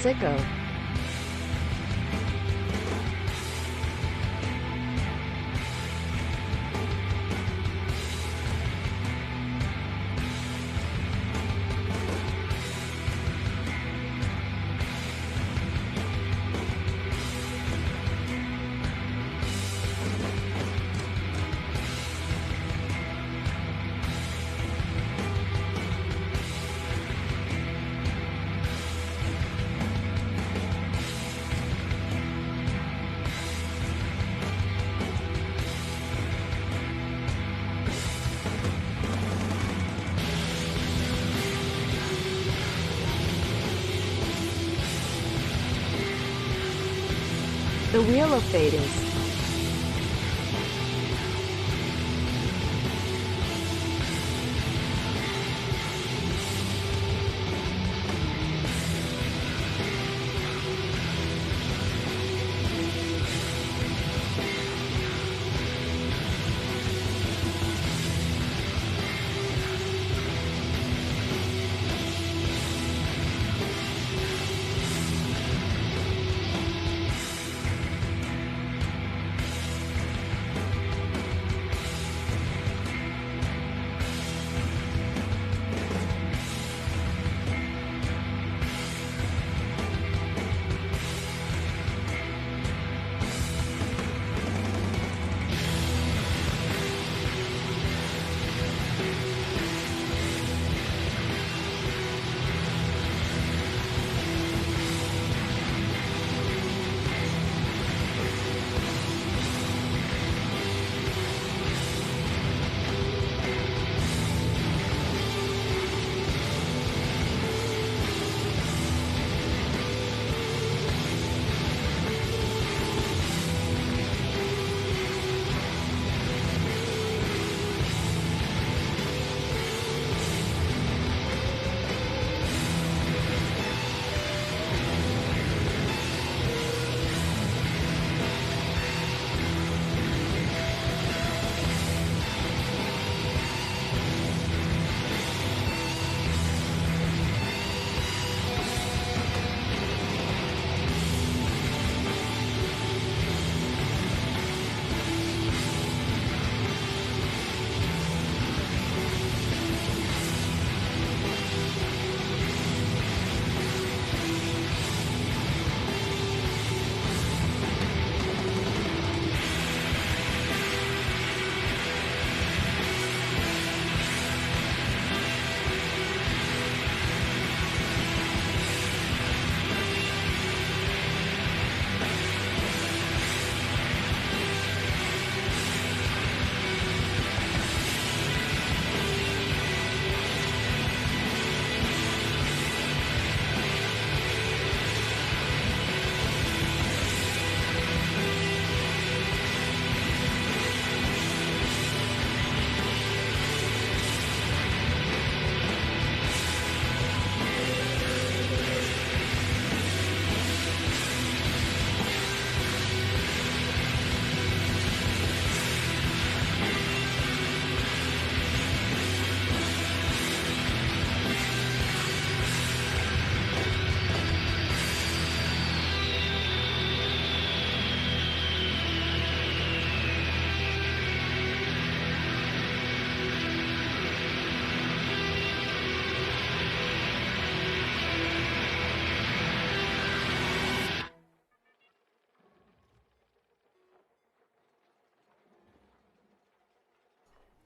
Sicko. The Wheel of Fate is.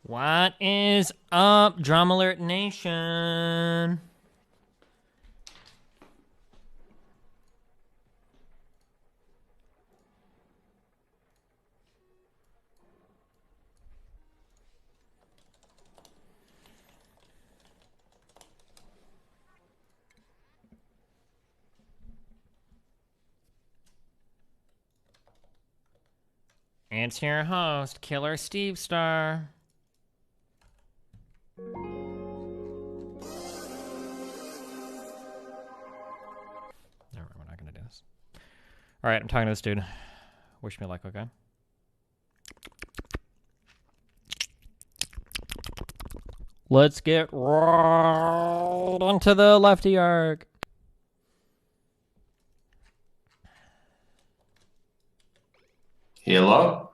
What is up, Drum Alert Nation? It's your host, Killer Steve Star. Alright, we're not gonna do this. Alright, I'm talking to this dude. Wish me luck, okay? Let's get rolled onto the lefty arc. Hello.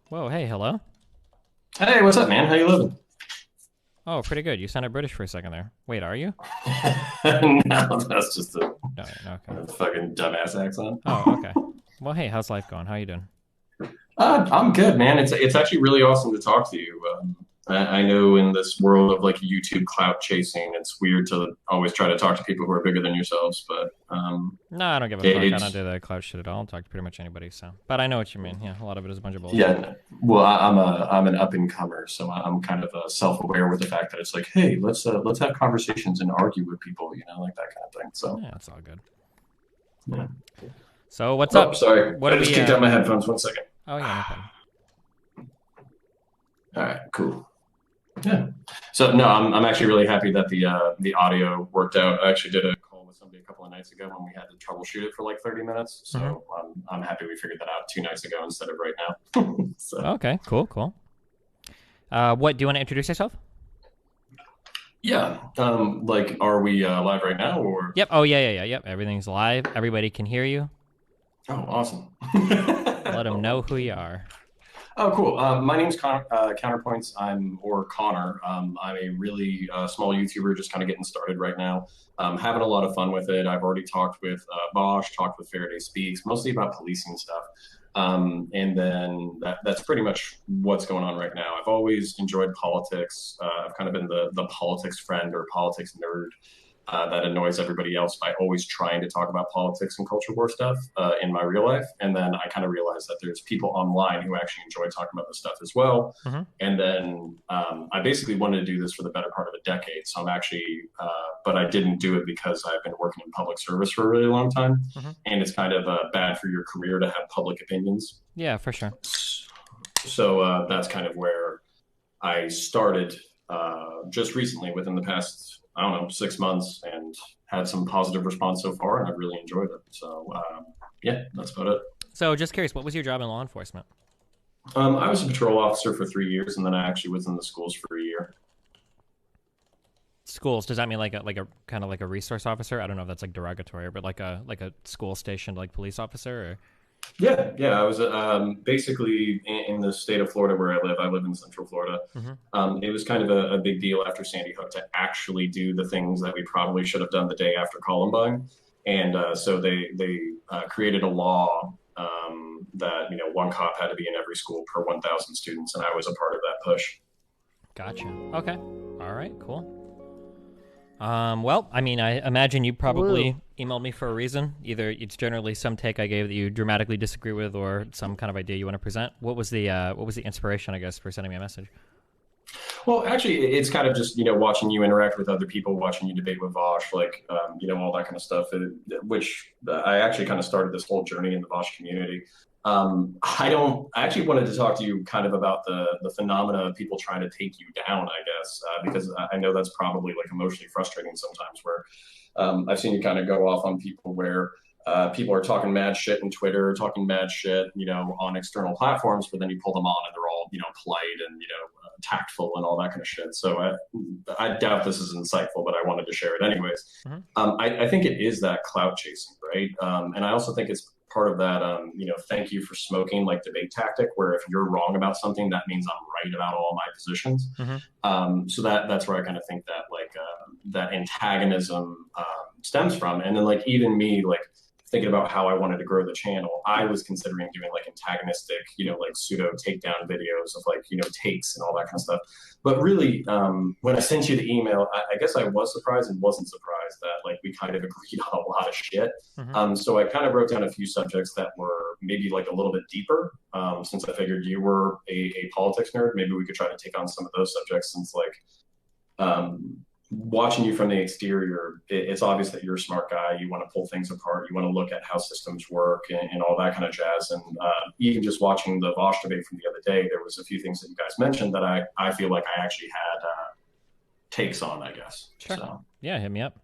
Whoa, hey, hello. Hey, what's up, man? How you living? Oh, pretty good. You sounded British for a second there. Wait, are you? No, that's just No, okay. a fucking dumbass accent. Oh, okay. Well, hey, how's life going? How you doing? I'm good, man. It's actually really awesome to talk to you. I know in this world of like YouTube clout chasing, it's weird to always try to talk to people who are bigger than yourselves, but No, I don't give a fuck. I don't it's do that cloud shit at all. I'll talk to pretty much anybody. So, but I know what you mean. Yeah, a lot of it is a bunch of bullshit. yeah. Well, I'm an up and comer, so I'm kind of self-aware with the fact that it's like, hey, let's have conversations and argue with people, like that kind of thing. So Yeah, it's all good. yeah. So, what's Oh, up? sorry, What I do just we? kicked out my headphones. 1 second. Oh yeah, no problem. All right, cool. Yeah. So no, I'm actually really happy that the audio worked out. I actually did a call with somebody a couple of nights ago when we had to troubleshoot it for like 30 minutes. Mm-hmm. So I'm happy we figured that out 2 nights ago instead of right now. So Okay, cool. What do you want to introduce yourself? yeah, like, are we live right now or? Yep. Oh yeah. Yep. Everything's live. Everybody can hear you. Oh, awesome. Let them know who you are. Oh, cool. My name's Counterpoints. Or Connor. I'm a really small YouTuber, just kind of getting started right now. Having a lot of fun with it. I've already talked with Bosch, talked with Faraday Speaks, mostly about policing stuff. And then that's pretty much what's going on right now. I've always enjoyed politics. I've kind of been the politics friend or politics nerd that annoys everybody else by always trying to talk about politics and culture war stuff in my real life. And then I kind of realized that there's people online who actually enjoy talking about this stuff as well. Mm-hmm. And then I basically wanted to do this for the better part of a decade. So I'm actually, but I didn't do it because I've been working in public service for a really long time. Mm-hmm. And it's kind of bad for your career to have public opinions. Yeah, for sure. So that's kind of where I started just recently within the past, I don't know, 6 months, and had some positive response so far, and I've really enjoyed it. So yeah, that's about it. So, just curious, what was your job in law enforcement? I was a patrol officer for 3 years, and then I actually was in the schools for a year. Schools, does that mean like a kind of like a resource officer? I don't know if that's like derogatory, but like a school stationed like police officer or Yeah. I was basically in the state of Florida where I live. I live in Central Florida. mm-hmm. It was kind of a big deal after Sandy Hook to actually do the things that we probably should have done the day after Columbine. And so they created a law that one cop had to be in every school per 1,000 students, and I was a part of that push. Gotcha. Okay. All right, cool. Well, I mean, I imagine you probably emailed me for a reason. Either it's generally some take I gave that you dramatically disagree with, or some kind of idea you want to present. What was the inspiration, I guess, for sending me a message? Well, actually, it's kind of just watching you interact with other people, watching you debate with Vosh, like all that kind of stuff. Which I actually kind of started this whole journey in the Vosh community. I don't. I actually wanted to talk to you kind of about the phenomena of people trying to take you down, I guess, because I know that's probably like emotionally frustrating sometimes. Where I've seen you kind of go off on people where people are talking mad shit in Twitter, talking mad shit, on external platforms, but then you pull them on and they're all, polite and, tactful and all that kind of shit. So I doubt this is insightful, but I wanted to share it anyways. Mm-hmm. I think it is that clout chasing, right? And I also think it's part of that, thank you for smoking, like, debate tactic, where if you're wrong about something, that means I'm right about all my positions. Mm-hmm. So that's where I kind of think that, like, that antagonism stems from. And then, like, even me, like, thinking about how I wanted to grow the channel, I was considering doing like antagonistic, like pseudo takedown videos of like, takes and all that kind of stuff. But really, when I sent you the email, I guess I was surprised and wasn't surprised that like we kind of agreed on a lot of shit. Mm-hmm. So I kind of wrote down a few subjects that were maybe like a little bit deeper. Since I figured you were a politics nerd, maybe we could try to take on some of those subjects since like, watching you from the exterior, it's obvious that you're a smart guy. You want to pull things apart. You want to look at how systems work and all that kind of jazz. And even just watching the Vosh debate from the other day, there was a few things that you guys mentioned that I feel like I actually had takes on, I guess. Sure. So. Yeah, hit me up.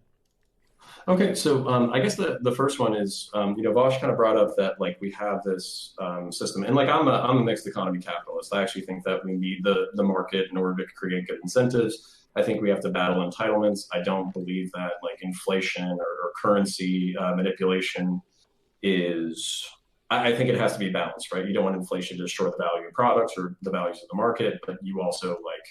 Okay, so I guess the first one is, Vosh kind of brought up that like we have this system, and like I'm a mixed economy capitalist. I actually think that we need the market in order to create good incentives. I think we have to battle entitlements. I don't believe that like inflation or currency manipulation is. I think it has to be balanced, right? You don't want inflation to destroy the value of products or the values of the market, but you also like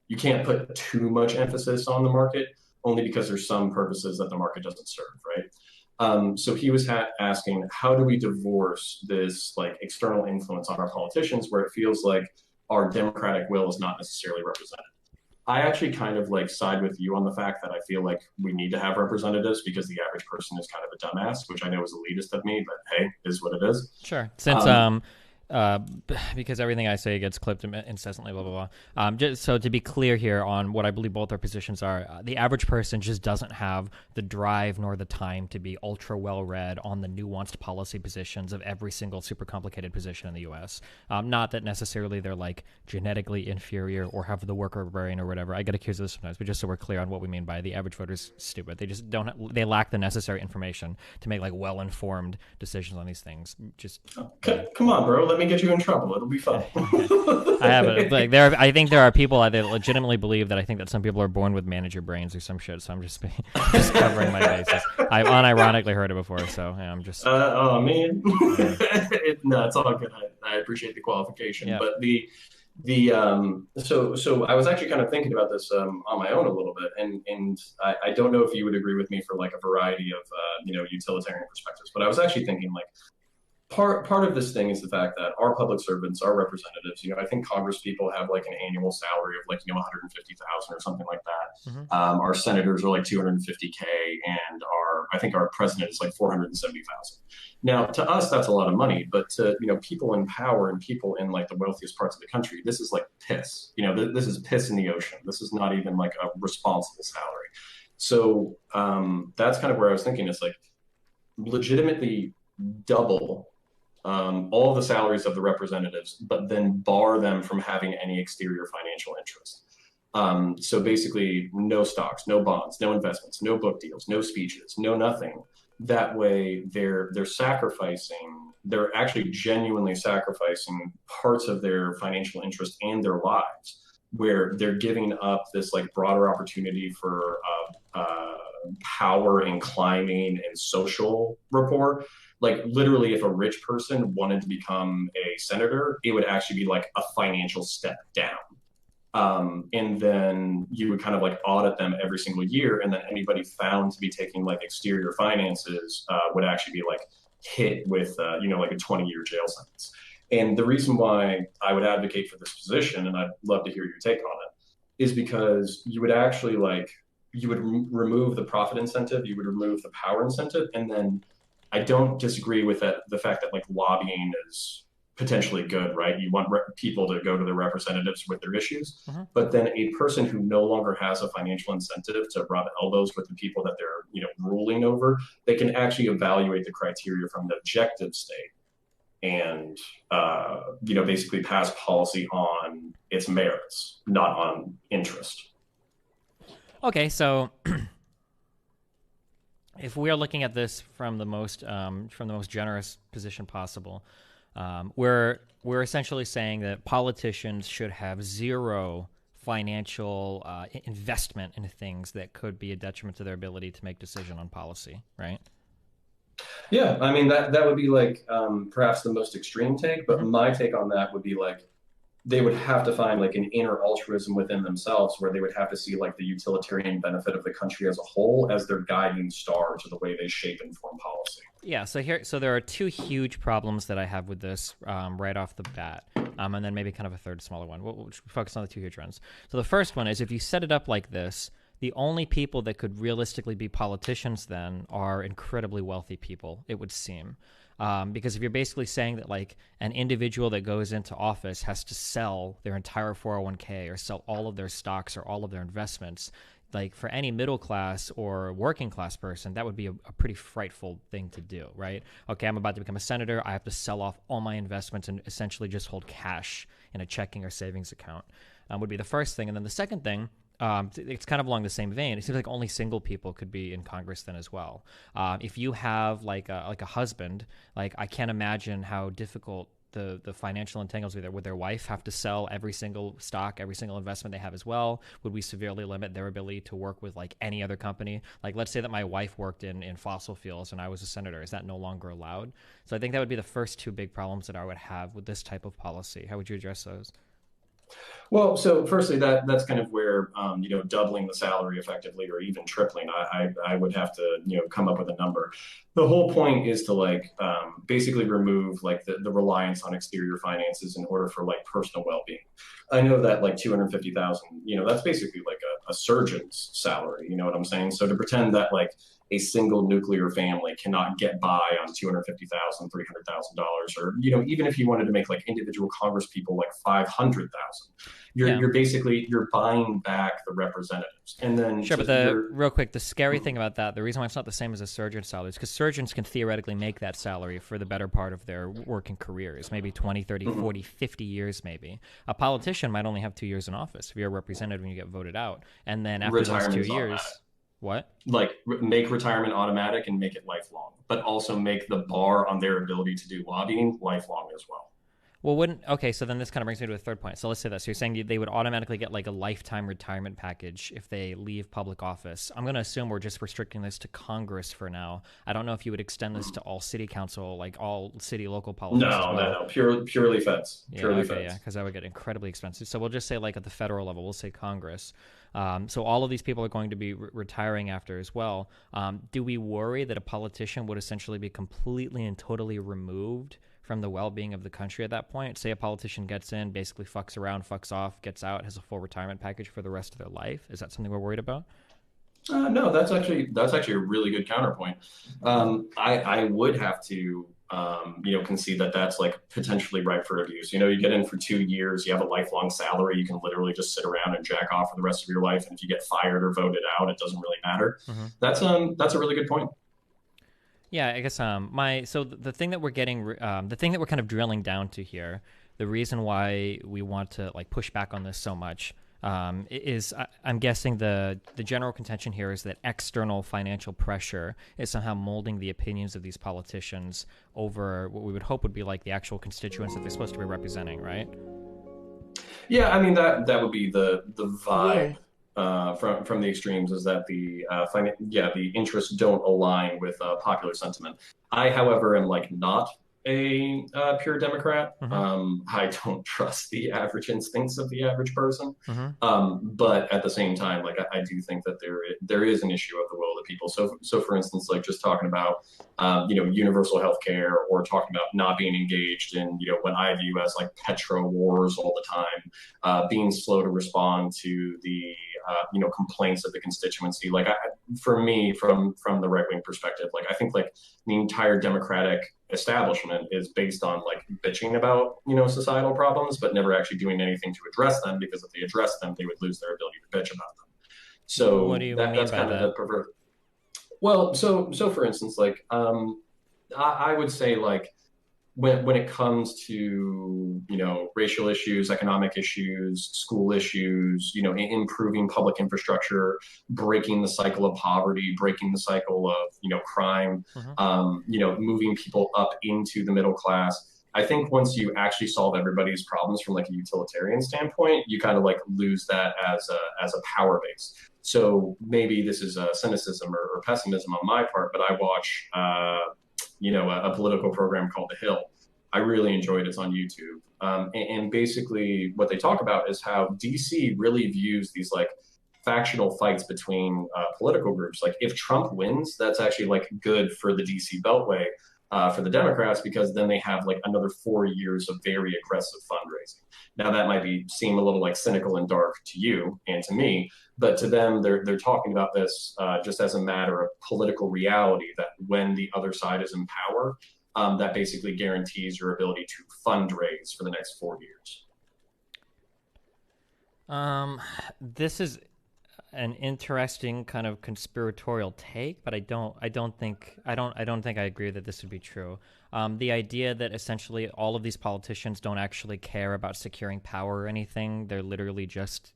you can't put too much emphasis on the market only because there's some purposes that the market doesn't serve, right? So he was asking, how do we divorce this like external influence on our politicians where it feels like our democratic will is not necessarily represented? I actually kind of like side with you on the fact that I feel like we need to have representatives because the average person is kind of a dumbass, which I know is elitist of me, but hey, is what it is. Sure. Since because everything I say gets clipped incessantly, blah, blah, blah. Just so to be clear here on what I believe both our positions are, the average person just doesn't have the drive nor the time to be ultra well-read on the nuanced policy positions of every single super complicated position in the U.S. Not that necessarily they're like genetically inferior or have the worker brain or whatever. I get accused of this sometimes, but just so we're clear on what we mean by the average voter is stupid. They just don't, they lack the necessary information to make like well-informed decisions on these things. Just come on, bro. Let me get you in trouble. It'll be fun. I have it. Like I think there are people that legitimately believe that I think that some people are born with manager brains or some shit. So I'm just covering my bases. I've unironically heard it before, so yeah, I'm just. Oh man, no, it's all good. I appreciate the qualification, yeah. but so I was actually kind of thinking about this on my own a little bit, and I don't know if you would agree with me for like a variety of utilitarian perspectives, but I was actually thinking like. Part of this thing is the fact that our public servants, our representatives, I think Congress people have like an annual salary of like, 150,000 or something like that. Mm-hmm. Our senators are like 250K, and I think our president is like 470,000. Now, to us, that's a lot of money, but to, people in power and people in like the wealthiest parts of the country, this is like piss. This is piss in the ocean. This is not even like a responsible salary. So that's kind of where I was thinking. It's like legitimately double all of the salaries of the representatives, but then bar them from having any exterior financial interest. So basically, no stocks, no bonds, no investments, no book deals, no speeches, no nothing. That way, they're sacrificing. They're actually genuinely sacrificing parts of their financial interest and their lives, where they're giving up this like broader opportunity for power and climbing and social rapport. Like literally, if a rich person wanted to become a senator, it would actually be like a financial step down. And then you would kind of like audit them every single year. And then anybody found to be taking like exterior finances would actually be like hit with, like a 20-year jail sentence. And the reason why I would advocate for this position, and I'd love to hear your take on it, is because you would actually you would remove the profit incentive, you would remove the power incentive, and then I don't disagree with the fact that like lobbying is potentially good, right? You want people to go to their representatives with their issues, but then a person who no longer has a financial incentive to rub elbows with the people that they're ruling over, they can actually evaluate the criteria from an objective state and basically pass policy on its merits, not on interest. Okay, so. If we are looking at this from the most generous position possible, we're essentially saying that politicians should have zero financial investment in things that could be a detriment to their ability to make decision on policy, right? Yeah, I mean that would be like perhaps the most extreme take, but my take on that would be like they would have to find like an inner altruism within themselves where they would have to see like the utilitarian benefit of the country as a whole as their guiding star to the way they shape and form policy. Yeah, so there are two huge problems that I have with this right off the bat, and then maybe kind of a third smaller one. We'll focus on the two huge ones. So the first one is if you set it up like this, the only people that could realistically be politicians then are incredibly wealthy people, it would seem. Because if you're basically saying that like an individual that goes into office has to sell their entire 401k or sell all of their stocks or all of their investments, like for any middle class or working class person, that would be a pretty frightful thing to do, right? Okay, I'm about to become a senator. I have to sell off all my investments and essentially just hold cash in a checking or savings account would be the first thing. And then the second thing, it's kind of along the same vein. It seems like only single people could be in Congress then as well. If you have like a husband, like I can't imagine how difficult the financial entanglements with would their wife have to sell every single stock, every single investment they have as well? Would we severely limit their ability to work with like any other company? Like, let's say that my wife worked in fossil fuels and I was a senator. Is that no longer allowed? So I think that would be the first two big problems that I would have with this type of policy. How would you address those? Well, so firstly, that's kind of where doubling the salary effectively, or even tripling, I would have to come up with a number. The whole point is to like basically remove like the reliance on exterior finances in order for like personal well-being. I know that like 250,000, that's basically like a surgeon's salary. You know what I'm saying? So to pretend that like a single nuclear family cannot get by on $250,000, $300,000, or even if you wanted to make like individual Congress people like 500,000, you're basically buying back the representatives, and then sure. But real quick, the scary thing about that, the reason why it's not the same as a surgeon's salary is because surgeons can theoretically make that salary for the better part of their working careers, maybe 20, 30, 40, 50 years maybe. A politician might only have 2 years in office if you're a representative when you get voted out, and then after those 2 years. What? Like make retirement automatic and make it lifelong, but also make the bar on their ability to do lobbying lifelong as well. Well, okay, so then this kind of brings me to a third point. So let's say that. So you're saying they would automatically get like a lifetime retirement package if they leave public office. I'm going to assume we're just restricting this to Congress for now. I don't know if you would extend this to all city council, like all city local politics. No. Purely feds. Purely feds. Yeah, because that would get incredibly expensive. So we'll just say like at the federal level, we'll say Congress. So all of these people are going to be retiring after as well. Do we worry that a politician would essentially be completely and totally removed from the well-being of the country at that point? Say a politician gets in, basically fucks around, fucks off, gets out, has a full retirement package for the rest of their life. Is that something we're worried about? No, that's actually a really good counterpoint. I would have to concede that that's like potentially ripe for abuse. You get in for 2 years, you have a lifelong salary, you can literally just sit around and jack off for the rest of your life, and if you get fired or voted out, it doesn't really matter. Mm-hmm. That's a really good point. Yeah, I guess so the thing that we're getting, the thing that we're kind of drilling down to here, the reason why we want to like push back on this so much is I'm guessing the general contention here is that external financial pressure is somehow molding the opinions of these politicians over what we would hope would be like the actual constituents that they're supposed to be representing, right? Yeah, I mean that would be the vibe. Yeah. From the extremes is that the interests don't align with popular sentiment. I, however, am like not a pure Democrat. Mm-hmm. I don't trust the average instincts of the average person. Mm-hmm. But at the same time, like I do think that there is an issue of the will of the people. So for instance, like just talking about universal health care, or talking about not being engaged in what I view as like petro wars all the time, being slow to respond to the complaints of the constituency. Like for me, from the right wing perspective, like I think like the entire Democratic establishment is based on like bitching about societal problems, but never actually doing anything to address them, because if they address them, they would lose their ability to bitch about them. So what do you mean that's by kind that? of the pervert. Well, so for instance, like I would say like when it comes to racial issues, economic issues, school issues, improving public infrastructure, breaking the cycle of poverty, breaking the cycle of crime, mm-hmm. Moving people up into the middle class. I think once you actually solve everybody's problems from like a utilitarian standpoint, you kind of like lose that as a power base. So maybe this is a cynicism or pessimism on my part, but I watch a political program called The Hill. I really enjoy it. It's on YouTube. And basically what they talk about is how DC really views these like factional fights between political groups. Like if Trump wins, that's actually like good for the DC Beltway, for the Democrats, because then they have like another 4 years of very aggressive fundraising. Now that might seem a little like cynical and dark to you and to me, but to them, they're talking about this just as a matter of political reality, that when the other side is in power, that basically guarantees your ability to fundraise for the next 4 years. This is an interesting kind of conspiratorial take, but I don't think I agree that this would be true. The idea that essentially all of these politicians don't actually care about securing power or anything, they're literally just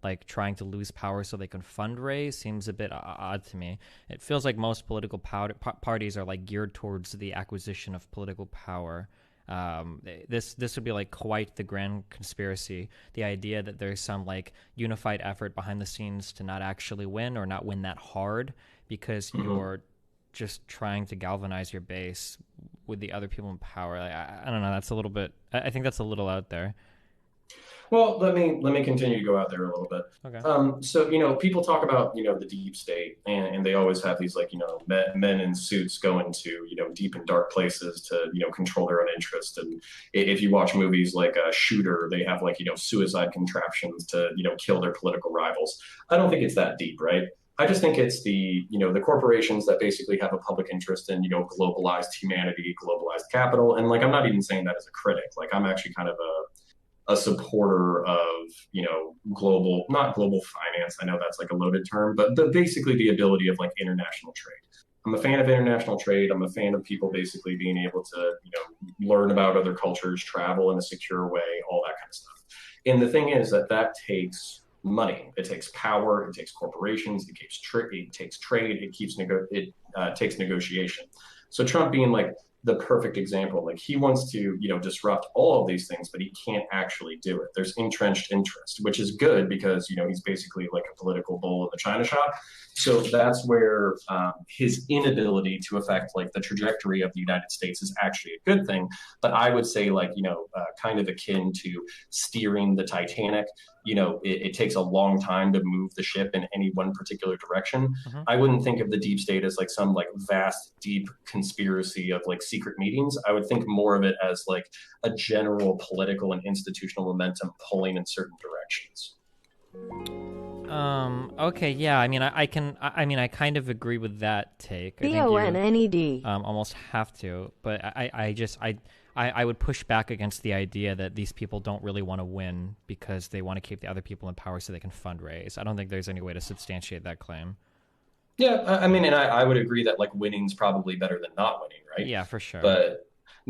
like trying to lose power so they can fundraise, seems a bit odd to me. It feels like most political parties are like geared towards the acquisition of political power. This would be like quite the grand conspiracy. The idea that there's some like unified effort behind the scenes to not actually win or not win that hard because you're just trying to galvanize your base with the other people in power. Like, I don't know. That's a little bit. I think that's a little out there. Well, let me continue to go out there a little bit. Okay. So people talk about the deep state, and they always have these like men in suits going to deep and dark places to control their own interest. And if you watch movies like Shooter, they have like suicide contraptions to kill their political rivals. I don't think it's that deep, right? I just think it's the corporations that basically have a public interest in globalized humanity, globalized capital, and like I'm not even saying that as a critic. Like I'm actually kind of a supporter of not global finance. I know that's like a loaded term, but basically the ability of like international trade. I'm a fan of international trade. I'm a fan of people basically being able to learn about other cultures, travel in a secure way, all that kind of stuff. And the thing is that takes money. It takes power. It takes corporations. It takes trade. It takes negotiation. So Trump being like the perfect example, like he wants to disrupt all of these things, but he can't actually do it. There's entrenched interest, which is good because he's basically like a political bull in the china shop. So that's where his inability to affect like the trajectory of the United States is actually a good thing. But I would say like kind of akin to steering the Titanic. It takes a long time to move the ship in any one particular direction. I wouldn't think of the deep state as like some like vast, deep conspiracy of like secret meetings. I would think more of it as like a general political and institutional momentum pulling in certain directions. Okay, yeah. I mean, I kind of agree with that take. CONNED. Almost have to, but I would push back against the idea that these people don't really want to win because they want to keep the other people in power so they can fundraise. I don't think there's any way to substantiate that claim. Yeah, I mean, and I would agree that like winning's probably better than not winning, right? Yeah, for sure.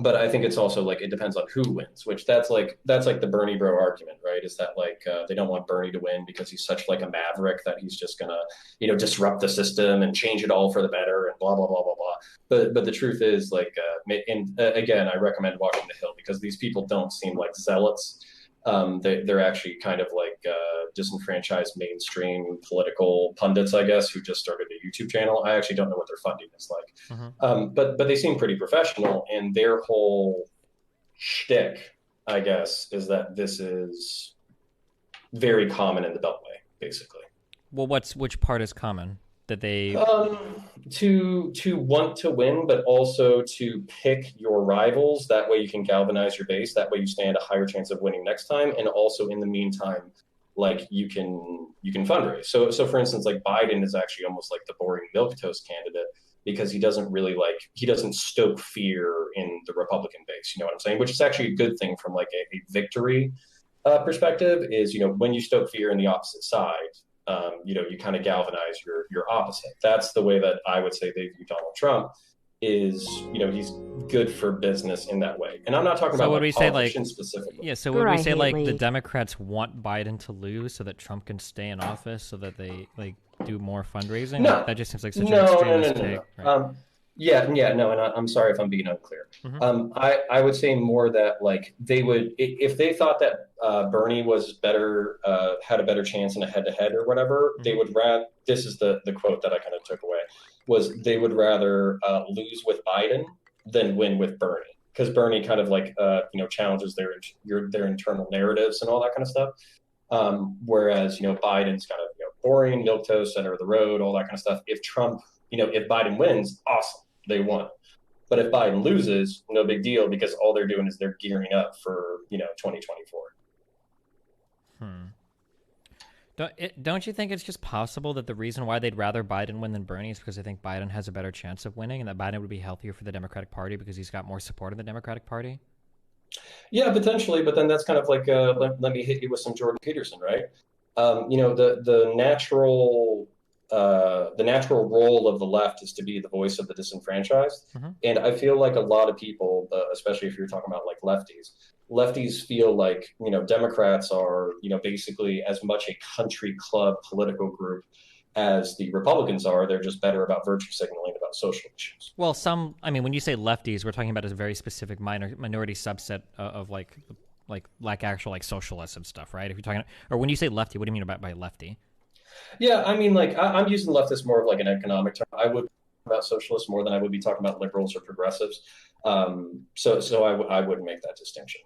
But I think it's also like it depends on who wins, which that's like the Bernie bro argument, right? Is that like they don't want Bernie to win because he's such like a maverick that he's just gonna disrupt the system and change it all for the better and blah blah blah blah blah. But the truth is like again, I recommend watching The Hill because these people don't seem like zealots. They're actually kind of like disenfranchised mainstream political pundits, I guess, who just started a YouTube channel. I actually don't know what their funding is like, but they seem pretty professional, and their whole shtick, I guess, is that this is very common in the Beltway, basically. Well, which part is common? That they to want to win, but also to pick your rivals. That way you can galvanize your base. That way you stand a higher chance of winning next time. And also in the meantime, like you can fundraise. So for instance, like Biden is actually almost like the boring milquetoast candidate because he doesn't stoke fear in the Republican base. You know what I'm saying? Which is actually a good thing from like a victory perspective. Is when you stoke fear in the opposite side. You kind of galvanize your opposite. That's the way that I would say they view Donald Trump is, he's good for business in that way. And I'm not talking about politicians specifically. Yeah, so would we say like the Democrats want Biden to lose so that Trump can stay in office so that they like do more fundraising? No. That just seems like such an extremist take. Right? No, and I'm sorry if I'm being unclear. I would say more that like they would, if they thought that Bernie was better, had a better chance in a head-to-head or whatever, they would rather, this is the quote that I kind of took away, was they would rather lose with Biden than win with Bernie. Because Bernie kind of like, challenges their internal narratives and all that kind of stuff. Whereas, Biden's kind of, boring, milquetoast, center of the road, all that kind of stuff. If Trump, if Biden wins, awesome. They won. But if Biden loses, no big deal because all they're doing is they're gearing up for, 2024. Don't you think it's just possible that the reason why they'd rather Biden win than Bernie is because they think Biden has a better chance of winning and that Biden would be healthier for the Democratic Party because he's got more support in the Democratic Party? Yeah, potentially. But then that's kind of like, let me hit you with some Jordan Peterson, right? The natural role of the left is to be the voice of the disenfranchised. And I feel like a lot of people, especially if you're talking about like lefties feel like, Democrats are, basically as much a country club political group as the Republicans are. They're just better about virtue signaling about social issues. Well, I mean, when you say lefties, we're talking about a very specific minority subset of like actual like socialists and stuff, right? If you're talking, or when you say lefty, what do you mean by lefty? Yeah, I mean, like I'm using leftist more of like an economic term. I would talk about socialists more than I would be talking about liberals or progressives. So I wouldn't make that distinction.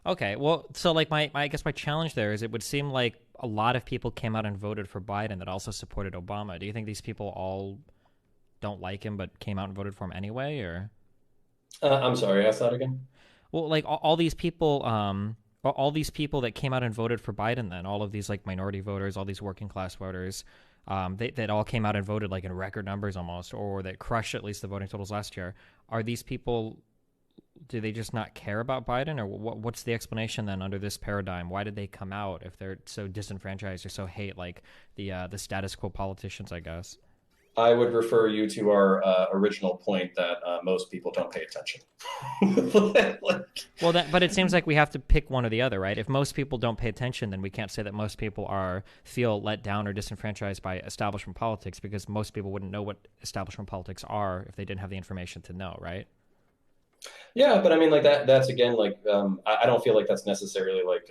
Okay, well, so like I guess my challenge there is it would seem like a lot of people came out and voted for Biden that also supported Obama. Do you think these people all don't like him but came out and voted for him anyway, or? I'm sorry, ask that again. Well, like all these people, all these people that came out and voted for Biden, then all of these like minority voters, all these working class voters, that all came out and voted like in record numbers almost, or that crushed at least the voting totals last year. Are these people? Do they just not care about Biden, or what's the explanation then under this paradigm? Why did they come out if they're so disenfranchised or so hate like the status quo politicians, I guess? I would refer you to our original point that most people don't pay attention. Well, but it seems like we have to pick one or the other, right? If most people don't pay attention, then we can't say that most people feel let down or disenfranchised by establishment politics, because most people wouldn't know what establishment politics are if they didn't have the information to know, right? Yeah, but I mean, like that's again, like I don't feel like that's necessarily like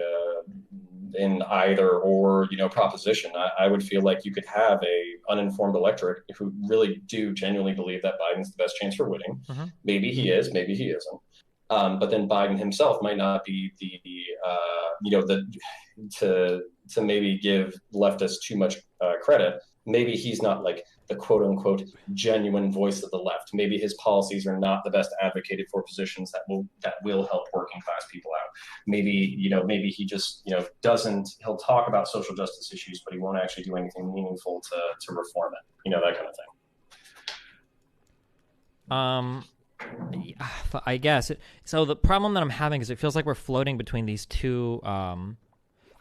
in either or, proposition. I would feel like you could have a uninformed electorate who really do genuinely believe that Biden's the best chance for winning. Mm-hmm. Maybe he is, maybe he isn't. But then Biden himself might not be to maybe give leftists too much credit. Maybe he's not like the quote unquote genuine voice of the left. Maybe his policies are not the best advocated for positions that will help working class people out. Maybe he just, he'll talk about social justice issues, but he won't actually do anything meaningful to reform it. That kind of thing. I guess. So the problem that I'm having is it feels like we're floating between these two.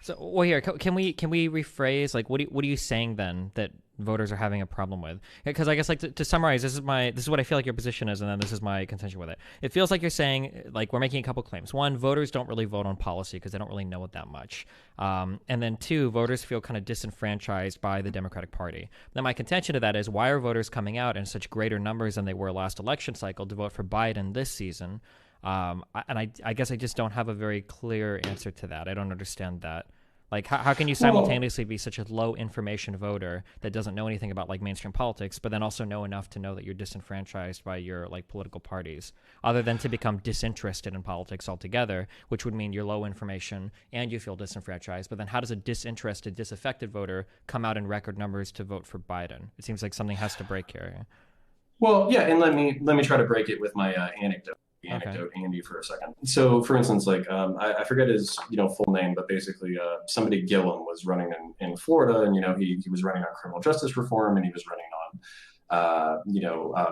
Here, can we rephrase, like, what are you saying then that voters are having a problem with? Because I guess, like, to summarize, this is what I feel like your position is, and then this is my contention with it. It feels like you're saying, like, we're making a couple claims. One, voters don't really vote on policy because they don't really know it that much. And then two, voters feel kind of disenfranchised by the Democratic Party. Now, my contention to that is, why are voters coming out in such greater numbers than they were last election cycle to vote for Biden this season? I guess I just don't have a very clear answer to that. I don't understand that. Like, how can you simultaneously be such a low information voter that doesn't know anything about like mainstream politics, but then also know enough to know that you're disenfranchised by your like political parties, other than to become disinterested in politics altogether, which would mean you're low information and you feel disenfranchised. But then how does a disinterested, disaffected voter come out in record numbers to vote for Biden? It seems like something has to break here. Well, yeah, and let me try to break it with my anecdote. Andy, for a second. So, for instance, like I forget his full name, but basically somebody Gillum was running in Florida, and he was running on criminal justice reform, and he was running on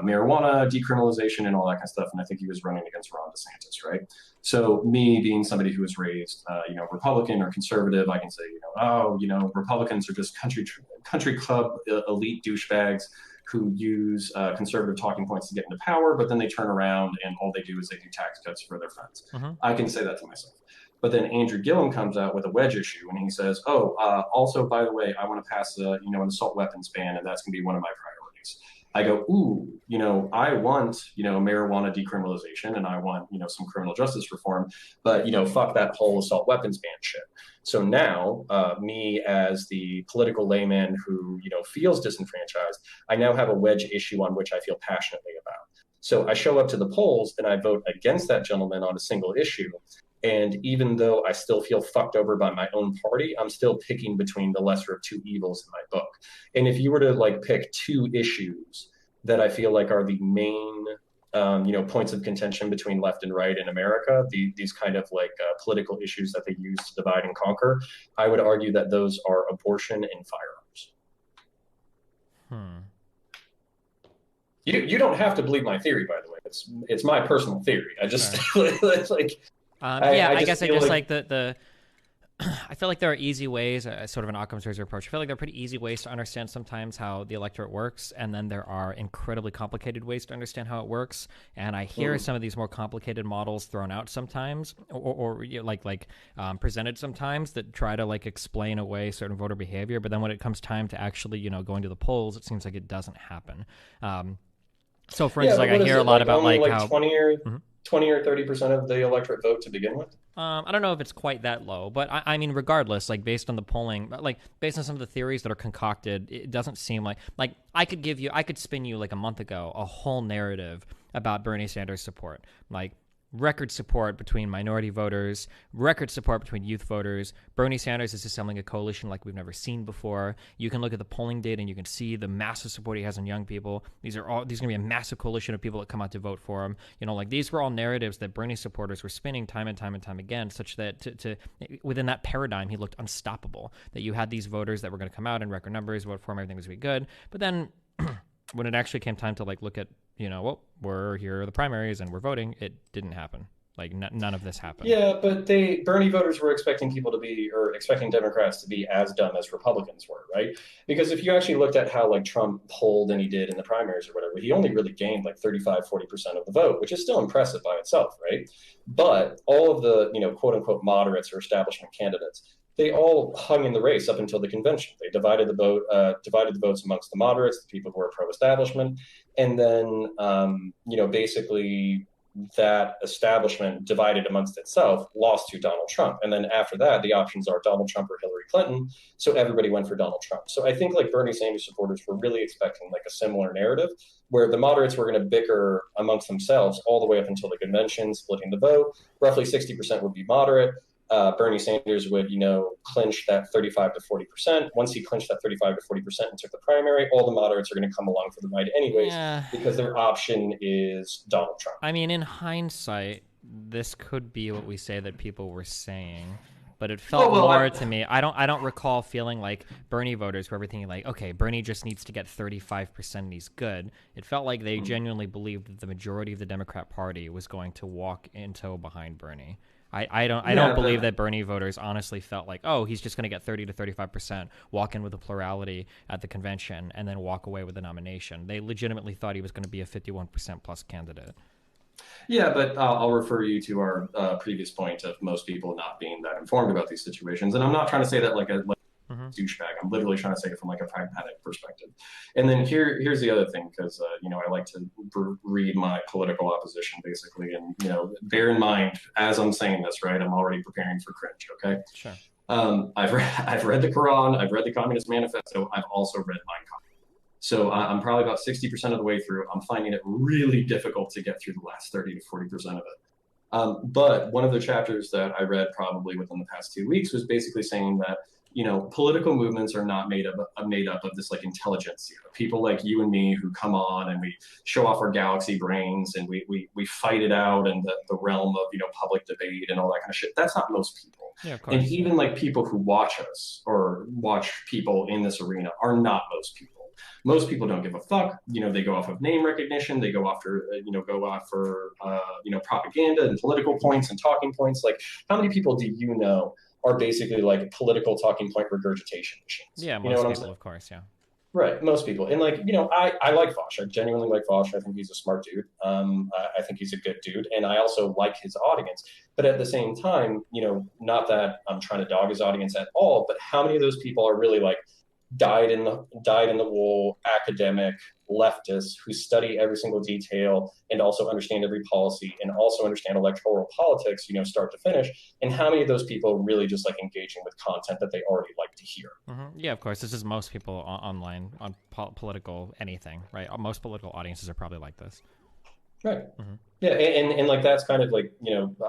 marijuana decriminalization and all that kind of stuff, and I think he was running against Ron DeSantis, right? So, me being somebody who was raised Republican or conservative, I can say Republicans are just country club elite douchebags who use conservative talking points to get into power, but then they turn around and all they do is they do tax cuts for their friends. Mm-hmm. I can say that to myself. But then Andrew Gillum comes out with a wedge issue, and he says, also, by the way, I want to pass an assault weapons ban, and that's going to be one of my priorities. I go, I want, marijuana decriminalization, and I want, some criminal justice reform, but, fuck that whole assault weapons ban shit. So now, me as the political layman who, feels disenfranchised, I now have a wedge issue on which I feel passionately about. So I show up to the polls and I vote against that gentleman on a single issue. And even though I still feel fucked over by my own party, I'm still picking between the lesser of two evils in my book. And if you were to like pick two issues that I feel like are the main points of contention between left and right in America, these kind of like political issues that they use to divide and conquer, I would argue that those are abortion and firearms. You don't have to believe my theory, by the way. It's my personal theory. I just like. I guess I just like the I feel like there are easy ways, sort of an Occam's razor approach. I feel like there are pretty easy ways to understand sometimes how the electorate works, and then there are incredibly complicated ways to understand how it works. And I hear some of these more complicated models thrown out sometimes, or presented sometimes, that try to like explain away certain voter behavior. But then when it comes time to actually, going to the polls, it seems like it doesn't happen. So, for instance, I hear a lot about only how 20 or 30% of the electorate vote to begin with. I don't know if it's quite that low, but I mean, regardless, like based on the polling, like based on some of the theories that are concocted, it doesn't seem like I could spin you like a month ago a whole narrative about Bernie Sanders support, like record support between minority voters, record support between youth voters. Bernie Sanders is assembling a coalition like we've never seen before. You can look at the polling data and you can see the massive support he has in young people. These are going to be a massive coalition of people that come out to vote for him. These were all narratives that Bernie supporters were spinning time and time and time again, such that to within that paradigm, he looked unstoppable. That you had these voters that were going to come out in record numbers, vote for him, everything was going to be good. But then when it actually came time to like look at, we're here are the primaries and we're voting, it didn't happen. Like none of this happened. Yeah, but Bernie voters were expecting Democrats to be as dumb as Republicans were, right? Because if you actually looked at how like Trump polled and he did in the primaries or whatever, he only really gained like 35-40% of the vote, which is still impressive by itself, right? But all of the, quote unquote moderates or establishment candidates, they all hung in the race up until the convention. They divided the votes amongst the moderates, the people who were pro-establishment, and then basically that establishment divided amongst itself lost to Donald Trump. And then after that, the options are Donald Trump or Hillary Clinton. So everybody went for Donald Trump. So I think like Bernie Sanders supporters were really expecting like a similar narrative where the moderates were going to bicker amongst themselves all the way up until the convention, splitting the vote. Roughly 60% would be moderate. Bernie Sanders would, clinch that 35 to 40%. Once he clinched that 35 to 40% and took the primary, all the moderates are going to come along for the ride anyways, because their option is Donald Trump. I mean, in hindsight, this could be what we say that people were saying, but it felt more to me. I don't recall feeling like Bernie voters were thinking like, okay, Bernie just needs to get 35% and he's good. It felt like they genuinely believed that the majority of the Democrat Party was going to walk in tow behind Bernie. I don't believe that Bernie voters honestly felt like, oh, he's just going to get 30 to 35%, walk in with a plurality at the convention, and then walk away with the nomination. They legitimately thought he was going to be a 51% plus candidate. Yeah, but I'll refer you to our previous point of most people not being that informed about these situations. And I'm not trying to say that like a douchebag. I'm literally trying to say it from like a pragmatic perspective. And then here's the other thing, because I like to read my political opposition basically, and bear in mind as I'm saying this, right, I'm already preparing for cringe. Okay. Sure. I've read the Quran, I've read the Communist Manifesto, I've also read Mein Kampf. So I'm probably about 60% of the way through. I'm finding it really difficult to get through the last 30 to 40% of it. But one of the chapters that I read probably within the past 2 weeks was basically saying that political movements are not made up of this like intelligentsia. People like you and me who come on and we show off our galaxy brains and we fight it out in the realm of public debate and all that kind of shit. That's not most people. Yeah, of course. And even like people who watch us or watch people in this arena are not most people. Most people don't give a fuck. They go off of name recognition. They go after propaganda and political points and talking points. Like, how many people do you know are basically like political talking point regurgitation machines? Yeah, most people, of course, yeah. Right, most people. And like, I like Foch. I genuinely like Foch. I think he's a smart dude. I think he's a good dude. And I also like his audience. But at the same time, not that I'm trying to dog his audience at all, but how many of those people are really like dyed in the wool academic leftists who study every single detail and also understand every policy and also understand electoral politics, start to finish? And how many of those people are really just like engaging with content that they already like to hear? Mm-hmm. Yeah, of course. This is most people online on political anything, right? Most political audiences are probably like this. Right. Mm-hmm. Yeah. And like, that's kind of like,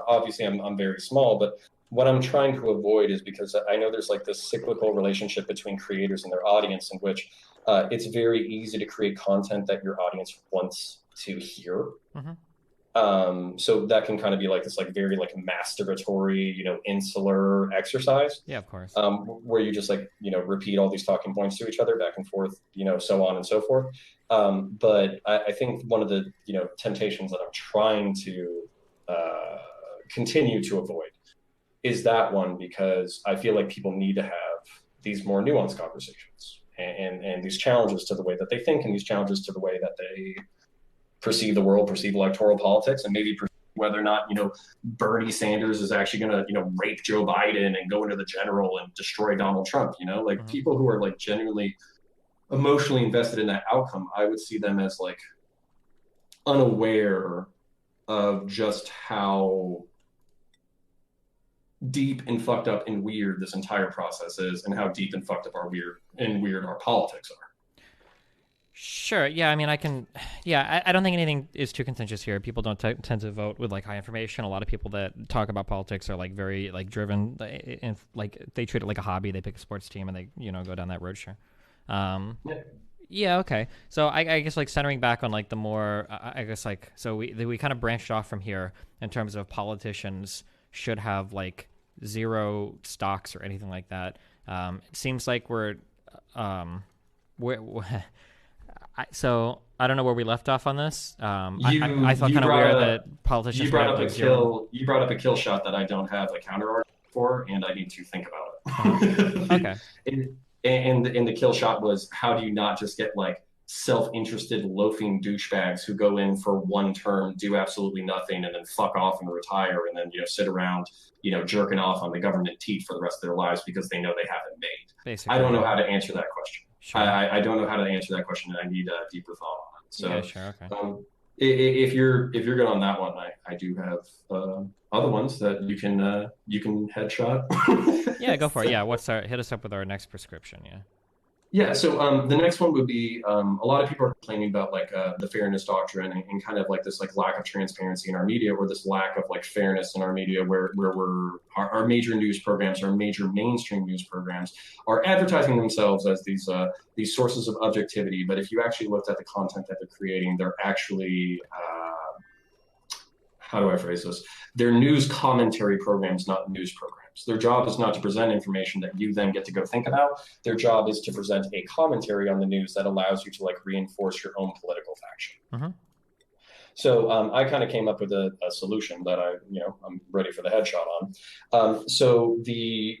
obviously I'm very small, but what I'm trying to avoid is, because I know there's like this cyclical relationship between creators and their audience in which it's very easy to create content that your audience wants to hear. Mm-hmm. So that can kind of be like this, like very like masturbatory, insular exercise. Yeah, of course. Where you just like, repeat all these talking points to each other back and forth, so on and so forth. But I think one of the, temptations that I'm trying to continue to avoid is that one, because I feel like people need to have these more nuanced conversations and these challenges to the way that they think and these challenges to the way that they perceive the world, perceive electoral politics, and maybe whether or not, Bernie Sanders is actually going to, rape Joe Biden and go into the general and destroy Donald Trump, like people who are like genuinely emotionally invested in that outcome, I would see them as like unaware of just how deep and fucked up and weird this entire process is, and how deep and fucked up weird our politics are. Sure. Yeah. I mean, I don't think anything is too contentious here. People don't tend to vote with like high information. A lot of people that talk about politics are like very like driven, and like they treat it like a hobby. They pick a sports team and they, go down that road. Sure. Yeah. Okay. So I guess like centering back on like the more, I guess like, so we kind of branched off from here in terms of politicians should have like zero stocks or anything like that. It seems like so I don't know where we left off on this. I felt kind of weird that politicians. You brought up a kill shot that I don't have a counter argument for, and I need to think about it. Okay. And the kill shot was, how do you not just get like self-interested loafing douchebags who go in for one term, do absolutely nothing, and then fuck off and retire, and then sit around jerking off on the government teat for the rest of their lives because they know they haven't made. Basically, I don't know how to answer that question. Sure. I don't know how to answer that question, and I need a deeper thought on it. So, yeah, sure, okay. If you're good on that one, I do have other ones that you can headshot. Yeah, go for it. Yeah, hit us up with our next prescription? Yeah. Yeah, so the next one would be a lot of people are complaining about like the fairness doctrine and kind of like this like lack of transparency in our media, or this lack of like fairness in our media, where our major news programs, our major mainstream news programs are advertising themselves as these sources of objectivity. But if you actually looked at the content that they're creating, they're actually how do I phrase this? They're news commentary programs, not news programs. Their job is not to present information that you then get to go think about. Their job is to present a commentary on the news that allows you to like reinforce your own political faction. Uh-huh. So I kind of came up with a solution that I'm ready for the headshot on. So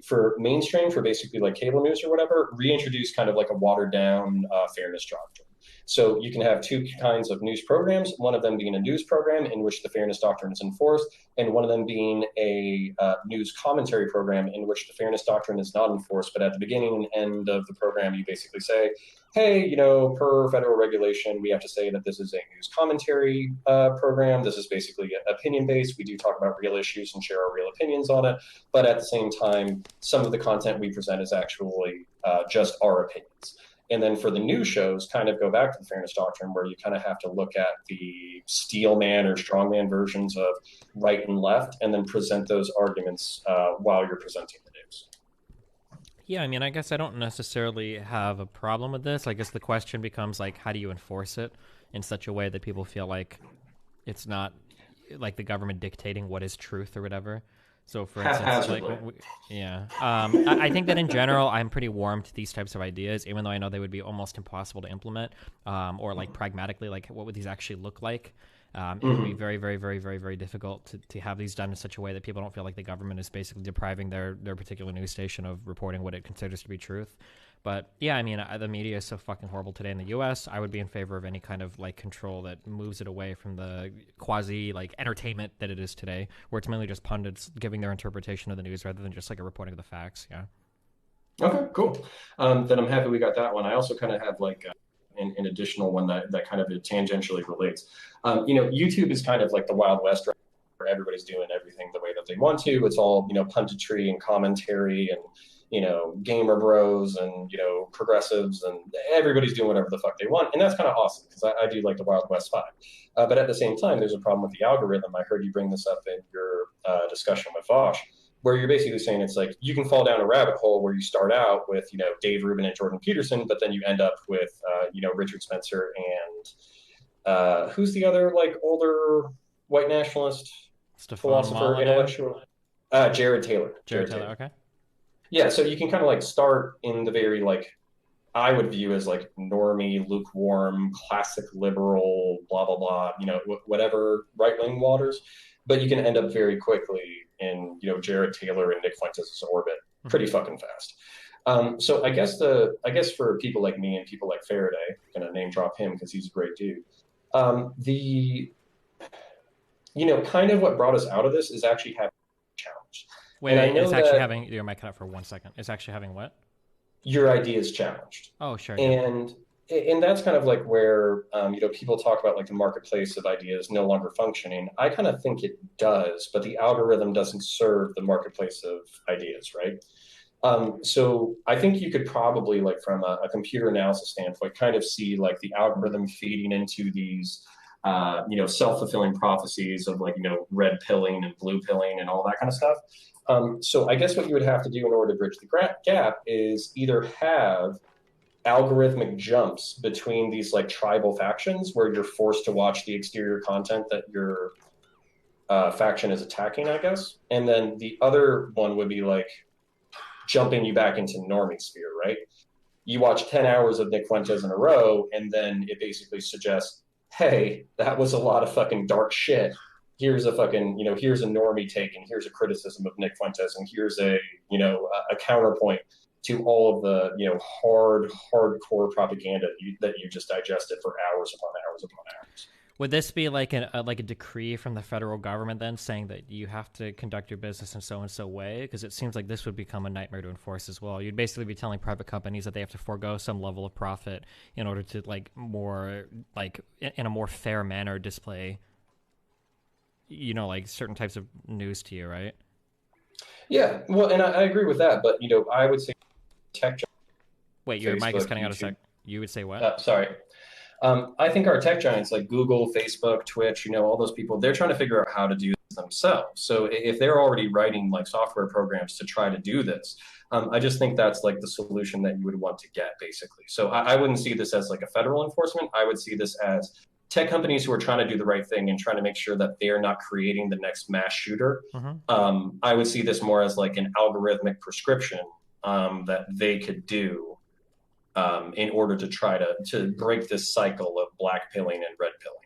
for mainstream, for basically like cable news or whatever, reintroduce kind of like a watered down fairness doctrine. So you can have two kinds of news programs, one of them being a news program in which the fairness doctrine is enforced, and one of them being a news commentary program in which the fairness doctrine is not enforced. But at the beginning and end of the program, you basically say, hey, per federal regulation, we have to say that this is a news commentary program. This is basically opinion-based. We do talk about real issues and share our real opinions on it. But at the same time, some of the content we present is actually just our opinions. And then for the news shows, kind of go back to the fairness doctrine, where you kind of have to look at the steelman or strongman versions of right and left, and then present those arguments while you're presenting the news. Yeah, I mean, I guess I don't necessarily have a problem with this. I guess the question becomes, like, how do you enforce it in such a way that people feel like it's not like the government dictating what is truth or whatever? So, for instance, I think that in general, I'm pretty warm to these types of ideas, even though I know they would be almost impossible to implement, or like pragmatically, like what would these actually look like? It would be very, very, very, very, very difficult to have these done in such a way that people don't feel like the government is basically depriving their particular news station of reporting what it considers to be truth. But yeah, I mean, the media is so fucking horrible today in the U.S. I would be in favor of any kind of like control that moves it away from the quasi like entertainment that it is today, where it's mainly just pundits giving their interpretation of the news rather than just like a reporting of the facts. Yeah. Okay, cool. Then I'm happy we got that one. I also kind of have like an additional one that kind of tangentially relates. YouTube is kind of like the Wild West, right, where everybody's doing everything the way that they want to. It's all, punditry and commentary and, gamer bros and, progressives, and everybody's doing whatever the fuck they want. And that's kind of awesome, because I do like the Wild West vibe. But at the same time, there's a problem with the algorithm. I heard you bring this up in your discussion with Vosh, where you're basically saying it's like you can fall down a rabbit hole where you start out with, Dave Rubin and Jordan Peterson, but then you end up with, Richard Spencer and who's the other like older white nationalist philosopher, intellectual? Jared Taylor. Jared Taylor, okay. Yeah, so you can kind of like start in the very like, I would view as like normie, lukewarm, classic liberal, blah, blah, blah, whatever right-wing waters. But you can end up very quickly in Jared Taylor and Nick Fuentes' orbit pretty fucking fast. So I guess for people like me and people like Faraday, gonna name drop him because he's a great dude. Kind of what brought us out of this is actually having a challenge. Wait, it's actually having your mic cut out for 1 second. It's actually having what? Your ideas challenged. Oh, sure. And that's kind of like where people talk about like the marketplace of ideas no longer functioning. I kind of think it does, but the algorithm doesn't serve the marketplace of ideas, right? So I think you could probably, like from a computer analysis standpoint, kind of see like the algorithm feeding into these, self-fulfilling prophecies of like, red pilling and blue pilling and all that kind of stuff. So I guess what you would have to do in order to bridge the gap is either have algorithmic jumps between these like tribal factions where you're forced to watch the exterior content that your faction is attacking, I guess. And then the other one would be like jumping you back into normie sphere, right? You watch 10 hours of Nick Fuentes in a row, and then it basically suggests, hey, that was a lot of fucking dark shit. Here's a fucking, here's a normie take, and here's a criticism of Nick Fuentes, and here's a counterpoint to all of the, hardcore propaganda that you just digested for hours upon hours upon hours. Would this be like a decree from the federal government then saying that you have to conduct your business in so-and-so way? Because it seems like this would become a nightmare to enforce as well. You'd basically be telling private companies that they have to forego some level of profit in order to in a more fair manner display, certain types of news to you, right? Yeah, well, and I agree with that, but, I would say tech giants. Wait, your mic is cutting out a sec. You would say what? Sorry. I think our tech giants like Google, Facebook, Twitch, all those people, they're trying to figure out how to do this themselves. So if they're already writing like software programs to try to do this, I just think that's like the solution that you would want to get, basically. So I wouldn't see this as like a federal enforcement. I would see this as tech companies who are trying to do the right thing and trying to make sure that they're not creating the next mass shooter. I would see this more as like an algorithmic prescription that they could do in order to try to break this cycle of black pilling and red pilling.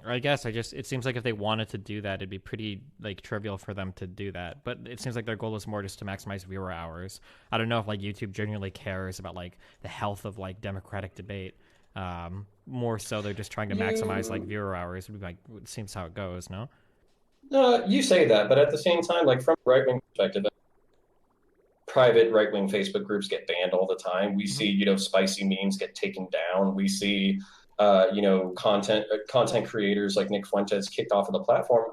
I guess it seems like if they wanted to do that, it'd be pretty like trivial for them to do that. But it seems like their goal is more just to maximize viewer hours. I don't know if like YouTube genuinely cares about like the health of like democratic debate. More so they're just trying to maximize like viewer hours. Like it seems how it goes, no? You say that, but at the same time, like from a right-wing perspective, private right-wing Facebook groups get banned all the time. We see, spicy memes get taken down. We see, content creators like Nick Fuentes kicked off of the platform.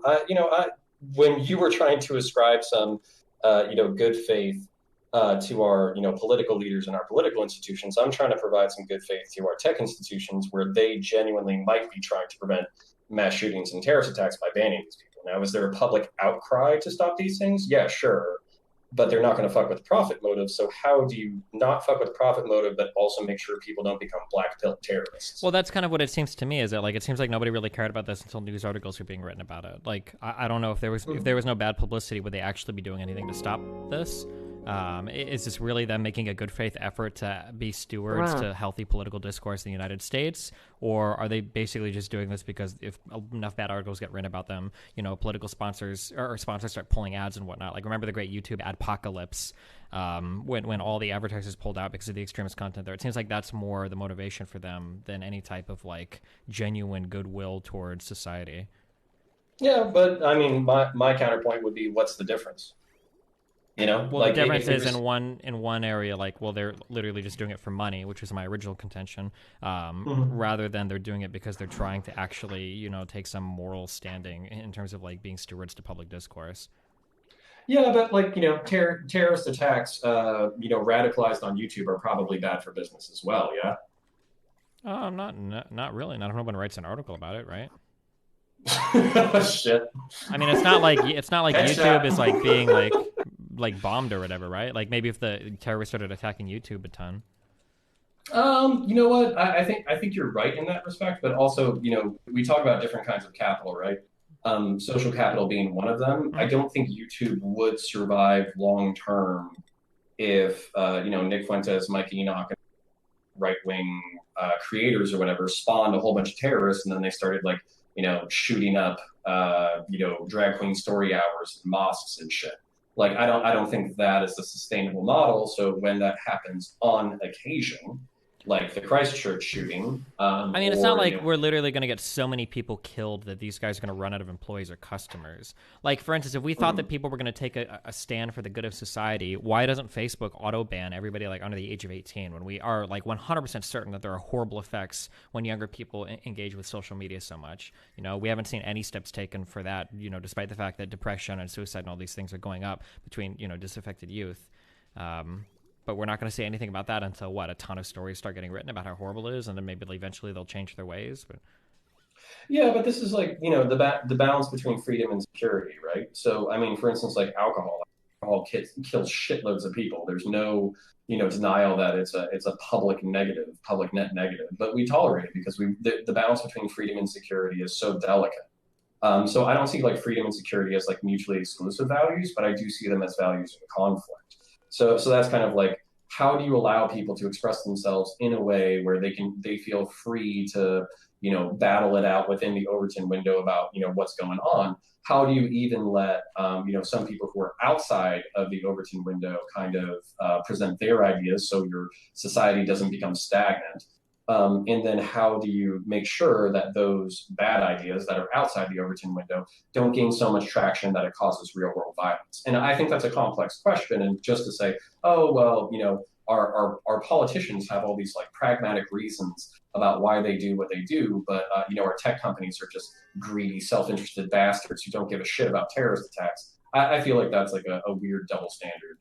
When you were trying to ascribe some, good faith to our, political leaders and our political institutions, I'm trying to provide some good faith to our tech institutions where they genuinely might be trying to prevent mass shootings and terrorist attacks by banning these people. Now, is there a public outcry to stop these things? Yeah, sure. But they're not going to fuck with profit motive. So how do you not fuck with profit motive, but also make sure people don't become black pill terrorists? Well, that's kind of what it seems to me. Is that like it seems like nobody really cared about this until news articles were being written about it. Like I don't know if there was no bad publicity, would they actually be doing anything to stop this? Is this really them making a good faith effort to be stewards to healthy political discourse in the United States? Or are they basically just doing this because if enough bad articles get written about them, political sponsors or sponsors start pulling ads and whatnot? Like remember the great YouTube Adpocalypse when all the advertisers pulled out because of the extremist content there. It seems like that's more the motivation for them than any type of like genuine goodwill towards society. Yeah, but I mean, my counterpoint would be, what's the difference? Well, like, the difference is in one area, like, well, they're literally just doing it for money, which was my original contention, rather than they're doing it because they're trying to actually, take some moral standing in terms of like being stewards to public discourse. Yeah, but like, terrorist attacks, radicalized on YouTube are probably bad for business as well. Yeah. Not really. Not if no one writes an article about it, right? Shit. I mean, it's not like YouTube is like being like bombed or whatever, right? Like maybe if the terrorists started attacking YouTube a ton. You know what? I think you're right in that respect, but also, we talk about different kinds of capital, right? Social capital being one of them. I don't think YouTube would survive long term if Nick Fuentes, Mike Enoch, and right-wing creators or whatever spawned a whole bunch of terrorists, and then they started like shooting up drag queen story hours, mosques and shit. Like, I don't think that is a sustainable model. So when that happens on occasion, like the Christchurch shooting, I mean, it's not like we're literally going to get so many people killed that these guys are going to run out of employees or customers. Like, for instance, if we thought that people were going to take a stand for the good of society, why doesn't Facebook auto ban everybody like under the age of 18 when we are like 100% certain that there are horrible effects when younger people engage with social media so much? You know, we haven't seen any steps taken for that, you know, despite the fact that depression and suicide and all these things are going up between, you know, disaffected youth. But we're not going to say anything about that until a ton of stories start getting written about how horrible it is, and then maybe eventually they'll change their ways. But yeah, but this is like, the balance between freedom and security, right? So, I mean, for instance, like alcohol kills shitloads of people. There's no, denial that it's a public net negative, but we tolerate it because the balance between freedom and security is so delicate. So I don't see like freedom and security as like mutually exclusive values, but I do see them as values of conflict. So that's kind of like, how do you allow people to express themselves in a way where they feel free to, battle it out within the Overton window about, what's going on? How do you even let, some people who are outside of the Overton window kind of present their ideas so your society doesn't become stagnant? And then how do you make sure that those bad ideas that are outside the Overton window don't gain so much traction that it causes real world violence? And I think that's a complex question. And just to say, oh, well, our politicians have all these like pragmatic reasons about why they do what they do, but our tech companies are just greedy, self-interested bastards who don't give a shit about terrorist attacks. I feel like that's like a weird double standard.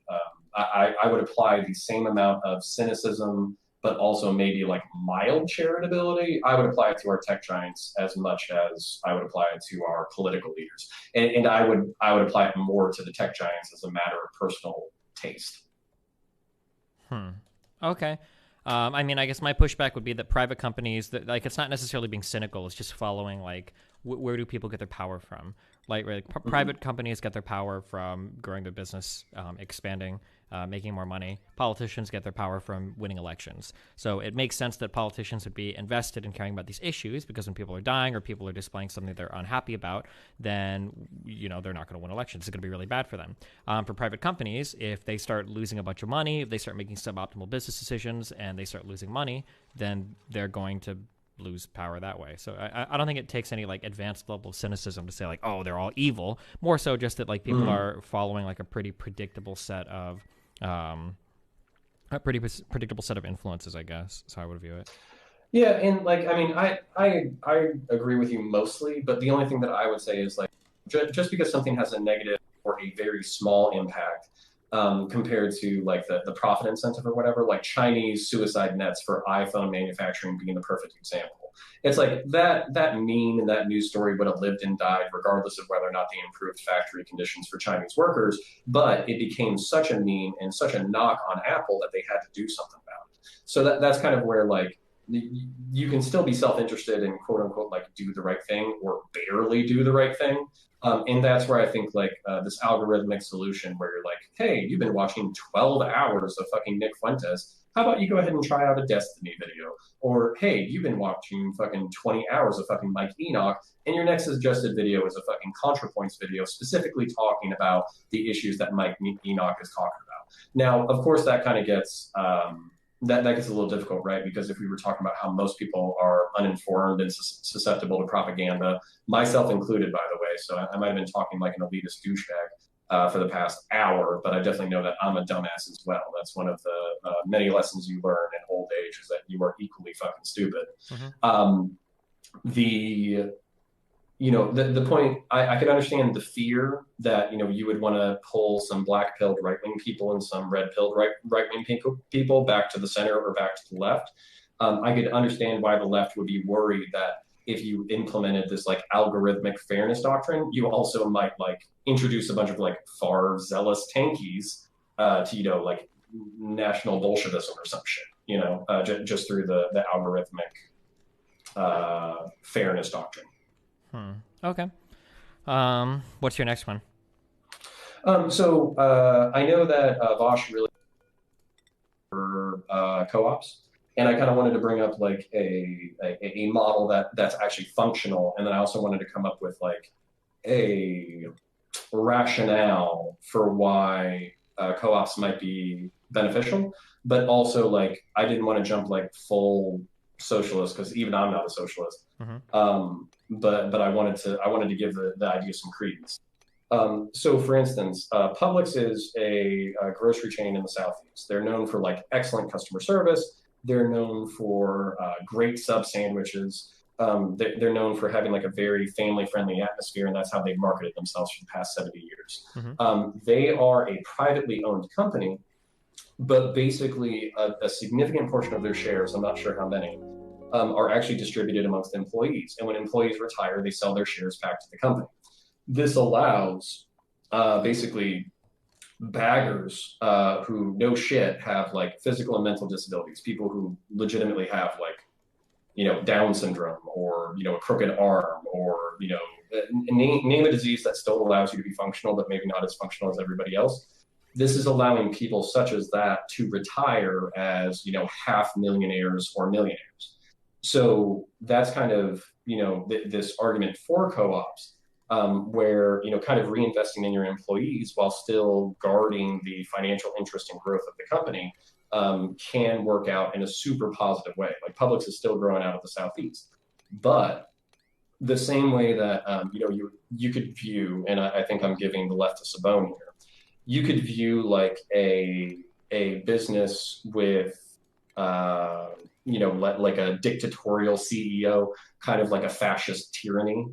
I would apply the same amount of cynicism, but also maybe like mild charitability. I would apply it to our tech giants as much as I would apply it to our political leaders, and I would apply it more to the tech giants as a matter of personal taste. Okay. I mean, I guess my pushback would be that private companies, that like, it's not necessarily being cynical. It's just following like where do people get their power from? Private companies get their power from growing their business, expanding, making more money. Politicians get their power from winning elections. So it makes sense that politicians would be invested in caring about these issues, because when people are dying or people are displaying something they're unhappy about, then, they're not going to win elections. It's going to be really bad for them. For private companies, if they start losing a bunch of money, if they start making suboptimal business decisions and they start losing money, then they're going to lose power that way. So I don't think it takes any like advanced level of cynicism to say like, oh, they're all evil. More so just that like people are following like a pretty predictable set of influences, I guess. That's how I would view it. Yeah, and like, I mean, I agree with you mostly, but the only thing that I would say is like, just because something has a negative or a very small impact, compared to like the profit incentive or whatever, like Chinese suicide nets for iPhone manufacturing being the perfect example. It's like that meme and that news story would have lived and died regardless of whether or not they improved factory conditions for Chinese workers, but it became such a meme and such a knock on Apple that they had to do something about it. So that's kind of where like you can still be self-interested and quote unquote like do the right thing or barely do the right thing. And that's where I think like this algorithmic solution where you're like, hey, you've been watching 12 hours of fucking Nick Fuentes. How about you go ahead and try out a Destiny video? Or, hey, you've been watching fucking 20 hours of fucking Mike Enoch, and your next suggested video is a fucking Counterpoints video specifically talking about the issues that Mike Enoch is talking about. Now, of course, that kind of gets... that gets a little difficult, right? Because if we were talking about how most people are uninformed and susceptible to propaganda, myself included, by the way, so I might have been talking like an elitist douchebag for the past hour, but I definitely know that I'm a dumbass as well. That's one of the many lessons you learn in old age, is that you are equally fucking stupid. The point, I could understand the fear that, you would want to pull some black-pilled right-wing people and some red-pilled right-wing people back to the center or back to the left. I could understand why the left would be worried that if you implemented this like algorithmic fairness doctrine, you also might like introduce a bunch of like far zealous tankies to, like national Bolshevism or some shit, just through the algorithmic fairness doctrine. Okay. What's your next one? So I know that Vosh really for co-ops, and I kind of wanted to bring up like a model that's actually functional, and then I also wanted to come up with like a rationale for why co-ops might be beneficial, but also like I didn't want to jump like full socialist because even I'm not a socialist. But I wanted to give the idea some credence. So, for instance, Publix is a grocery chain in the Southeast. They're known for like excellent customer service. They're known for great sub sandwiches. They're known for having like a very family-friendly atmosphere, and that's how they've marketed themselves for the past 70 years. They are a privately owned company, but basically a significant portion of their shares, I'm not sure how many, are actually distributed amongst employees. And when employees retire, they sell their shares back to the company. This allows basically baggers who no shit have like physical and mental disabilities, people who legitimately have like, Down syndrome or, a crooked arm or, name a disease that still allows you to be functional, but maybe not as functional as everybody else. This is allowing people such as that to retire as, half millionaires or millionaires. So that's kind of, this argument for co-ops. Where kind of reinvesting in your employees while still guarding the financial interest and growth of the company can work out in a super positive way. Like Publix is still growing out of the Southeast, but the same way that you could view, and I think I'm giving the leftists a bone here, you could view like a business with like a dictatorial CEO, kind of like a fascist tyranny,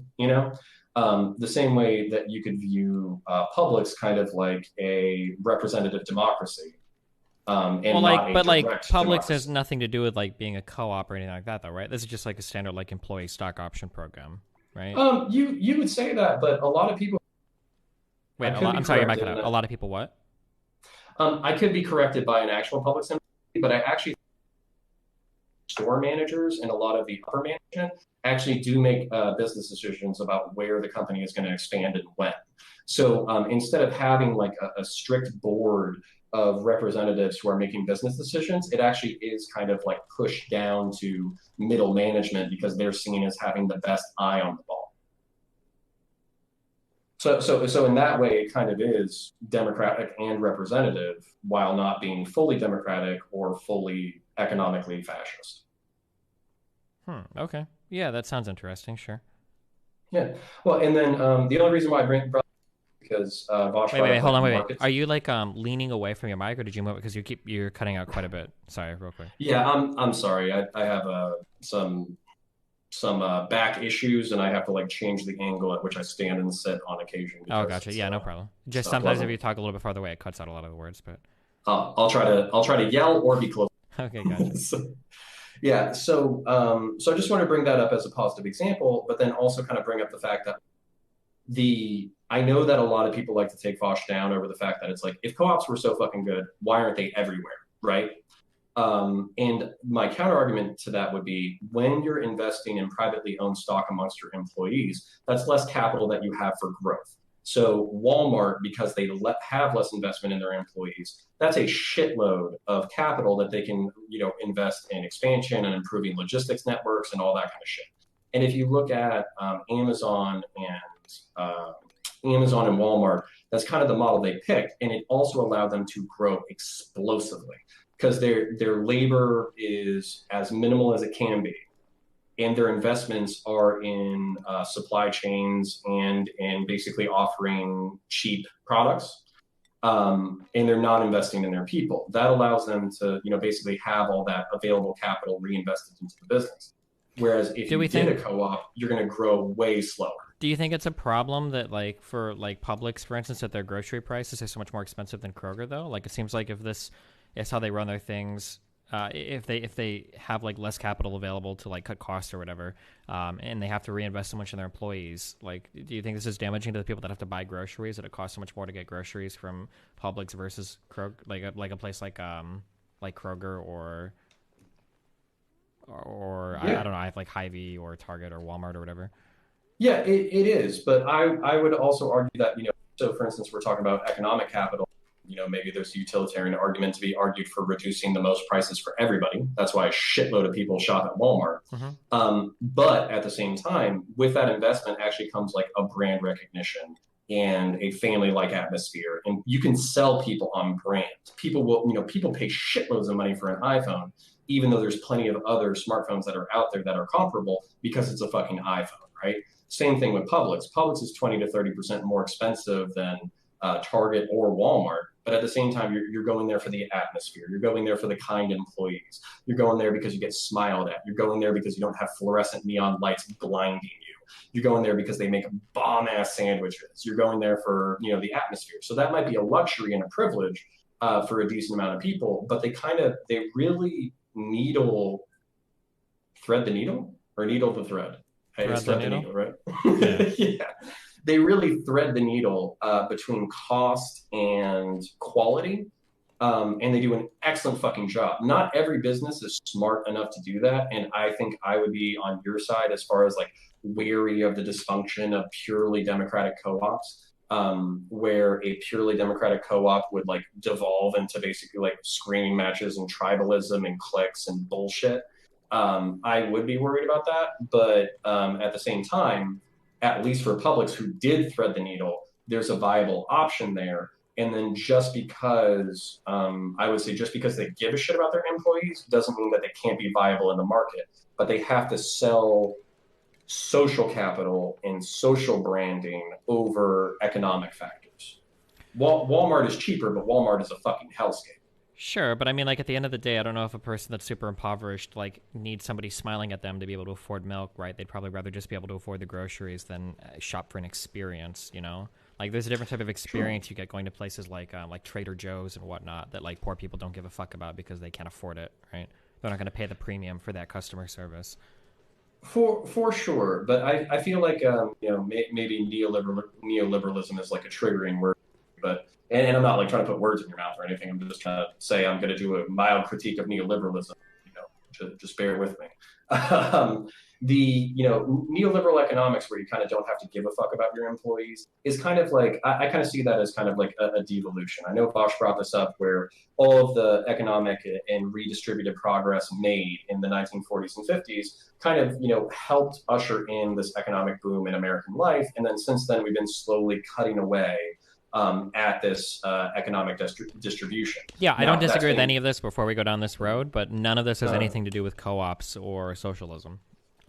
the same way that you could view Publix kind of like a representative democracy. Publix democracy. has nothing to do with like being a co-op or anything like that, though, right? This is just like a standard like employee stock option program, right? You would say that, but a lot of people. Wait, I'm sorry, you might cut out. A lot of people what? I could be corrected by an actual Publix employee, but I actually store managers and a lot of the upper management actually do make business decisions about where the company is going to expand and when. So instead of having like a strict board of representatives who are making business decisions, it actually is kind of like pushed down to middle management because they're seen as having the best eye on the ball. So in that way, it kind of is democratic and representative while not being fully democratic or fully economically fascist. Okay. Yeah, that sounds interesting. Sure. Yeah. Well, and then the only reason why I bring it up is because Vosh. Wait, hold on, wait. Are you like leaning away from your mic, or did you move it because you're cutting out quite a bit? Sorry, real quick. Yeah, I'm sorry. I have some back issues, and I have to like change the angle at which I stand and sit on occasion. Oh, gotcha. Yeah, no problem. Just sometimes if you talk a little bit farther away, it cuts out a lot of the words. But I'll try to yell or be close. Okay, gotcha. Yeah, so I just want to bring that up as a positive example, but then also kind of bring up the fact that I know that a lot of people like to take Vosh down over the fact that it's like, if co-ops were so fucking good, why aren't they everywhere, right? And my counter argument to that would be, when you're investing in privately owned stock amongst your employees, that's less capital that you have for growth. So Walmart, because they have less investment in their employees, that's a shitload of capital that they can, invest in expansion and improving logistics networks and all that kind of shit. And if you look at Amazon and Walmart, that's kind of the model they picked, and it also allowed them to grow explosively because their labor is as minimal as it can be. And their investments are in supply chains and basically offering cheap products. And they're not investing in their people. That allows them to, basically have all that available capital reinvested into the business. Whereas if you did a co-op, you're going to grow way slower. Do you think it's a problem that, like, for like Publix, for instance, that their grocery prices are so much more expensive than Kroger, though? Like, it seems like if this is how they run their things, if they have like less capital available to like cut costs or whatever, and they have to reinvest so much in their employees, like, do you think this is damaging to the people that have to buy groceries? That it costs so much more to get groceries from Publix versus Kroger, like a place like Kroger or yeah. I don't know, I have like Hy-Vee or Target or Walmart or whatever. Yeah, it is, but I would also argue that so for instance, we're talking about economic capital. maybe there's a utilitarian argument to be argued for reducing the most prices for everybody. That's why a shitload of people shop at Walmart. But at the same time, with that investment actually comes like a brand recognition and a family-like atmosphere. And you can sell people on brand. People will, people pay shitloads of money for an iPhone, even though there's plenty of other smartphones that are out there that are comparable because it's a fucking iPhone, right? Same thing with Publix. Publix is 20 to 30% more expensive than Target or Walmart. But at the same time, you're going there for the atmosphere. You're going there for the kind employees. You're going there because you get smiled at. You're going there because you don't have fluorescent neon lights blinding you. You're going there because they make bomb-ass sandwiches. You're going there for, the atmosphere. So that might be a luxury and a privilege for a decent amount of people, but they really thread the needle or needle the thread. Hey, it's thread the needle, right? Yeah. Yeah. They really thread the needle between cost and quality, and they do an excellent fucking job. Not every business is smart enough to do that, and I think I would be on your side as far as like wary of the dysfunction of purely democratic co-ops, where a purely democratic co-op would like devolve into basically like screaming matches and tribalism and cliques and bullshit. I would be worried about that, but at the same time, at least for Publix, who did thread the needle, there's a viable option there. And then just because, I would say just because they give a shit about their employees doesn't mean that they can't be viable in the market, but they have to sell social capital and social branding over economic factors. Walmart is cheaper, but Walmart is a fucking hellscape. Sure, but I mean, like, at the end of the day, I don't know if a person that's super impoverished, like, needs somebody smiling at them to be able to afford milk, right? They'd probably rather just be able to afford the groceries than shop for an experience, Like, there's a different type of experience you get going to places like Trader Joe's and whatnot that, like, poor people don't give a fuck about because they can't afford it, right? They're not going to pay the premium for that customer service. For sure, but I feel like maybe neoliberalism is like a triggering word, but and I'm not like trying to put words in your mouth or anything. I'm just trying to say I'm going to do a mild critique of neoliberalism. Just bear with me. The neoliberal economics where you kind of don't have to give a fuck about your employees is kind of like I kind of see that as kind of like a devolution. I know Bosch brought this up where all of the economic and redistributive progress made in the 1940s and 50s kind of helped usher in this economic boom in American life, and then since then we've been slowly cutting away at this economic distribution. Yeah, I don't disagree with any of this before we go down this road, but none of this has anything to do with co-ops or socialism.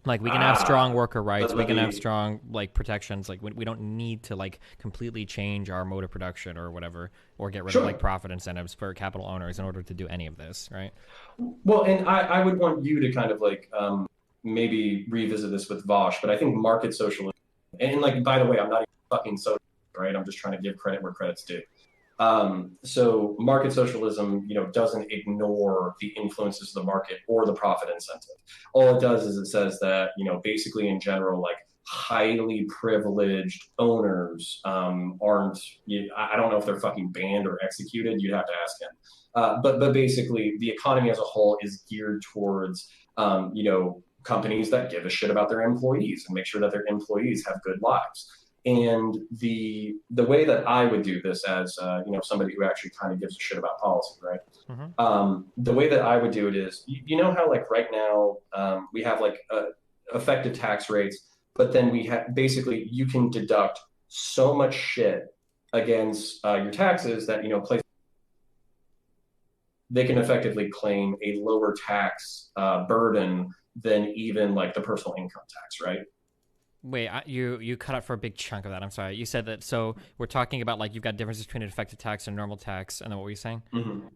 Like, we can have strong worker rights, we can have strong, like, protections. Like, we don't need to, like, completely change our mode of production or whatever, or get rid of, like, profit incentives for capital owners in order to do any of this, right? Well, and I would want you to kind of, like, maybe revisit this with Vosh, but I think market socialism, and, like, by the way, I'm not even fucking socialist, right? I'm just trying to give credit where credit's due. So market socialism, doesn't ignore the influences of the market or the profit incentive. All it does is it says that, basically in general, like highly privileged owners aren't, I don't know if they're fucking banned or executed. You'd have to ask him. But basically the economy as a whole is geared towards, companies that give a shit about their employees and make sure that their employees have good lives. And the way that I would do this as, somebody who actually kind of gives a shit about policy, right? Mm-hmm. The way that I would do it is, how like right now we have like effective tax rates, but then we have basically you can deduct so much shit against your taxes that, places they can effectively claim a lower tax burden than even like the personal income tax, right? Wait, you cut out for a big chunk of that. I'm sorry. You said that, so we're talking about like you've got differences between an effective tax and normal tax, and then what were you saying? Mm-hmm.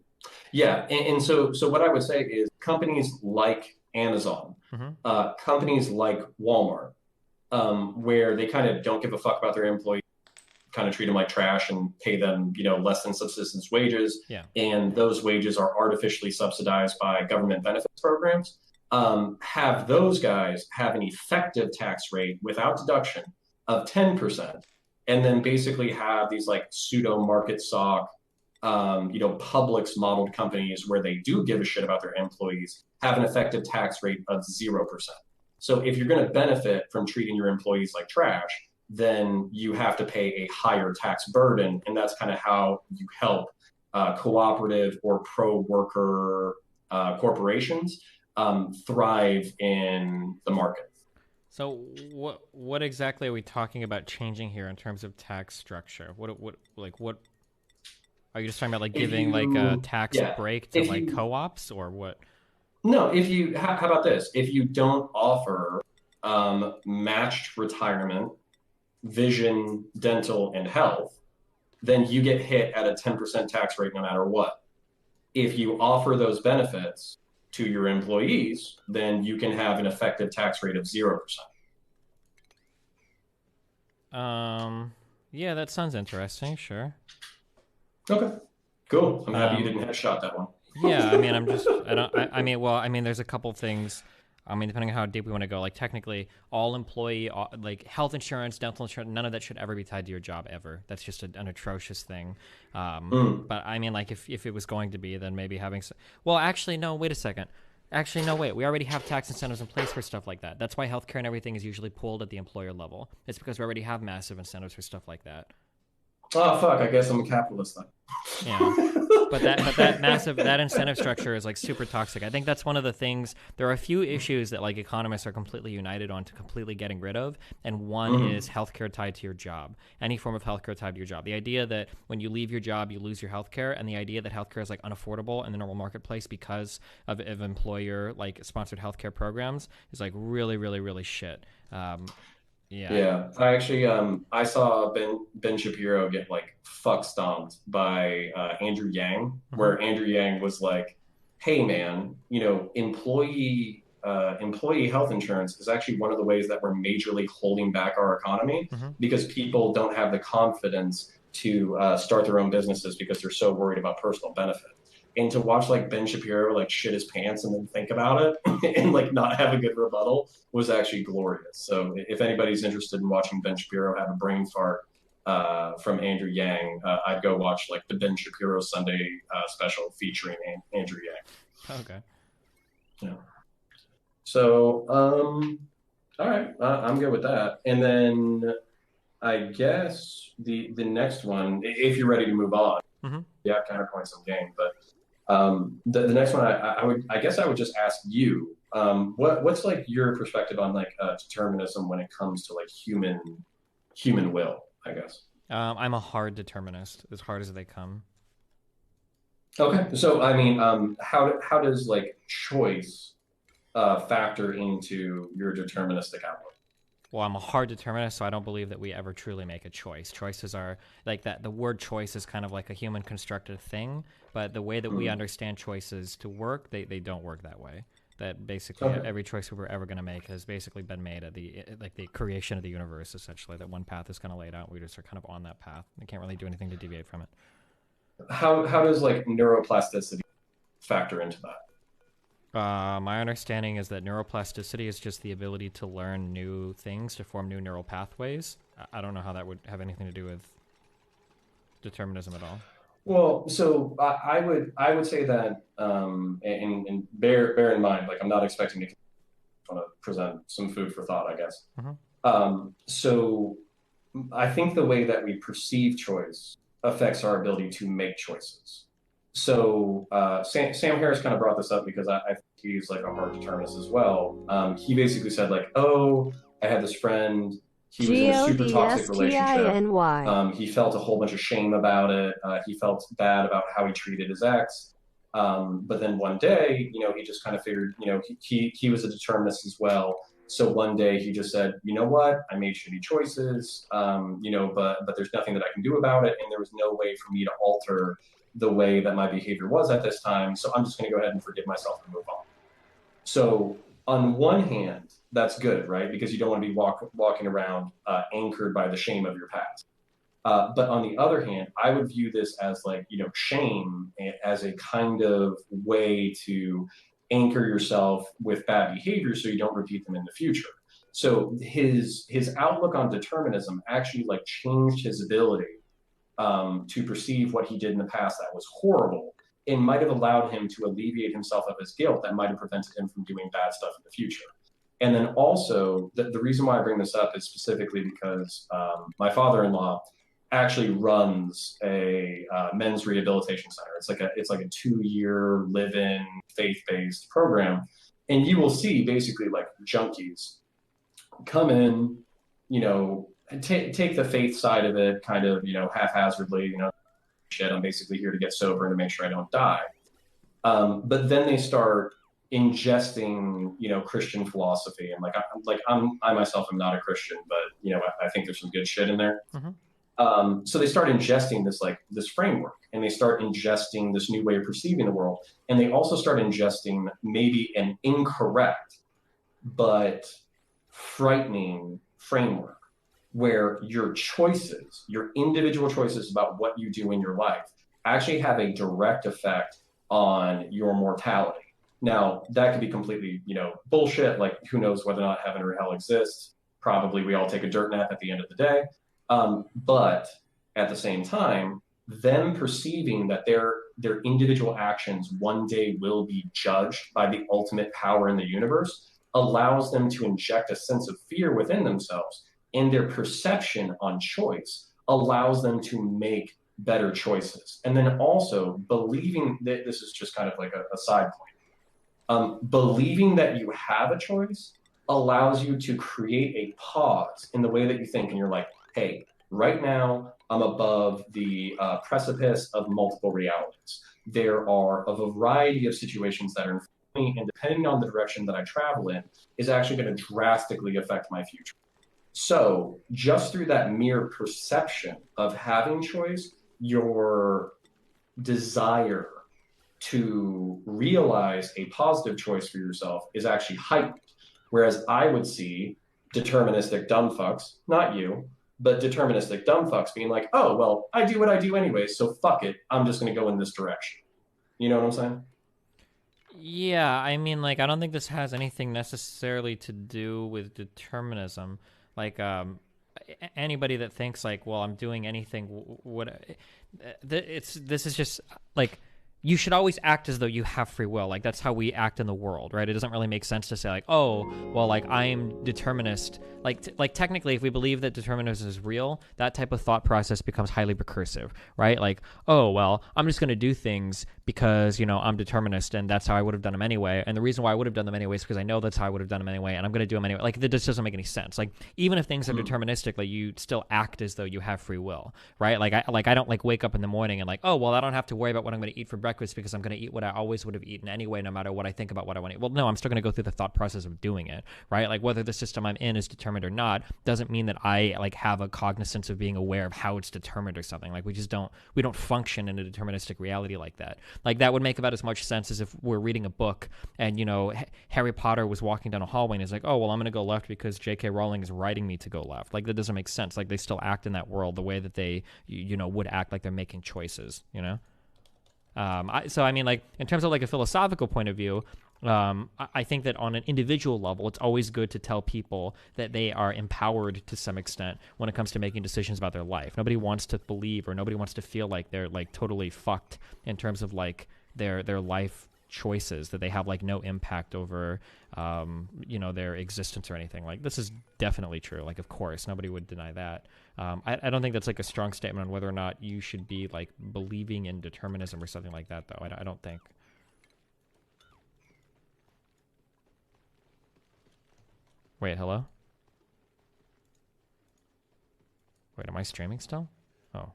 Yeah, and so what I would say is companies like Amazon, companies like Walmart, where they kind of don't give a fuck about their employees, kind of treat them like trash and pay them, less than subsistence wages, and those wages are artificially subsidized by government benefits programs. Have those guys have an effective tax rate without deduction of 10%, and then basically have these like pseudo market sock, Publix modeled companies where they do give a shit about their employees have an effective tax rate of 0%. So if you're going to benefit from treating your employees like trash, then you have to pay a higher tax burden. And that's kind of how you help cooperative or pro-worker corporations thrive in the market. So what exactly are we talking about changing here in terms of tax structure? What are you just talking about, like giving like a tax break to like co-ops, or what? No, if you how about this? If you don't offer matched retirement, vision, dental, and health, then you get hit at a 10% tax rate no matter what. If you offer those benefits to your employees, then you can have an effective tax rate of 0%. Yeah, that sounds interesting. Sure. Okay, cool. I'm happy you didn't headshot that one. Yeah, I mean, I mean, there's a couple things. I mean, depending on how deep we want to go, like technically, all employee, like health insurance, dental insurance, none of that should ever be tied to your job ever. That's just an atrocious thing. But I mean, like if it was going to be, then maybe having, well, actually, no, wait a second. Actually, no, wait. We already have tax incentives in place for stuff like that. That's why healthcare and everything is usually pulled at the employer level. It's because we already have massive incentives for stuff like that. Oh, fuck. I guess I'm a capitalist then. Yeah. But that incentive structure is like super toxic. I think that's one of the things. There are a few issues that like economists are completely united on to completely getting rid of, and one is healthcare tied to your job. Any form of healthcare tied to your job. The idea that when you leave your job you lose your healthcare, and the idea that healthcare is like unaffordable in the normal marketplace because of employer like sponsored healthcare programs is like really, really, really shit. Yeah. I actually I saw Ben Shapiro get like fuck stomped by Andrew Yang, where Andrew Yang was like, "Hey man, employee health insurance is actually one of the ways that we're majorly holding back our economy because people don't have the confidence to start their own businesses because they're so worried about personal benefit." And to watch like Ben Shapiro like shit his pants and then think about it and like not have a good rebuttal was actually glorious. So if anybody's interested in watching Ben Shapiro have a brain fart from Andrew Yang, I'd go watch like the Ben Shapiro Sunday special featuring Andrew Yang. Okay. Yeah. So all right, I'm good with that. And then I guess the next one, if you're ready to move on, yeah, counterpoints on game, but. The next one, I guess I would just ask you, what's like your perspective on like determinism when it comes to like human will, I guess. I'm a hard determinist, as hard as they come. Okay, so I mean, how does like choice factor into your deterministic outlook? Well, I'm a hard determinist, so I don't believe that we ever truly make a choice. Choices are like that. The word choice is kind of like a human constructed thing, but the way that we understand choices to work, they don't work that way. That basically every choice we're ever going to make has basically been made at the creation of the universe, essentially. That one path is kind of laid out. We just are kind of on that path. We can't really do anything to deviate from it. How does like neuroplasticity factor into that? My understanding is that neuroplasticity is just the ability to learn new things, to form new neural pathways. I don't know how that would have anything to do with determinism at all. Well, so I would say that, and bear in mind, like I'm not expecting to want to present some food for thought, I guess. So I think the way that we perceive choice affects our ability to make choices. So Sam Harris kind of brought this up because I think he's like a hard determinist as well. He basically said like, oh, I had this friend. He was in a super toxic relationship. He felt a whole bunch of shame about it. He felt bad about how he treated his ex. But then one day, he just kind of figured, he was a determinist as well. So one day he just said, you know what, I made shitty choices, but there's nothing that I can do about it. And there was no way for me to alter the way that my behavior was at this time. So I'm just going to go ahead and forgive myself and move on. So on one hand, that's good, right? Because you don't want to be walking around anchored by the shame of your past. But on the other hand, I would view this as like, shame as a kind of way to anchor yourself with bad behavior so you don't repeat them in the future. So his outlook on determinism actually like changed his ability to perceive what he did in the past that was horrible, and might have allowed him to alleviate himself of his guilt that might have prevented him from doing bad stuff in the future. And then also, the reason why I bring this up is specifically because my father-in-law actually runs a men's rehabilitation center. It's like a 2-year live-in faith-based program, and you will see basically like junkies come in, you know, and take the faith side of it kind of, you know, haphazardly, you know, shit, I'm basically here to get sober and to make sure I don't die. But then they start ingesting, you know, Christian philosophy, and I myself am not a Christian, but you know, I think there's some good shit in there. So they start ingesting this framework, and they start ingesting this new way of perceiving the world, and they also start ingesting maybe an incorrect but frightening framework where your choices, your individual choices about what you do in your life, actually have a direct effect on your mortality. Now, that could be completely, you know, bullshit. Like, who knows whether or not heaven or hell exists? Probably we all take a dirt nap at the end of the day. But at the same time, them perceiving that their individual actions one day will be judged by the ultimate power in the universe allows them to inject a sense of fear within themselves, and their perception on choice allows them to make better choices. And then also believing that, this is just kind of like a side point, believing that you have a choice allows you to create a pause in the way that you think, and you're like, hey, right now I'm above the precipice of multiple realities. There are a variety of situations that are in front of me, and depending on the direction that I travel in is actually going to drastically affect my future. So just through that mere perception of having choice, your desire to realize a positive choice for yourself is actually heightened. Whereas I would see deterministic dumb fucks, not you, but deterministic dumb fucks being like, oh, well, I do what I do anyway, so fuck it, I'm just going to go in this direction. You know what I'm saying? Yeah, I mean, like, I don't think this has anything necessarily to do with determinism. Like, anybody that thinks like, well, I'm doing anything, this is just like, you should always act as though you have free will. Like, that's how we act in the world, right? It doesn't really make sense to say like, oh, well, like, I am determinist. Like technically, if we believe that determinism is real, that type of thought process becomes highly recursive, right? Like, oh, well, I'm just going to do things because, you know, I'm determinist and that's how I would have done them anyway. And the reason why I would have done them anyway is because I know that's how I would have done them anyway, and I'm going to do them anyway. Like, that just doesn't make any sense. Like, even if things are deterministic, like, you still act as though you have free will, right? Like, I don't like wake up in the morning and like, oh, well, I don't have to worry about what I'm going to eat for breakfast because I'm going to eat what I always would have eaten anyway, no matter what I think about what I want to eat. Well, no, I'm still going to go through the thought process of doing it, right? Like, whether the system I'm in is determined or not doesn't mean that I like have a cognizance of being aware of how it's determined or something. Like, we don't function in a deterministic reality like that. Like, that would make about as much sense as if we're reading a book and, you know, Harry Potter was walking down a hallway and is like, oh, well, I'm going to go left because J.K. Rowling is writing me to go left. Like, that doesn't make sense. Like, they still act in that world the way that they, you know, would act like they're making choices, you know? So, I mean, like, in terms of like a philosophical point of view, I think that on an individual level, it's always good to tell people that they are empowered to some extent when it comes to making decisions about their life. Nobody wants to believe, or nobody wants to feel like they're like totally fucked in terms of like their life choices, that they have like no impact over, you know, their existence or anything. Like, this is definitely true. Like, of course, nobody would deny that. I don't think that's like a strong statement on whether or not you should be like believing in determinism or something like that, though. I don't think. Wait, hello? Wait, am I streaming still? Oh.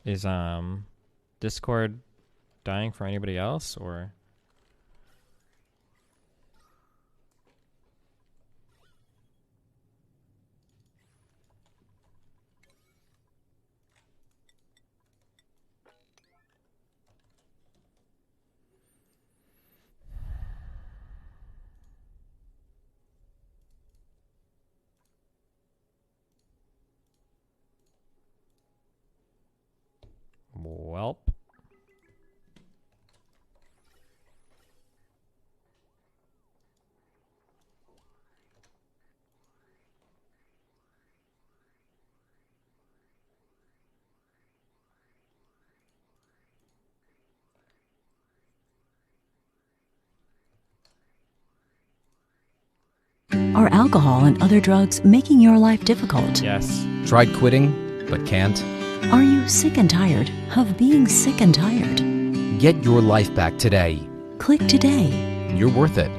Is Discord dying for anybody else, or? Welp. Are alcohol and other drugs making your life difficult? Yes. Tried quitting, but can't? Are you sick and tired of being sick and tired? Get your life back today. Click today. You're worth it.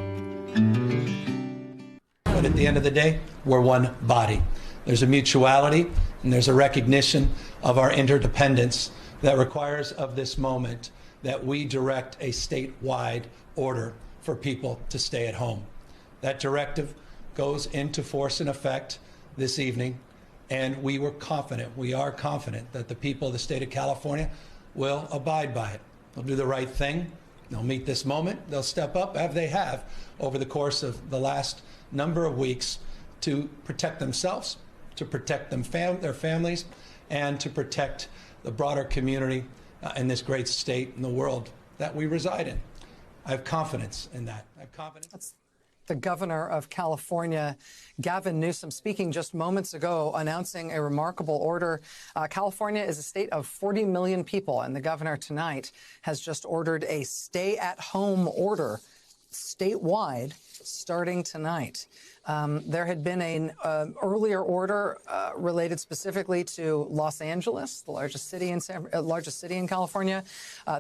But at the end of the day, we're one body. There's a mutuality and there's a recognition of our interdependence that requires of this moment that we direct a statewide order for people to stay at home. That directive goes into force and effect this evening, and we are confident that the people of the state of California will abide by it. They'll do the right thing. They'll meet this moment. They'll step up, as they have over the course of the last number of weeks, to protect themselves, to protect their families, and to protect the broader community in this great state in the world that we reside in. I have confidence in that. I have confidence. That's the governor of California, Gavin Newsom, speaking just moments ago, announcing a remarkable order. California is a state of 40 million people, and the governor tonight has just ordered a stay-at-home order statewide starting tonight. There had been an earlier order related specifically to Los Angeles, the largest city in California.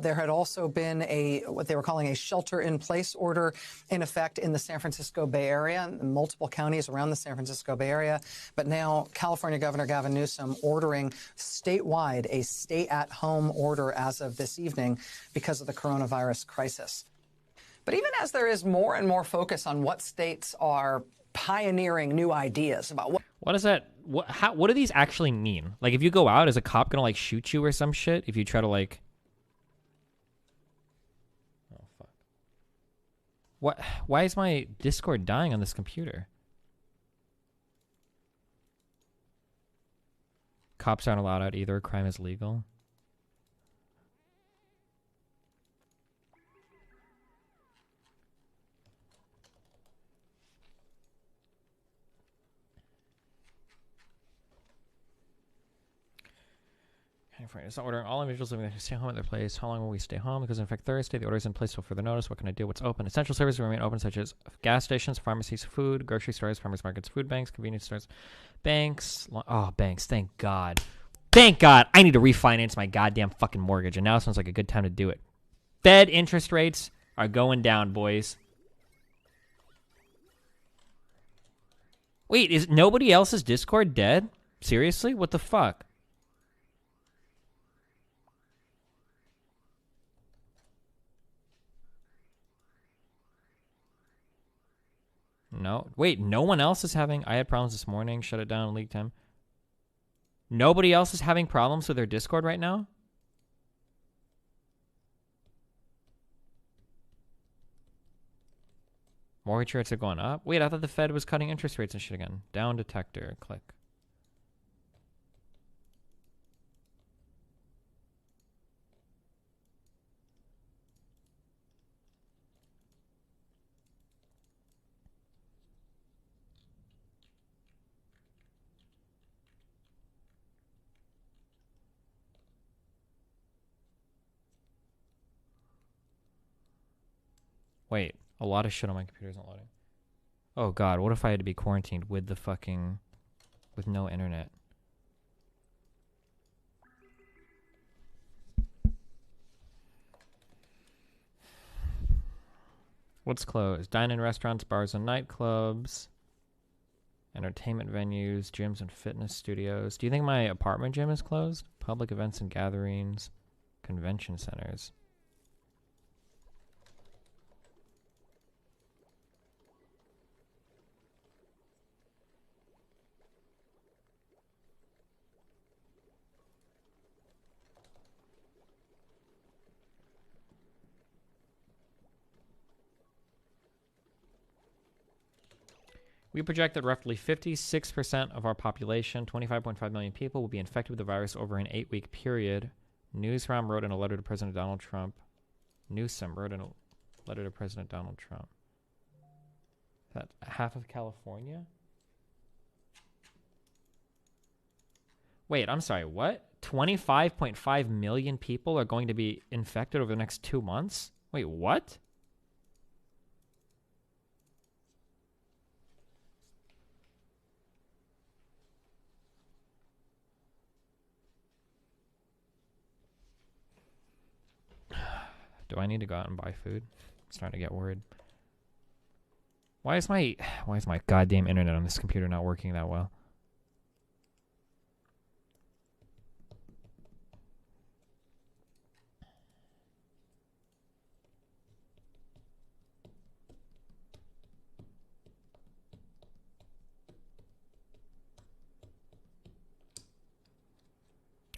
There had also been what they were calling a shelter-in-place order in effect in the San Francisco Bay Area, in multiple counties around the San Francisco Bay Area. But now California Governor Gavin Newsom ordering statewide a stay-at-home order as of this evening because of the coronavirus crisis. But even as there is more and more focus on what states are pioneering new ideas about what is that? What do these actually mean? Like, if you go out, is a cop gonna like shoot you or some shit if you try to like? Oh fuck! What? Why is my Discord dying on this computer? Cops aren't allowed out either. Crime is legal. It's not ordering all individuals living there to stay home at their place. How long will we stay home? Because in fact, Thursday, the order is in place till further notice. What can I do? What's open? Essential services remain open, such as gas stations, pharmacies, food, grocery stores, farmers markets, food banks, convenience stores, banks. Oh, banks. Thank God. Thank God. I need to refinance my goddamn fucking mortgage, and now sounds like a good time to do it. Fed interest rates are going down, boys. Wait, is nobody else's Discord dead? Seriously? What the fuck? No. Wait, no one else is having... I had problems this morning. Shut it down. Leaked him. Nobody else is having problems with their Discord right now? Mortgage rates are going up? Wait, I thought the Fed was cutting interest rates and shit again. Down detector. Click. Wait, a lot of shit on my computer isn't loading. Oh god, what if I had to be quarantined with the fucking... with no internet? What's closed? Dine-in restaurants, bars and nightclubs, entertainment venues, gyms and fitness studios. Do you think my apartment gym is closed? Public events and gatherings, convention centers. We project that roughly 56% of our population, 25.5 million people, will be infected with the virus over an 8-week period. Newsroom wrote in a letter to President Donald Trump. Newsom wrote in a letter to President Donald Trump. That's half of California? Wait, I'm sorry, what? 25.5 million people are going to be infected over the next 2 months? Wait, what? Do I need to go out and buy food? I'm starting to get worried. Why is my goddamn internet on this computer not working that well?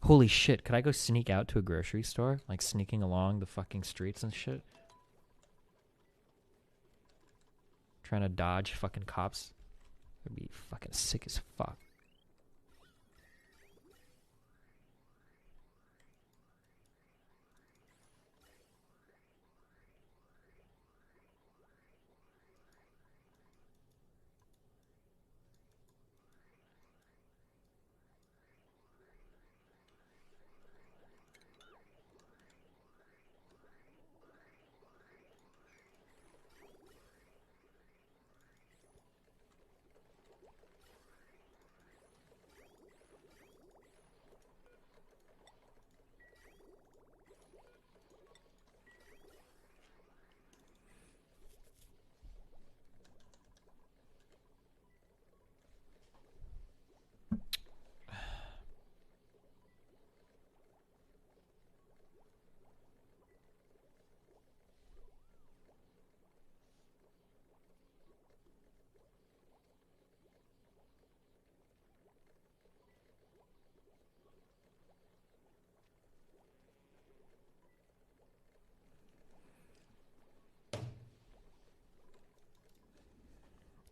Holy shit, could I go sneak out to a grocery store? Like sneaking along the fucking streets and shit? Trying to dodge fucking cops? That'd be fucking sick as fuck.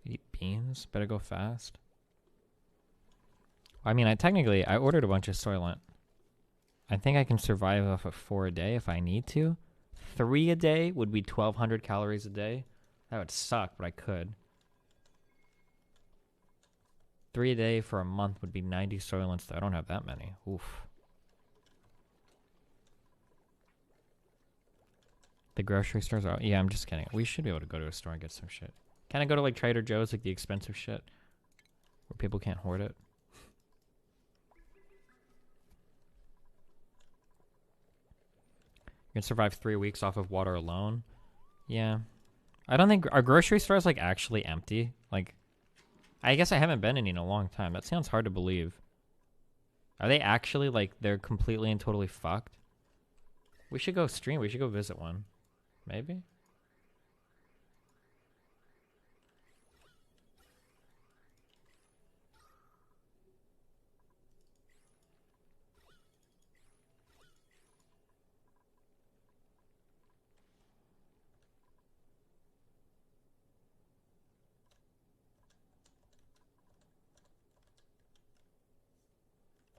Eat beans? Better go fast. I mean, I ordered a bunch of Soylent. I think I can survive off of 4 a day if I need to. 3 a day would be 1,200 calories a day. That would suck, but I could. 3 a day for a month would be 90 Soylents. I don't have that many. Oof. The grocery stores are... Yeah, I'm just kidding. We should be able to go to a store and get some shit. Can I go to like Trader Joe's, like the expensive shit? Where people can't hoard it? You can survive 3 weeks off of water alone? Yeah. I don't think... Are grocery stores like actually empty? Like... I guess I haven't been in a long time. That sounds hard to believe. Are they actually like... They're completely and totally fucked? We should go stream. We should go visit one. Maybe?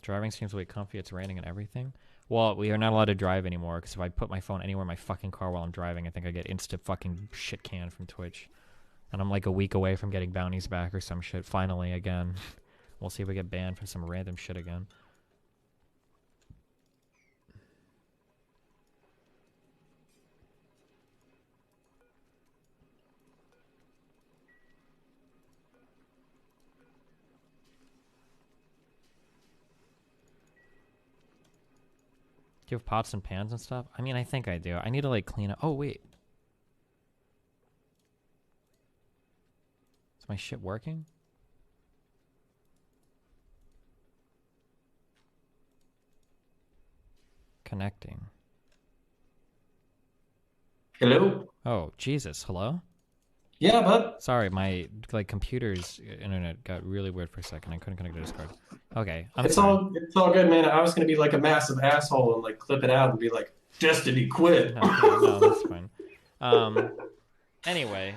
Driving seems way comfy. It's raining and everything. Well, we are not allowed to drive anymore because if I put my phone anywhere in my fucking car while I'm driving, I think I get instant fucking shit canned from Twitch. And I'm like a week away from getting bounties back or some shit. Finally, again. We'll see if we get banned from some random shit again. Do you have pots and pans and stuff? I mean, I think I do. I need to like clean up. Oh, wait. Is my shit working? Connecting. Hello? Oh, Jesus. Hello? Yeah, bud. Sorry, my like computer's internet got really weird for a second. I couldn't connect to Discord. Okay, It's all good, man. I was gonna be like a massive asshole and like clip it out and be like, Destiny quit. No, that's fine. Anyway,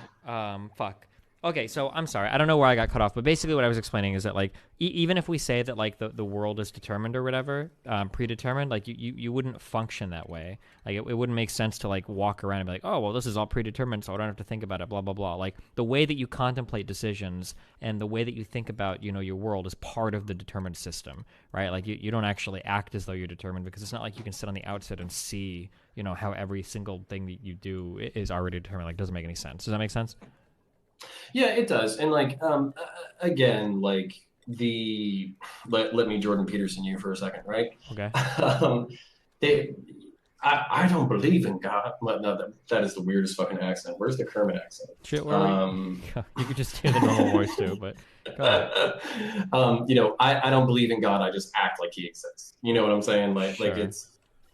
fuck. Okay, so I'm sorry. I don't know where I got cut off, but basically what I was explaining is that like even if we say that like the world is determined or whatever, predetermined, like you wouldn't function that way. Like it wouldn't make sense to like walk around and be like, oh well, this is all predetermined, so I don't have to think about it. Blah blah blah. Like the way that you contemplate decisions and the way that you think about your world is part of the determined system, right? Like you don't actually act as though you're determined because it's not like you can sit on the outset and see how every single thing that you do is already determined. Like it doesn't make any sense. Does that make sense? Yeah, it does. And like again, like let me Jordan Peterson you for a second, right? Okay. I don't believe in God. No, that is the weirdest fucking accent. Where's the Kermit accent? Shit, you could just hear the normal voice too, but go ahead. You know, I don't believe in God. I just act like he exists. You know what I'm saying? Like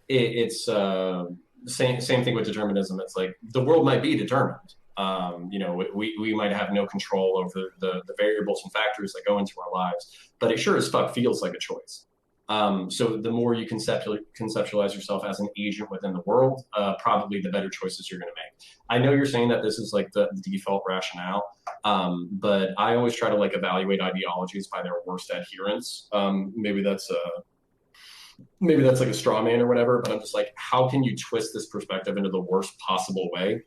it's same thing with determinism. It's like the world might be determined. You know, we might have no control over the variables and factors that go into our lives, but it sure as fuck feels like a choice. So the more you conceptualize yourself as an agent within the world, probably the better choices you're going to make. I know you're saying that this is like the default rationale, but I always try to like evaluate ideologies by their worst adherents. Maybe that's like a straw man or whatever, but I'm just like, how can you twist this perspective into the worst possible way?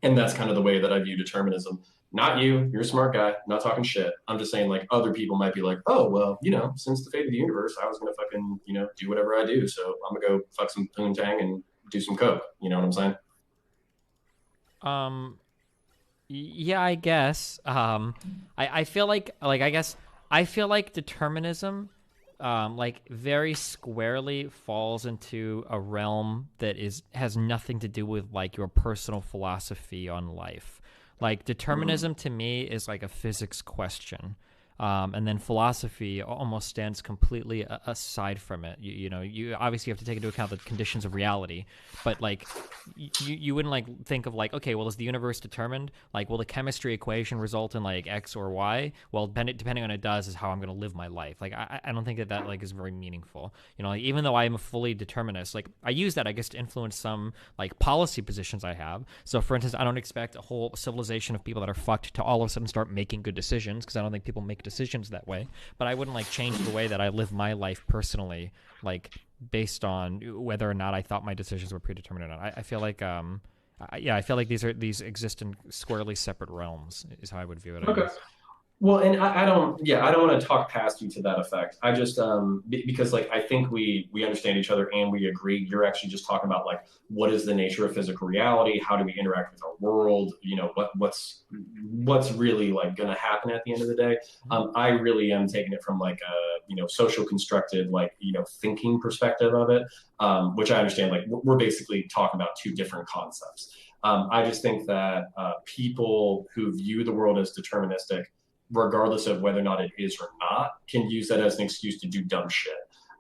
And that's kind of the way that I view determinism. Not you, you're a smart guy, not talking shit. I'm just saying like other people might be like, oh, well, you know, since the fate of the universe, I was going to fucking, you know, do whatever I do. So I'm going to go fuck some poontang and do some coke. You know what I'm saying? Yeah, I guess. I feel like I feel like determinism, like very squarely falls into a realm that has nothing to do with like your personal philosophy on life. Like determinism to me is like a physics question. And then philosophy almost stands completely aside from it. You know, you obviously have to take into account the conditions of reality, but like you wouldn't like think of like, okay, well, is the universe determined? Like, will the chemistry equation result in like X or Y? Well, depending on what it does is how I'm going to live my life. Like, I don't think that like is very meaningful. You know, like, even though I am a fully determinist, like I use that, I guess, to influence some like policy positions I have. So for instance, I don't expect a whole civilization of people that are fucked to all of a sudden start making good decisions, because I don't think people make decisions that way. But I wouldn't like change the way that I live my life personally, like based on whether or not I thought my decisions were predetermined or not. I feel like I feel like these exist in squarely separate realms is how I would view it. I guess. Well, and I don't want to talk past you to that effect. I just, because like, I think we understand each other and we agree. You're actually just talking about like, what is the nature of physical reality? How do we interact with our world? You know, what's really like going to happen at the end of the day? I really am taking it from like a, you know, social constructed, like, you know, thinking perspective of it, which I understand, like we're basically talking about two different concepts. I just think that people who view the world as deterministic, regardless of whether or not it is or not, can use that as an excuse to do dumb shit.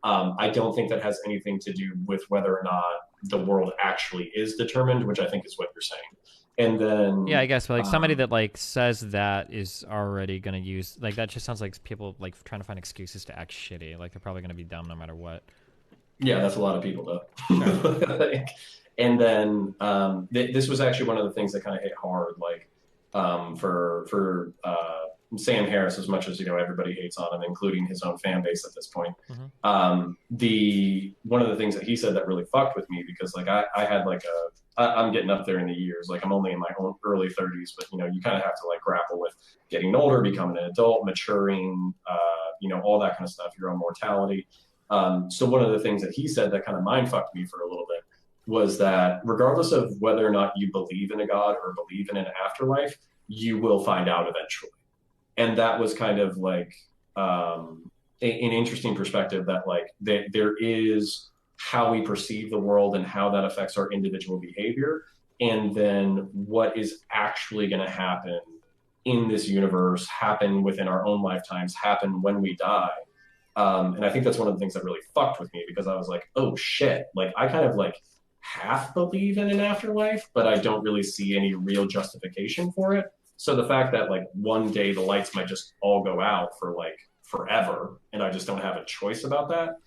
I don't think that has anything to do with whether or not the world actually is determined, which I think is what you're saying. And then yeah, I guess, but like somebody that like says that is already going to use, like, that just sounds like people like trying to find excuses to act shitty. Like they're probably going to be dumb no matter what. Yeah, that's a lot of people though. And then this was actually one of the things that kind of hit hard, like for Sam Harris, as much as, you know, everybody hates on him, including his own fan base at this point. One of the things that he said that really fucked with me, because like I had like I'm getting up there in the years, like I'm only in my own early 30s, but you know, you kind of have to like grapple with getting older, becoming an adult, maturing, you know, all that kind of stuff, your own mortality. So one of the things that he said that kind of mind fucked me for a little bit was that regardless of whether or not you believe in a God or believe in an afterlife, you will find out eventually. And that was kind of like an interesting perspective, that like there is how we perceive the world and how that affects our individual behavior. And then what is actually going to happen in this universe, happen within our own lifetimes, happen when we die. And I think that's one of the things that really fucked with me, because I was like, oh shit, like I kind of like half believe in an afterlife, but I don't really see any real justification for it. So the fact that like one day the lights might just all go out for like forever, and I just don't have a choice about that.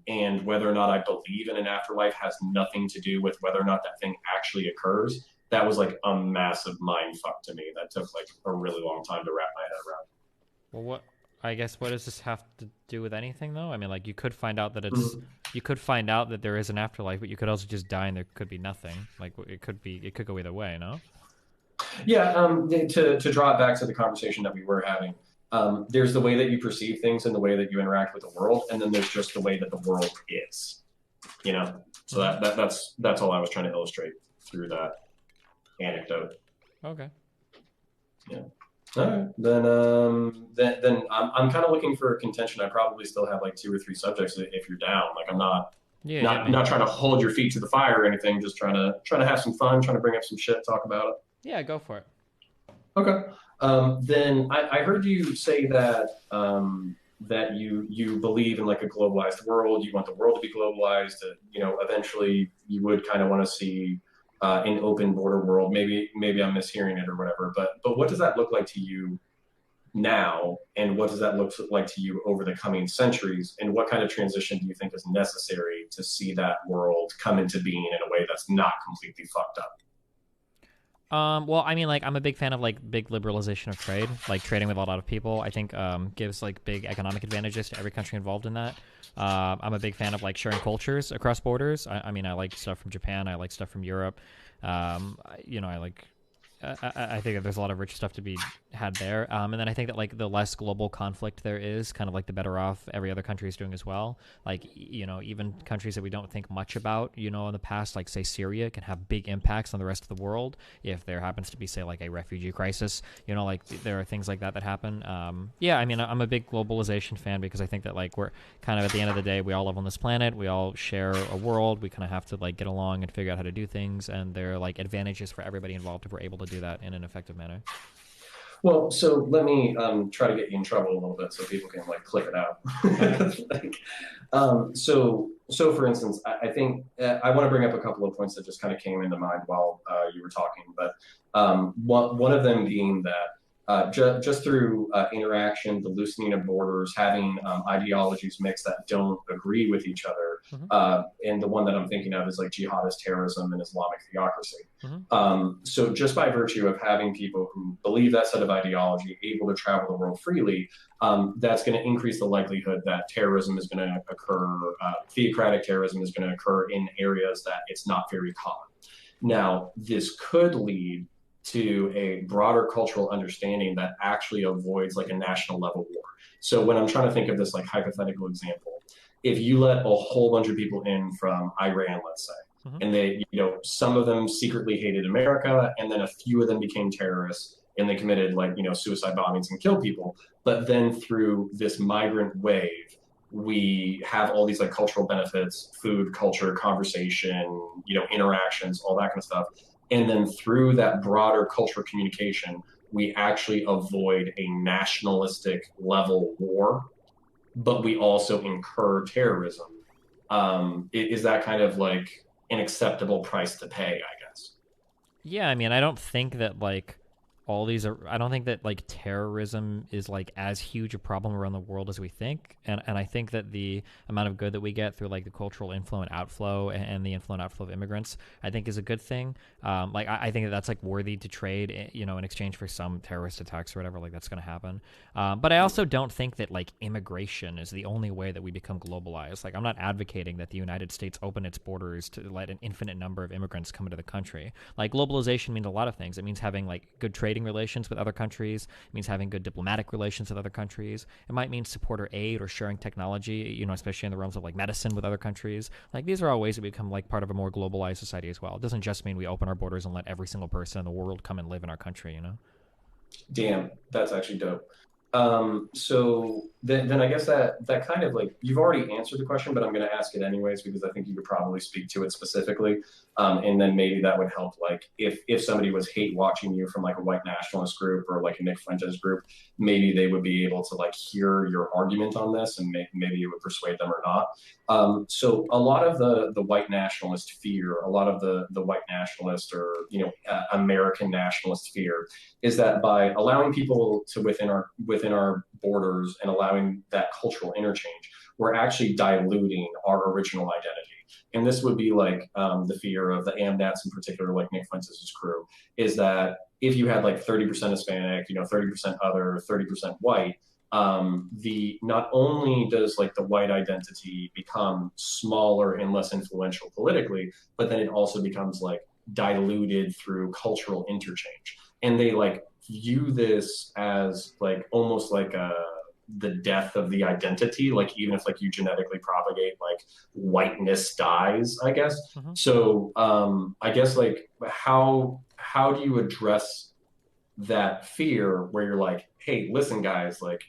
And whether or not I believe in an afterlife has nothing to do with whether or not that thing actually occurs. That was like a massive mind fuck to me. That took like a really long time to wrap my head around. Well, what does this have to do with anything though? I mean, like you could find out that you could find out that there is an afterlife, but you could also just die and there could be nothing. Like it could go either way, no? Yeah, to draw it back to the conversation that we were having, there's the way that you perceive things and the way that you interact with the world, and then there's just the way that the world is, you know? So that's all I was trying to illustrate through that anecdote. Okay. Yeah. All right. Then I'm kind of looking for a contention. I probably still have like 2 or 3 subjects if you're down. Like I'm not Not trying to hold your feet to the fire or anything, just trying to have some fun, trying to bring up some shit, talk about it. Yeah, go for it. Okay. Then I heard you say that that you believe in like a globalized world. You want the world to be globalized. Eventually you would kind of want to see an open border world. Maybe I'm mishearing it or whatever. But what does that look like to you now, and what does that look like to you over the coming centuries, and what kind of transition do you think is necessary to see that world come into being in a way that's not completely fucked up? Well, I mean, like, I'm a big fan of like big liberalization of trade, like trading with a lot of people. I think gives like big economic advantages to every country involved in that. I'm a big fan of like sharing cultures across borders. I mean, I like stuff from Japan. I like stuff from Europe. I think that there's a lot of rich stuff to be had there. And then I think that like the less global conflict there is, kind of like the better off every other country is doing as well. Like, even countries that we don't think much about, in the past, like say Syria, can have big impacts on the rest of the world if there happens to be, say, like a refugee crisis. Like there are things like that happen. Yeah, I mean, I'm a big globalization fan because I think that like we're kind of at the end of the day, we all live on this planet. We all share a world. We kind of have to like get along and figure out how to do things. And there are like advantages for everybody involved if we're able to do that in an effective manner. Well, so let me try to get you in trouble a little bit so people can like clip it out. So for instance, I think I want to bring up a couple of points that just kind of came into mind while you were talking, but one of them being that just through interaction, the loosening of borders, having ideologies mixed that don't agree with each other. And the one that I'm thinking of is like jihadist terrorism and Islamic theocracy. So just by virtue of having people who believe that set of ideology able to travel the world freely, that's going to increase the likelihood that terrorism is going to occur, theocratic terrorism is going to occur in areas that it's not very common. Now, this could lead to a broader cultural understanding that actually avoids like a national level war. So when I'm trying to think of this like hypothetical example, if you let a whole bunch of people in from Iran, let's say, and they, some of them secretly hated America, and then a few of them became terrorists and they committed like, suicide bombings and killed people. But then through this migrant wave, we have all these like cultural benefits, food, culture, conversation, interactions, all that kind of stuff. And then through that broader cultural communication, we actually avoid a nationalistic level war, but we also incur terrorism. Is that kind of like an acceptable price to pay, I guess? Yeah, I mean, I don't think that like all these are, I don't think that like terrorism is like as huge a problem around the world as we think. And I think that the amount of good that we get through like the cultural inflow and outflow and the inflow and outflow of immigrants, I think is a good thing. I think that that's like worthy to trade, in exchange for some terrorist attacks or whatever, like that's going to happen. But I also don't think that like immigration is the only way that we become globalized. Like I'm not advocating that the United States open its borders to let an infinite number of immigrants come into the country. Like globalization means a lot of things. It means having like good trading relations with other countries. It means having good diplomatic relations with other countries. It might mean support or aid or sharing technology, especially in the realms of like medicine with other countries. Like these are all ways to become like part of a more globalized society as well. It doesn't just mean we open our borders and let every single person in the world come and live in our country, Damn, that's actually dope. So then I guess that kind of like, you've already answered the question, but I'm going to ask it anyways, because I think you could probably speak to it specifically. And then maybe that would help, like if somebody was hate watching you from like a white nationalist group or like a Nick Fuentes group, maybe they would be able to like hear your argument on this and maybe it would persuade them or not. So a lot of the white nationalist fear, a lot of the white nationalist or, American nationalist fear is that by allowing people to within our borders and allowing that cultural interchange, we're actually diluting our original identity. And this would be like the fear of the AMNATs in particular, like Nick Fuentes' crew, is that if you had like 30% Hispanic, 30% other, 30% white, not only does like the white identity become smaller and less influential politically, but then it also becomes like diluted through cultural interchange. And they like view this as like almost like the death of the identity, like even if like you genetically propagate, like whiteness dies, I guess. So I guess like how do you address that fear where you're like, hey, listen guys, like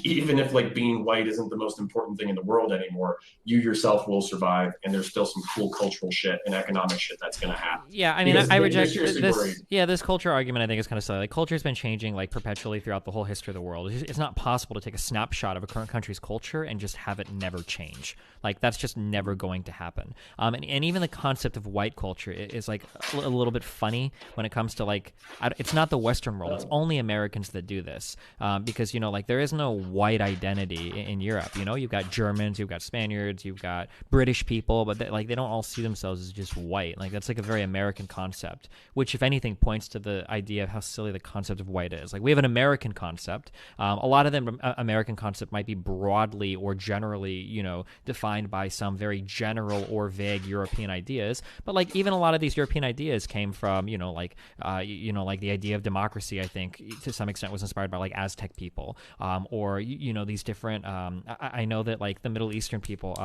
even if like being white isn't the most important thing in the world anymore, you yourself will survive, and there's still some cool cultural shit and economic shit that's going to happen. Yeah, I mean, Because I they're reject seriously this. worried. Yeah, this culture argument I think is kind of silly. Like, culture's been changing like perpetually throughout the whole history of the world. It's not possible to take a snapshot of a current country's culture and just have it never change. Like, that's just never going to happen. And even the concept of white culture is like a little bit funny when it comes to like, it's not the Western world. It's only Americans that do this, because, you know, like there is no white identity in Europe. You know, you've got Germans, you've got Spaniards, you've got British people, but they don't all see themselves as just white. Like, that's like a very American concept, which if anything points to the idea of how silly the concept of white is. Like, we have an American concept. A lot of them, American concept might be broadly or generally, you know, defined by some very general or vague European ideas. But like, even a lot of these European ideas came from, you know, like the idea of democracy, I think to some extent was inspired by like Aztec people, or, you know, these different, I know that like the Middle Eastern people,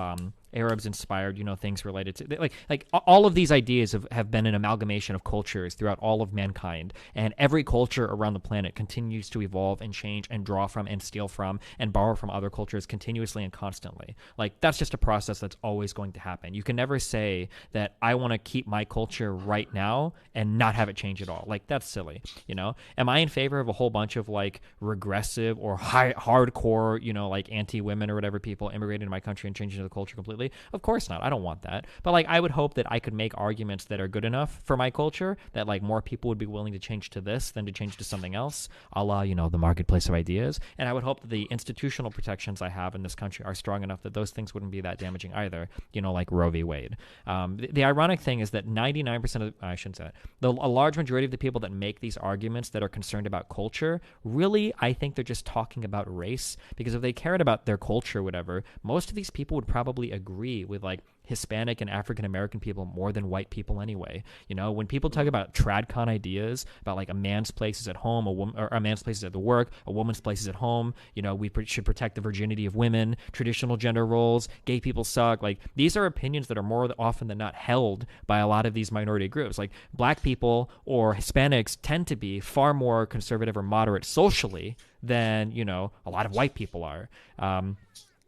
Arabs inspired, you know, things related to like all of these ideas have been an amalgamation of cultures throughout all of mankind, and every culture around the planet continues to evolve and change and draw from and steal from and borrow from other cultures continuously and constantly. Like, that's just a process that's always going to happen. You can never say that I want to keep my culture right now and not have it change at all. Like, that's silly. You know, am I in favor of a whole bunch of like regressive or hardcore, you know, like anti-women or whatever people immigrating to my country and changing the culture completely? Of course not. I don't want that. But like, I would hope that I could make arguments that are good enough for my culture that like more people would be willing to change to this than to change to something else, a la, you know, the marketplace of ideas. And I would hope that the institutional protections I have in this country are strong enough that those things wouldn't be that damaging either, you know, like Roe v. Wade. The ironic thing is that 99% of, I shouldn't say that, a large majority of the people that make these arguments that are concerned about culture, really, I think they're just talking about race, because if they cared about their culture or whatever, most of these people would probably agree with like Hispanic and African American people more than white people anyway. You know, when people talk about tradcon ideas about like a man's place is at home, or a man's place is at the work, a woman's place is at home, you know, we should protect the virginity of women, traditional gender roles, gay people suck. Like, these are opinions that are more often than not held by a lot of these minority groups. Like, black people or Hispanics tend to be far more conservative or moderate socially than, you know, a lot of white people are.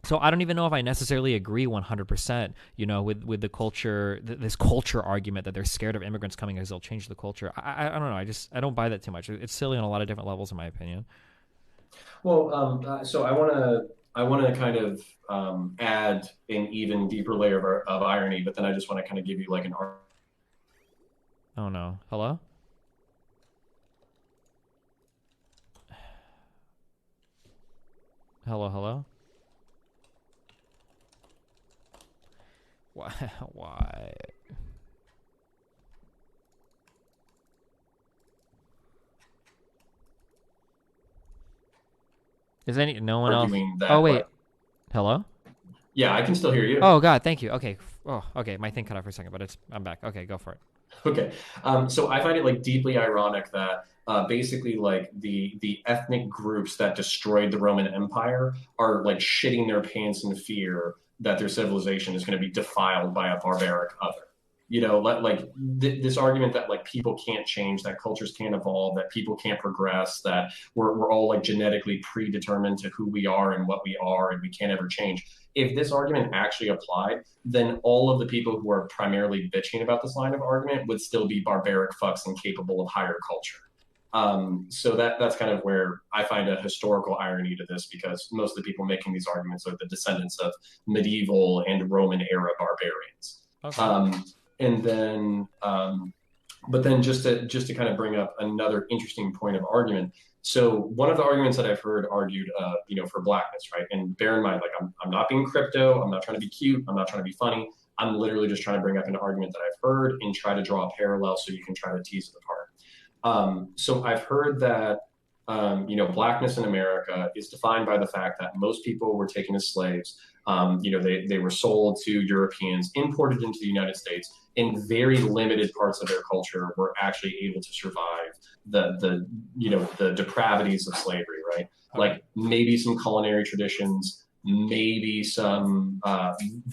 So I don't even know if I necessarily agree 100%, you know, with the culture, this culture argument that they're scared of immigrants coming because they'll change the culture. I don't know. I don't buy that too much. It's silly on a lot of different levels, in my opinion. Well, so I want to kind of add an even deeper layer of irony, but then I just want to kind of give you like an. Oh no! Hello? Hello? Why? Is no one else? Oh wait, hello? Yeah, I can still hear you. Oh God, thank you. Okay. Oh, okay. My thing cut off for a second, but I'm back. Okay, go for it. Okay. So I find it like deeply ironic that basically like the ethnic groups that destroyed the Roman Empire are like shitting their pants in fear that their civilization is going to be defiled by a barbaric other. You know, this argument that like people can't change, that cultures can't evolve, that people can't progress, that we're all like genetically predetermined to who we are and what we are, and we can't ever change. If this argument actually applied, then all of the people who are primarily bitching about this line of argument would still be barbaric fucks and capable of higher culture. So that's kind of where I find a historical irony to this, because most of the people making these arguments are the descendants of medieval and Roman era barbarians. Okay. And then, but then just to kind of bring up another interesting point of argument. So one of the arguments that I've heard argued, you know, for blackness, right? And bear in mind, like I'm not being crypto. I'm not trying to be cute. I'm not trying to be funny. I'm literally just trying to bring up an argument that I've heard and try to draw a parallel so you can try to tease it apart. So I've heard that, you know, blackness in America is defined by the fact that most people were taken as slaves. You know, they were sold to Europeans, imported into the United States. In very limited parts of their culture were actually able to survive the you know, the depravities of slavery, right? Like maybe some culinary traditions, maybe some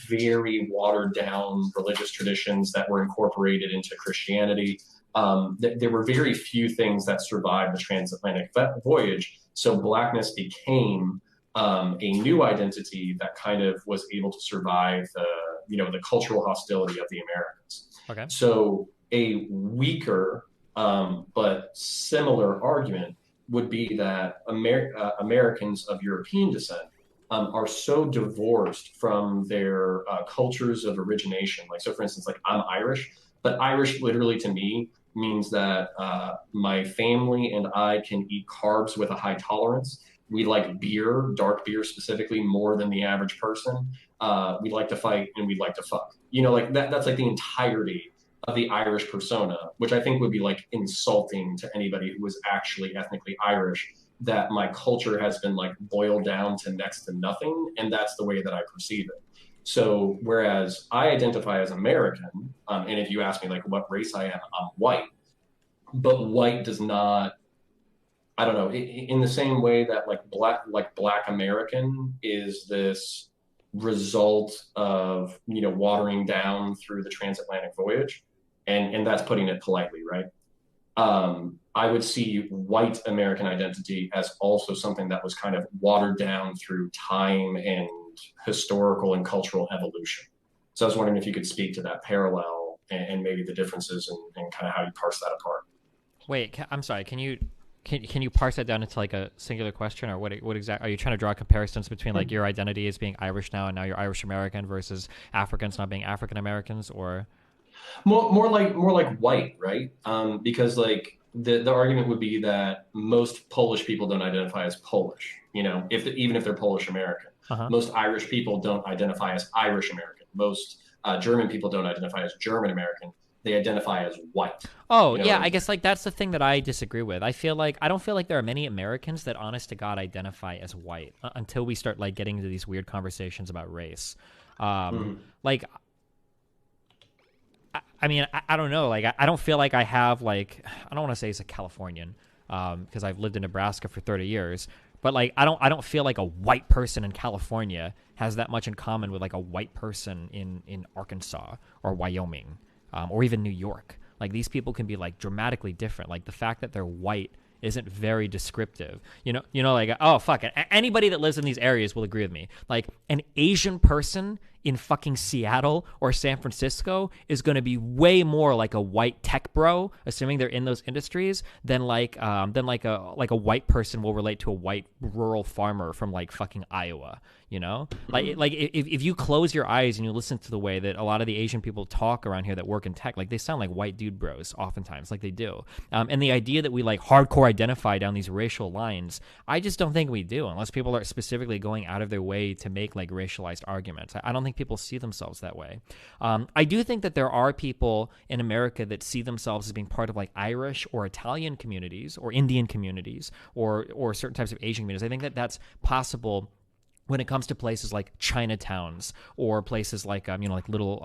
very watered down religious traditions that were incorporated into Christianity. There were very few things that survived the transatlantic voyage. So blackness became a new identity that kind of was able to survive the cultural hostility of the Americans. Okay. So a weaker but similar argument would be that Americans of European descent are so divorced from their cultures of origination. Like, so for instance, like I'm Irish, but Irish literally to me means that my family and I can eat carbs with a high tolerance. We like beer, dark beer specifically, more than the average person. We like to fight and we like to fuck. Like that's like the entirety of the Irish persona, which I think would be like insulting to anybody who was actually ethnically Irish, that my culture has been like boiled down to next to nothing. And that's the way that I perceive it. So whereas I identify as American, and if you ask me like what race I am, I'm white, but white does not, I don't know, in the same way that like black American is this result of, watering down through the transatlantic voyage. And that's putting it politely, right? I would see white American identity as also something that was kind of watered down through time and historical and cultural evolution. So I was wondering if you could speak to that parallel and maybe the differences and kind of how you parse that apart. Wait, I'm sorry. Can you parse that down into like a singular question, or what exactly are you trying to draw comparisons between like your identity as being Irish now and now you're Irish American versus Africans not being African Americans, or more like white, right? Because like the argument would be that most Polish people don't identify as Polish, even if they're Polish American. Uh-huh. Most Irish people don't identify as Irish American. Most German people don't identify as German American. They identify as white. Oh, yeah, I guess like that's the thing that I disagree with. I don't feel like there are many Americans that honest to God identify as white until we start like getting into these weird conversations about race. Like, I mean, I don't know. Like, I don't feel like I have like, I don't want to say as a Californian because I've lived in Nebraska for 30 years. But like, I don't feel like a white person in California has that much in common with like a white person in Arkansas or Wyoming. Or even New York. Like, these people can be like dramatically different. Like, the fact that they're white isn't very descriptive. Like, oh fuck it. Anybody that lives in these areas will agree with me. Like, an Asian person in fucking Seattle or San Francisco is going to be way more like a white tech bro, assuming they're in those industries, than like a white person will relate to a white rural farmer from like fucking Iowa. Like if you close your eyes and you listen to the way that a lot of the Asian people talk around here that work in tech, like they sound like white dude bros oftentimes, like they do. And the idea that we like hardcore identify down these racial lines, I just don't think we do, unless people are specifically going out of their way to make like racialized arguments. I don't think people see themselves that way. I do think that there are people in America that see themselves as being part of like Irish or Italian communities or Indian communities or certain types of Asian communities. I think that that's possible when it comes to places like Chinatowns or places like like little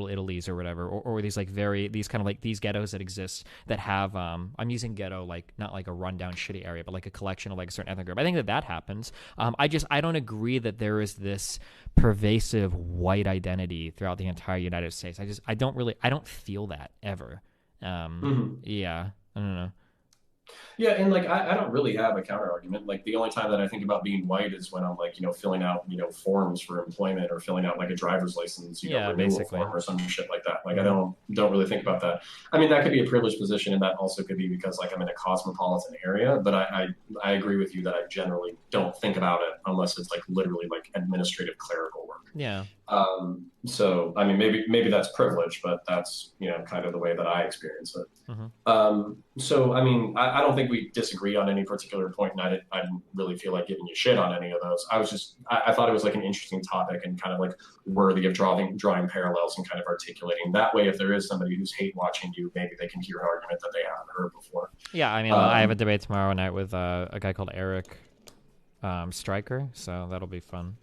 Italies or whatever, or these like these kind of like these ghettos that exist that have I'm using ghetto like not like a rundown shitty area, but like a collection of like a certain ethnic group. I think that happens. I don't agree that there is this pervasive white identity throughout the entire United States. I don't feel that ever. Yeah, I don't know. Yeah, and like I don't really have a counter argument. Like the only time that I think about being white is when I'm like, filling out, forms for employment or filling out like a driver's license, renewal basically. form or some shit like that. Like I don't really think about that. I mean, that could be a privileged position, and that also could be because like I'm in a cosmopolitan area. But I agree with you that I generally don't think about it unless it's like literally like administrative clerical work. Yeah. So I mean, maybe that's privilege, but that's kind of the way that I experience it. Mm-hmm. So I mean, I don't think we disagree on any particular point, and I didn't really feel like giving you shit on any of those. I thought it was like an interesting topic and kind of like worthy of drawing parallels and kind of articulating. That way, if there is somebody who's hate watching you, maybe they can hear an argument that they haven't heard before. Yeah, I mean, I have a debate tomorrow night with a guy called Eric Stryker, so that'll be fun.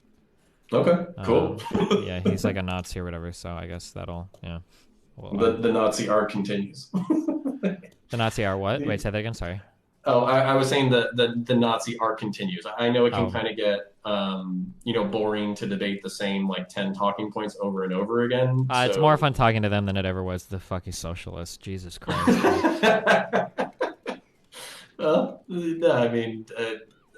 Okay, cool. Yeah, he's like a Nazi or whatever, so I guess that'll, Well, the Nazi arc continues. The Nazi arc what? Wait, say that again, sorry. Oh, I was saying the Nazi arc continues. I know it can kind of get, boring to debate the same like 10 talking points over and over again. It's more fun talking to them than it ever was the fucking socialists. Jesus Christ. Well, no, I mean,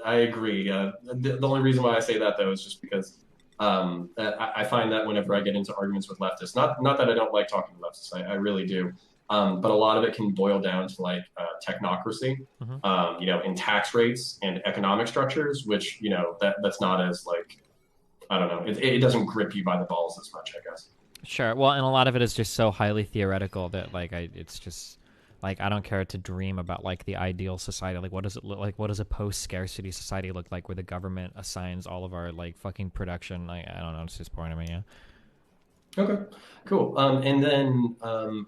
I agree. The only reason why I say that, though, is just because I find that whenever I get into arguments with leftists, not that I don't like talking to leftists, I really do, but a lot of it can boil down to like technocracy, in tax rates and economic structures, which, that's not as like, I don't know, it doesn't grip you by the balls as much, I guess. Sure. Well, and a lot of it is just so highly theoretical that like it's just like I don't care to dream about like the ideal society. Like what does it look like? What does a post-scarcity society look like where the government assigns all of our like fucking production? Like I don't know. It's just boring to me. Yeah. Okay, cool. And then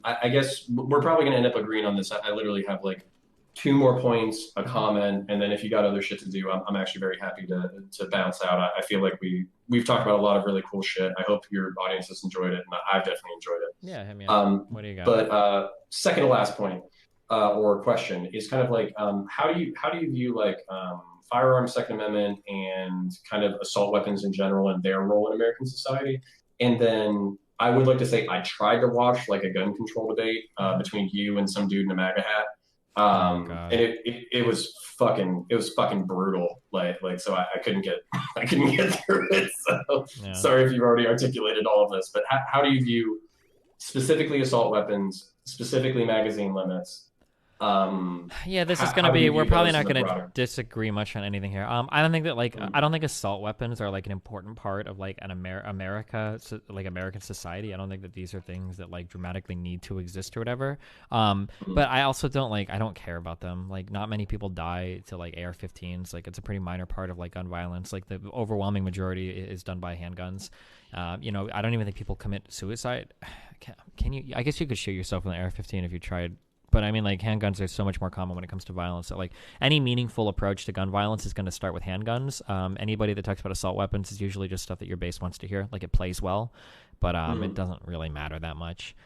I guess we're probably going to end up agreeing on this. I literally have like two more points, a comment, and then if you got other shit to do, I'm actually very happy to bounce out. I feel like we've talked about a lot of really cool shit. I hope your audience has enjoyed it, and I've definitely enjoyed it. Yeah, hit me up. What do you got? But second to last point or question is kind of like how do you view like firearms, Second Amendment, and kind of assault weapons in general and their role in American society? And then I would like to say I tried to watch like a gun control debate between you and some dude in a MAGA hat. And it was fucking brutal. Like, so I couldn't get through it. So sorry if you've already articulated all of this, but how do you view specifically assault weapons, specifically magazine limits? This is going to be, we're probably not going to disagree much on anything here. I don't think that I don't think assault weapons are like an important part of like an American society. I don't think that these are things that like dramatically need to exist or whatever. But I also I don't care about them. Like not many people die to like AR-15s. Like it's a pretty minor part of like gun violence. Like the overwhelming majority is done by handguns. I don't even think people commit suicide. Can you, I guess you could shoot yourself with an AR-15 if you tried. But I mean, like handguns are so much more common when it comes to violence. So like any meaningful approach to gun violence is going to start with handguns. Anybody that talks about assault weapons is usually just stuff that your base wants to hear. Like it plays well, but it doesn't really matter that much.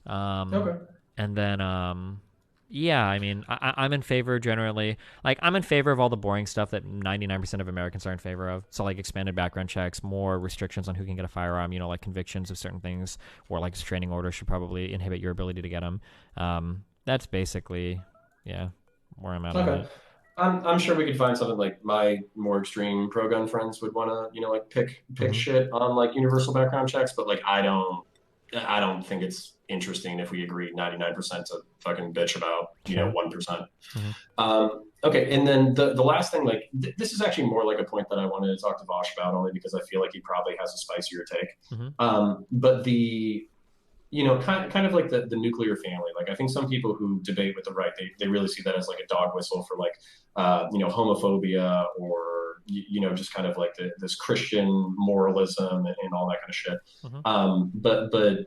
Okay. And then, I mean, I'm in favor generally. Like I'm in favor of all the boring stuff that 99% of Americans are in favor of. So like expanded background checks, more restrictions on who can get a firearm. Like convictions of certain things, or like restraining orders should probably inhibit your ability to get them. That's basically, where I'm at. Okay. On it. I'm sure we could find something like my more extreme pro-gun friends would want to, like pick shit on like universal background checks, but like I don't think it's interesting if we agree 99% to fucking bitch about 1%. Okay, and then the last thing, like this is actually more like a point that I wanted to talk to Vosh about, only because I feel like he probably has a spicier take. But the kind of like the nuclear family. Like I think some people who debate with the right, they really see that as like a dog whistle for like, homophobia or, just kind of like this Christian moralism and all that kind of shit. But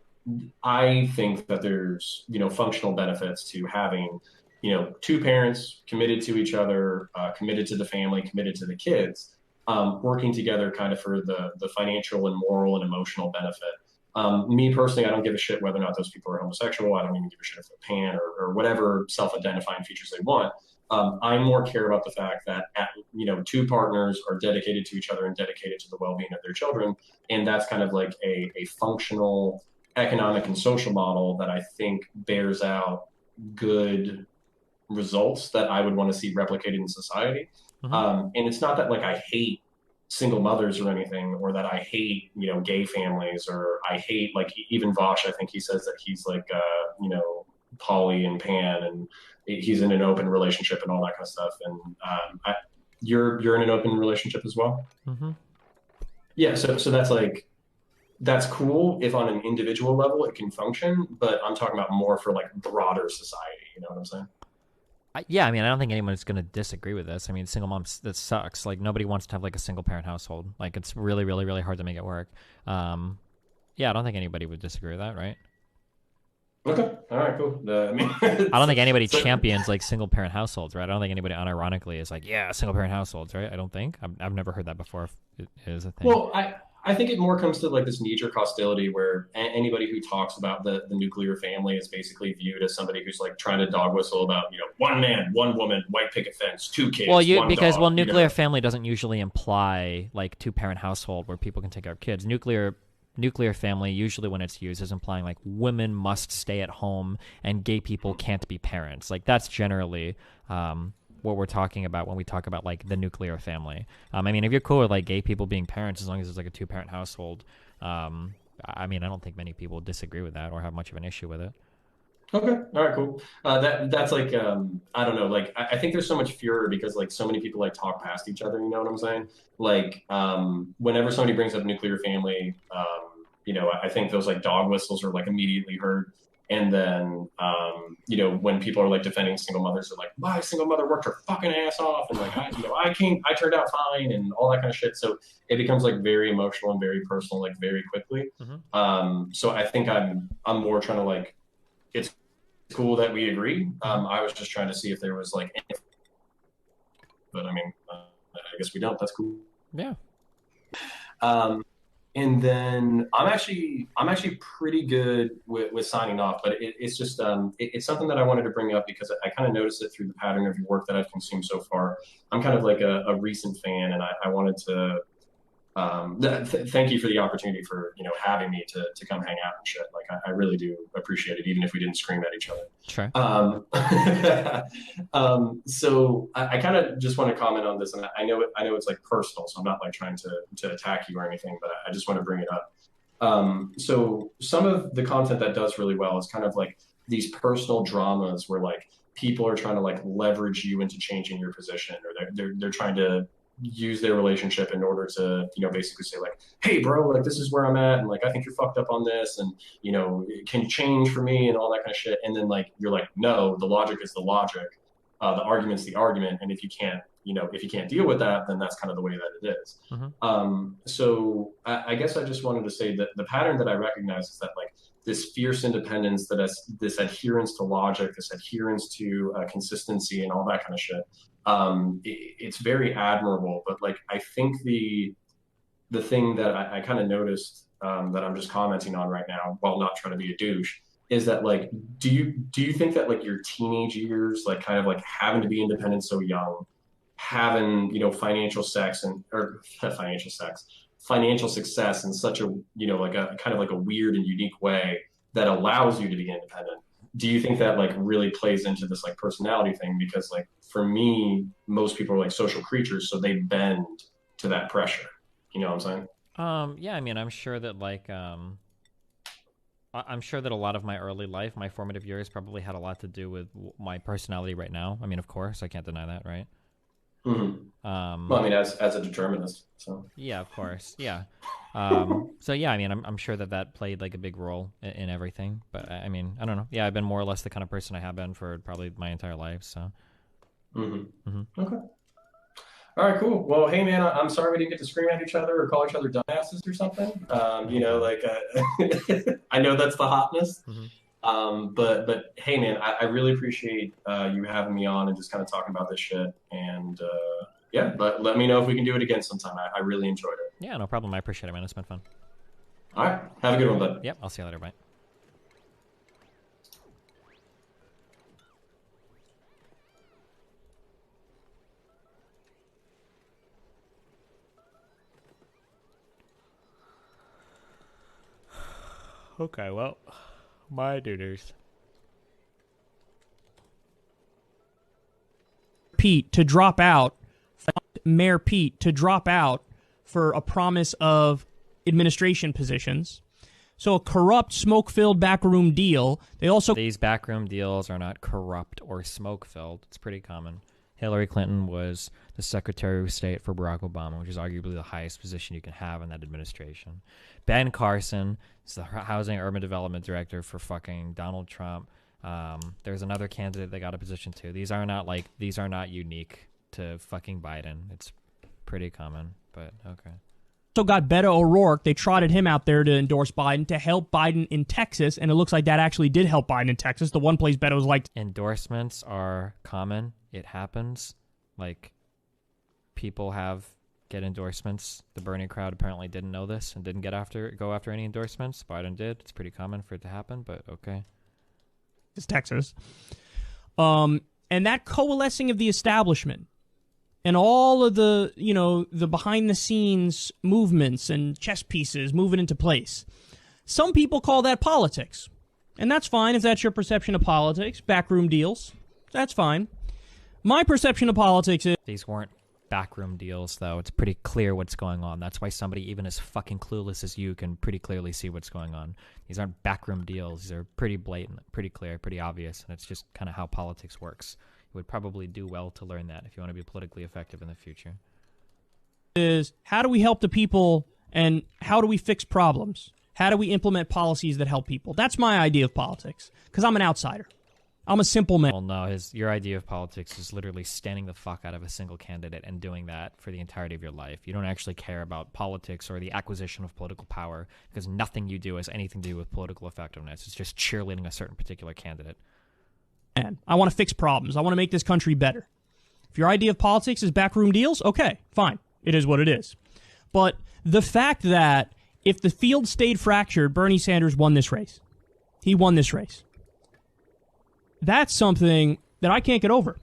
I think that there's, functional benefits to having, two parents committed to each other, committed to the family, committed to the kids, working together kind of for the financial and moral and emotional benefit. Me personally, I don't give a shit whether or not those people are homosexual. I don't even give a shit if they're pan or whatever self-identifying features they want. I more care about the fact that, two partners are dedicated to each other and dedicated to the well-being of their children. And that's kind of like a functional economic and social model that I think bears out good results that I would want to see replicated in society. And it's not that like I hate single mothers or anything, or that I hate, gay families, or I hate like even Vosh, I think he says that he's like, poly and pan, and he's in an open relationship and all that kind of stuff. And you're in an open relationship as well. Yeah. So that's like, that's cool if on an individual level it can function, but I'm talking about more for like broader society. You know what I'm saying? I mean, I don't think anyone's going to disagree with this. I mean, single moms, that sucks. Like, nobody wants to have, like, a single-parent household. Like, it's really, really, really hard to make it work. I don't think anybody would disagree with that, right? Okay. All right, cool. I don't think anybody champions, like, single-parent households, right? I don't think anybody unironically is like, single-parent households, right? I don't think. I've never heard that before if it is a thing. Well, I think it more comes to like this knee-jerk hostility where anybody who talks about the nuclear family is basically viewed as somebody who's like trying to dog whistle about, one man, one woman, white picket fence, two kids, nuclear family doesn't usually imply like two-parent household where people can take care of kids. Nuclear family, usually when it's used, is implying like women must stay at home and gay people can't be parents. Like that's generally what we're talking about when we talk about like the nuclear family. I mean, if you're cool with like gay people being parents, as long as it's like a 2-parent household, I mean, I don't think many people disagree with that or have much of an issue with it. Okay. All right, cool. That's like, I don't know, like, I think there's so much furor because like so many people like talk past each other, you know what I'm saying? Like, whenever somebody brings up nuclear family, you know, I think those like dog whistles are like immediately heard. And then, you know, when people are like defending single mothers, they're like, my single mother worked her fucking ass off. And like, I turned out fine and all that kind of shit. So it becomes like very emotional and very personal, like very quickly. So I think I'm more trying to like, it's cool that we agree. I was just trying to see if there was like, but I mean, I guess we don't. That's cool. Yeah. And then I'm actually pretty good with signing off, but it's just it's something that I wanted to bring up because I kind of noticed it through the pattern of your work that I've consumed so far. I'm kind of like a recent fan, and I wanted to thank you for the opportunity for having me to come hang out and shit. Like I really do appreciate it, even if we didn't scream at each other. Sure. So I kind of just want to comment on this, and I know it's like personal, so I'm not like trying to attack you or anything, but I just want to bring it up. So some of the content that does really well is kind of like these personal dramas where like people are trying to like leverage you into changing your position, or they're trying to use their relationship in order to, basically say like, hey bro, like this is where I'm at. And like, I think you're fucked up on this. And, can you change for me and all that kind of shit. And then like, you're like, no, the logic is the logic. The argument's the argument. And if you can't deal with that, then that's kind of the way that it is. So I guess I just wanted to say that the pattern that I recognize is that like this fierce independence, this adherence to logic, this adherence to consistency and all that kind of shit. It's very admirable, but like I think the thing that I kind of noticed that I'm just commenting on right now, while not trying to be a douche, is that like do you think that like your teenage years, like kind of like having to be independent so young, having financial success in such a like a kind of like a weird and unique way that allows you to be independent, do you think that like really plays into this like personality thing? Because like for me, most people are like social creatures, so they bend to that pressure. You know what I'm saying? Yeah, I mean, I'm sure that like I'm sure that a lot of my early life, my formative years, probably had a lot to do with my personality right now. I mean, of course, I can't deny that, right? Well, I mean, as a determinist, so yeah, of course, yeah. So yeah, I mean, I'm sure that played like a big role in everything. But I mean, I don't know. Yeah, I've been more or less the kind of person I have been for probably my entire life. So. Okay. All right, cool. Well, hey man, I'm sorry we didn't get to scream at each other or call each other dumbasses or something. Like I know that's the hotness. But hey man, I really appreciate you having me on and just kind of talking about this shit. And yeah, but let me know if we can do it again sometime. I really enjoyed it. Yeah, no problem. I appreciate it, man. It's been fun. All right. Have a good one, bud. Yep. I'll see you later. Bye. Okay, well, my duders. Pete to drop out, Mayor Pete to drop out for a promise of administration positions. So a corrupt, smoke-filled backroom deal. These backroom deals are not corrupt or smoke-filled. It's pretty common. Hillary Clinton was the Secretary of State for Barack Obama, which is arguably the highest position you can have in that administration. Ben Carson is the Housing and Urban Development Director for fucking Donald Trump. There's another candidate that got a position too. These are not unique to fucking Biden. It's pretty common, but okay. Also got Beto O'Rourke. They trotted him out there to endorse Biden to help Biden in Texas, and it looks like that actually did help Biden in Texas, the one place Beto's liked. Endorsements are common. It happens. Like, people get endorsements. The Bernie crowd apparently didn't know this and didn't go after any endorsements. Biden did. It's pretty common for it to happen, but okay. It's Texas. And that coalescing of the establishment and all of the, the behind-the-scenes movements and chess pieces moving into place. Some people call that politics. And that's fine if that's your perception of politics, backroom deals. That's fine. My perception of politics is... These weren't backroom deals, though. It's pretty clear what's going on. That's why somebody even as fucking clueless as you can pretty clearly see what's going on. These aren't backroom deals. These are pretty blatant, pretty clear, pretty obvious, and it's just kind of how politics works. You would probably do well to learn that if you want to be politically effective in the future. Is how do we help the people, and how do we fix problems? How do we implement policies that help people? That's my idea of politics, because I'm an outsider. I'm a simple man. Well, no, your idea of politics is literally standing the fuck out of a single candidate and doing that for the entirety of your life. You don't actually care about politics or the acquisition of political power, because nothing you do has anything to do with political effectiveness. It's just cheerleading a certain particular candidate. And I want to fix problems. I want to make this country better. If your idea of politics is backroom deals, okay, fine. It is what it is. But the fact that if the field stayed fractured, Bernie Sanders won this race. He won this race. That's something that I can't get over.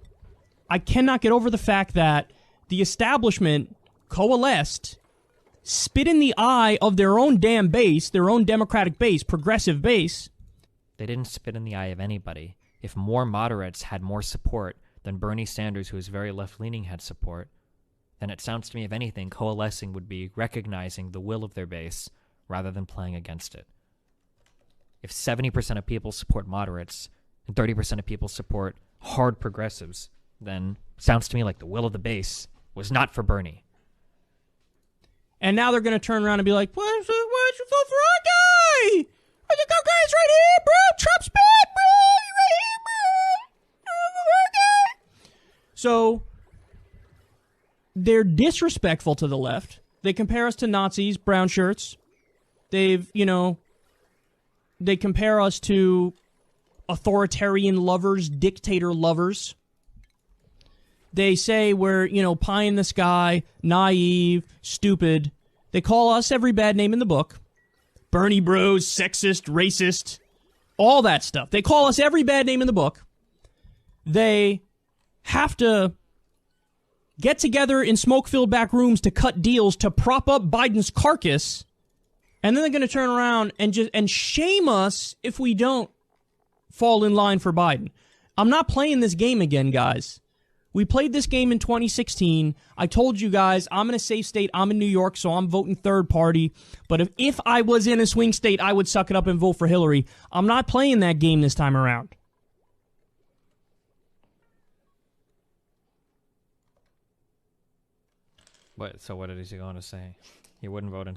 I cannot get over the fact that the establishment coalesced, spit in the eye of their own damn base, their own Democratic base, progressive base. They didn't spit in the eye of anybody. If more moderates had more support than Bernie Sanders, who is very left-leaning, had support, then it sounds to me, if anything, coalescing would be recognizing the will of their base rather than playing against it. If 70% of people support moderates and 30% of people support hard progressives, then it sounds to me like the will of the base was not for Bernie. And now they're going to turn around and be like, why don't you vote for our guy? I think our guy's right here, bro. Trump's bad, bro. He's right here, bro. Our guy. So they're disrespectful to the left. They compare us to Nazis, brown shirts. They compare us to authoritarian lovers, dictator lovers. They say we're, pie in the sky, naive, stupid. They call us every bad name in the book. Bernie bros, sexist, racist, all that stuff. They call us every bad name in the book. They have to get together in smoke-filled back rooms to cut deals to prop up Biden's carcass, and then they're going to turn around and shame us if we don't fall in line for Biden. I'm not playing this game again, guys. We played this game in 2016. I told you guys, I'm in a safe state. I'm in New York, so I'm voting third party. But if I was in a swing state, I would suck it up and vote for Hillary. I'm not playing that game this time around. So what is he going to say? He wouldn't vote in...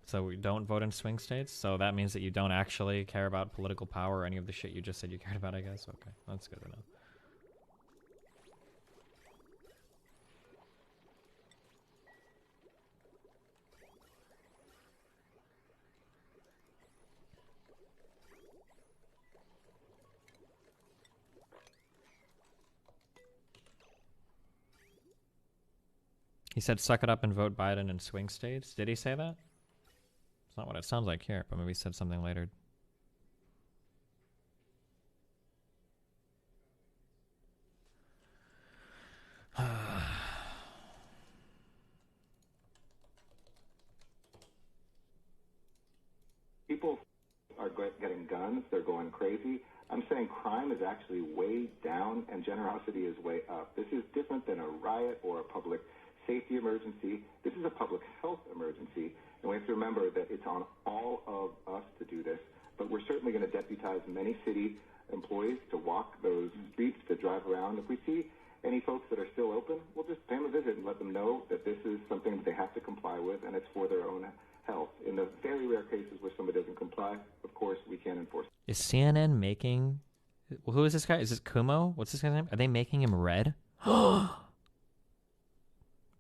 So we don't vote in swing states? So that means that you don't actually care about political power or any of the shit you just said you cared about, I guess? Okay, that's good to know. He said suck it up and vote Biden in swing states? Did he say that? It's not what it sounds like here, but maybe he said something later. People are getting guns. They're going crazy. I'm saying crime is actually way down and generosity is way up. This is different than a riot or a public safety emergency. This is a public health emergency. And we have to remember that it's on all of us to do this. But we're certainly going to deputize many city employees to walk those streets, to drive around. If we see any folks that are still open, we'll just pay them a visit and let them know that this is something that they have to comply with, and it's for their own health. In the very rare cases where somebody doesn't comply, of course, we can't enforce it. Is CNN making... Who is this guy? Is this Kumo? What's this guy's name? Are they making him red?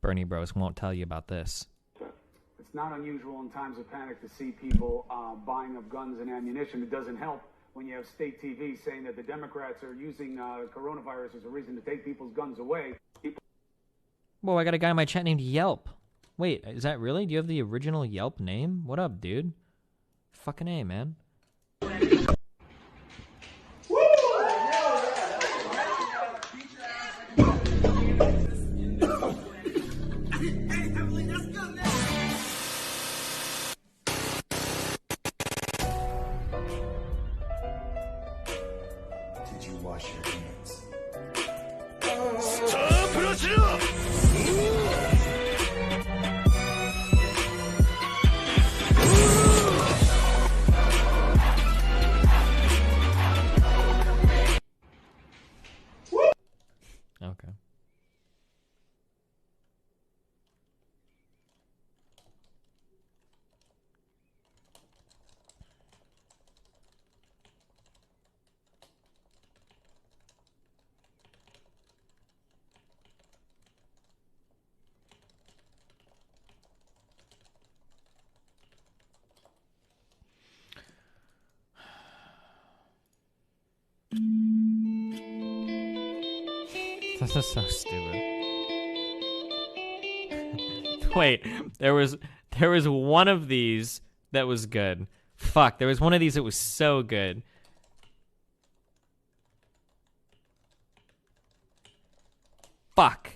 Bernie bros won't tell you about this. It's not unusual in times of panic to see people buying up guns and ammunition. It doesn't help when you have state TV saying that the Democrats are using coronavirus as a reason to take people's guns away. Whoa, I got a guy in my chat named Yelp. Wait, is that really? Do you have the original Yelp name? What up, dude? Fucking A, man. wash your hands. Okay. This is so stupid. Wait, there was one of these that was good. Fuck, there was one of these that was so good. Fuck.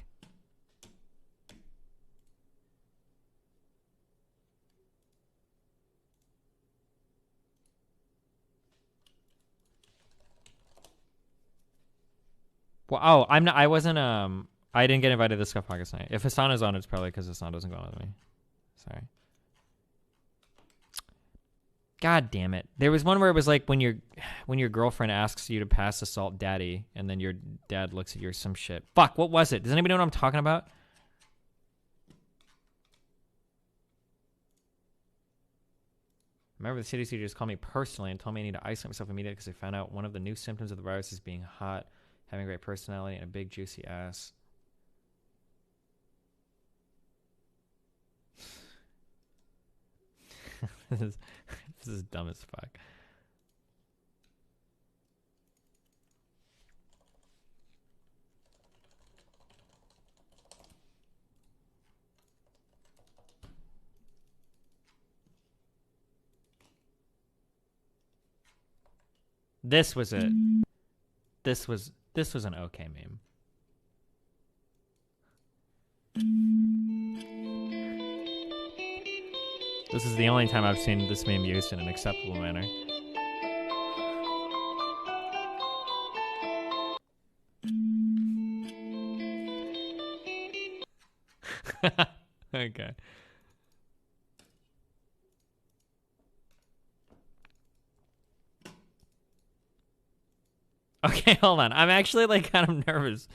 Well, oh, I wasn't, I didn't get invited to the Scuff Podcast night. If Hassan is on, it's probably because Hassan doesn't go on with me. Sorry. God damn it. There was one where it was like when your girlfriend asks you to pass the salt daddy, and then your dad looks at you or some shit. Fuck, what was it? Does anybody know what I'm talking about? Remember, the CDC just called me personally and told me I need to isolate myself immediately because they found out one of the new symptoms of the virus is being hot, having a great personality, and a big juicy ass. This is dumb as fuck. This was it. This was an okay meme. This is the only time I've seen this meme used in an acceptable manner. Okay. Okay, hold on. I'm actually like kind of nervous.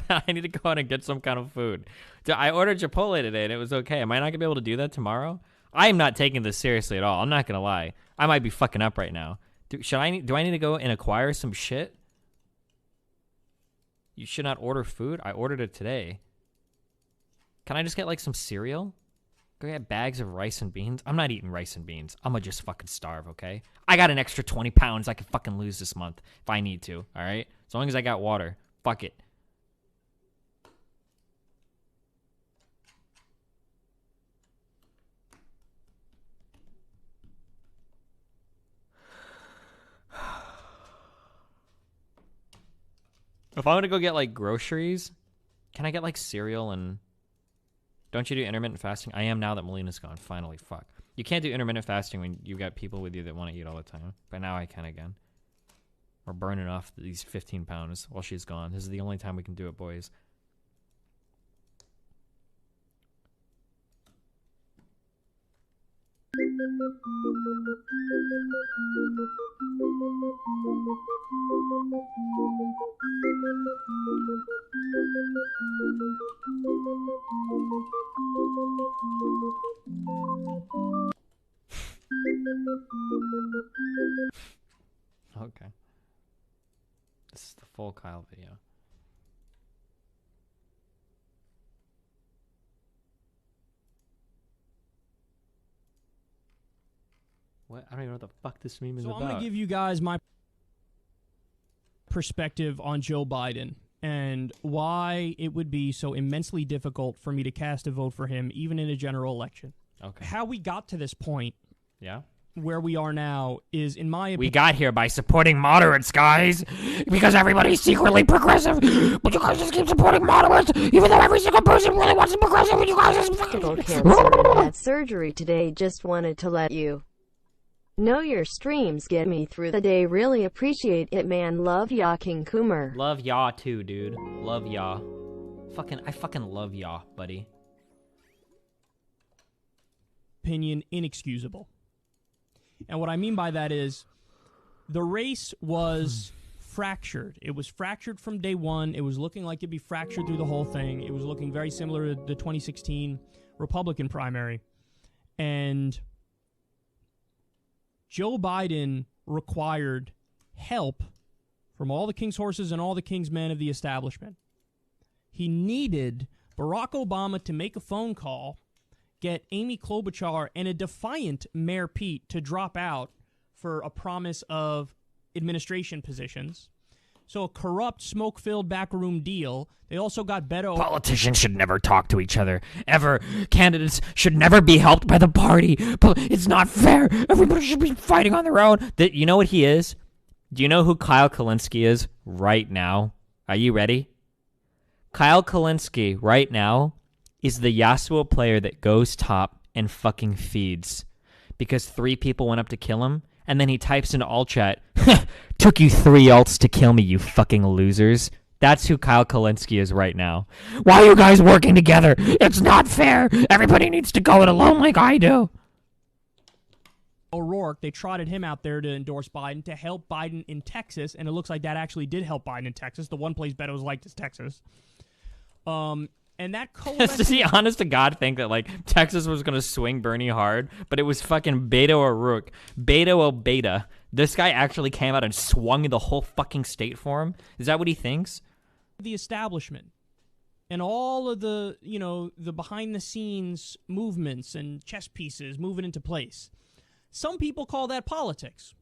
I need to go out and get some kind of food. I ordered Chipotle today and it was okay. Am I not gonna be able to do that tomorrow? I am not taking this seriously at all. I'm not gonna lie. I might be fucking up right now. Do I need to go and acquire some shit? You should not order food. I ordered it today. Can I just get like some cereal? Go get bags of rice and beans. I'm not eating rice and beans. I'm gonna just fucking starve, okay? I got an extra 20 pounds I can fucking lose this month if I need to, all right? As long as I got water. Fuck it. If I want to go get like groceries, can I get like cereal and... Don't you do intermittent fasting? I am now that Melina's gone. Finally, fuck. You can't do intermittent fasting when you've got people with you that want to eat all the time. But now I can again. We're burning off these 15 pounds while she's gone. This is the only time we can do it, boys. Okay. This is the full Kyle video. What? I don't even know what the fuck this meme is about. So I'm going to give you guys my perspective on Joe Biden and why it would be so immensely difficult for me to cast a vote for him, even in a general election. Okay. How we got to this point, yeah, where we are now, is, in my opinion... We got here by supporting moderates, guys, because everybody's secretly progressive, but you guys just keep supporting moderates, even though every single person really wants to be progressive, and you guys just... Cancer. Had surgery today, just wanted to let you Know your streams get me through the day. Really appreciate it, man. Love ya, King Coomer. Love ya too, dude. Love ya. I fucking love ya, buddy. Opinion inexcusable. And what I mean by that is the race was fractured. It was fractured from day one. It was looking like it'd be fractured through the whole thing. It was looking very similar to the 2016 Republican primary. And Joe Biden required help from all the king's horses and all the king's men of the establishment. He needed Barack Obama to make a phone call, get Amy Klobuchar and a defiant Mayor Pete to drop out for a promise of administration positions. So a corrupt, smoke-filled backroom deal. They also got Beto. Politicians should never talk to each other, ever. Candidates should never be helped by the party. It's not fair. Everybody should be fighting on their own. You know what he is? Do you know who Kyle Kulinski is right now? Are you ready? Kyle Kulinski right now is the Yasuo player that goes top and fucking feeds. Because 3 people went up to kill him, and then he types into all chat, took you 3 ults to kill me, you fucking losers. That's who Kyle Kulinski is right now. Why are you guys working together? It's not fair. Everybody needs to go it alone like I do. O'Rourke, they trotted him out there to endorse Biden, to help Biden in Texas, and it looks like that actually did help Biden in Texas. The one place Beto's liked is Texas. And that coalition... Does he honest to God think that, like, Texas was going to swing Bernie hard, but it was fucking Beto O'Rourke. Beto O'Beta. This guy actually came out and swung the whole fucking state for him? Is that what he thinks? The establishment and all of the, the behind-the-scenes movements and chess pieces moving into place. Some people call that politics.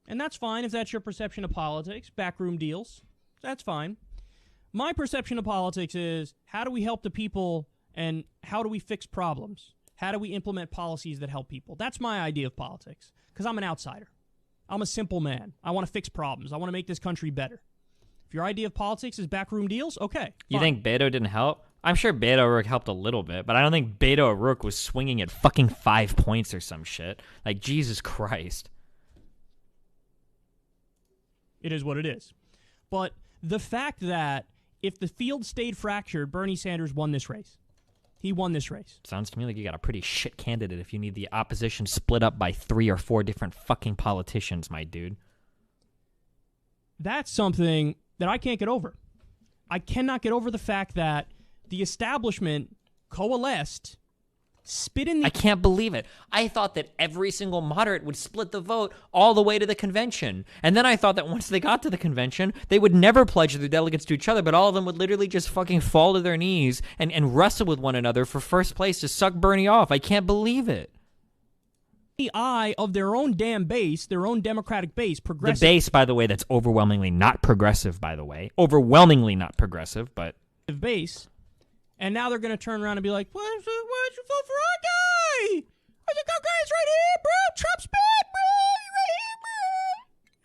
And that's fine if that's your perception of politics, backroom deals. That's fine. My perception of politics is, how do we help the people and how do we fix problems? How do we implement policies that help people? That's my idea of politics, because I'm an outsider. I'm a simple man. I want to fix problems. I want to make this country better. If your idea of politics is backroom deals, okay. Fine. You think Beto didn't help? I'm sure Beto O'Rourke helped a little bit, but I don't think Beto O'Rourke was swinging at fucking 5 points or some shit. Like, Jesus Christ. It is what it is. But the fact that if the field stayed fractured, Bernie Sanders won this race. He won this race. Sounds to me like you got a pretty shit candidate if you need the opposition split up by 3 or 4 different fucking politicians, my dude. That's something that I can't get over. I cannot get over the fact that the establishment coalesced, spit in the... I can't believe it. I thought that every single moderate would split the vote all the way to the convention. And then I thought that once they got to the convention, they would never pledge their delegates to each other, but all of them would literally just fucking fall to their knees and wrestle with one another for first place to suck Bernie off. I can't believe it. The eye of their own damn base, their own Democratic base, progressive... The base, by the way, that's overwhelmingly not progressive, by the way. Overwhelmingly not progressive, but... base... And now they're going to turn around and be like, why don't you vote for our guy? I think our guy's right here, bro. Trump's bad, bro. He's right here, bro.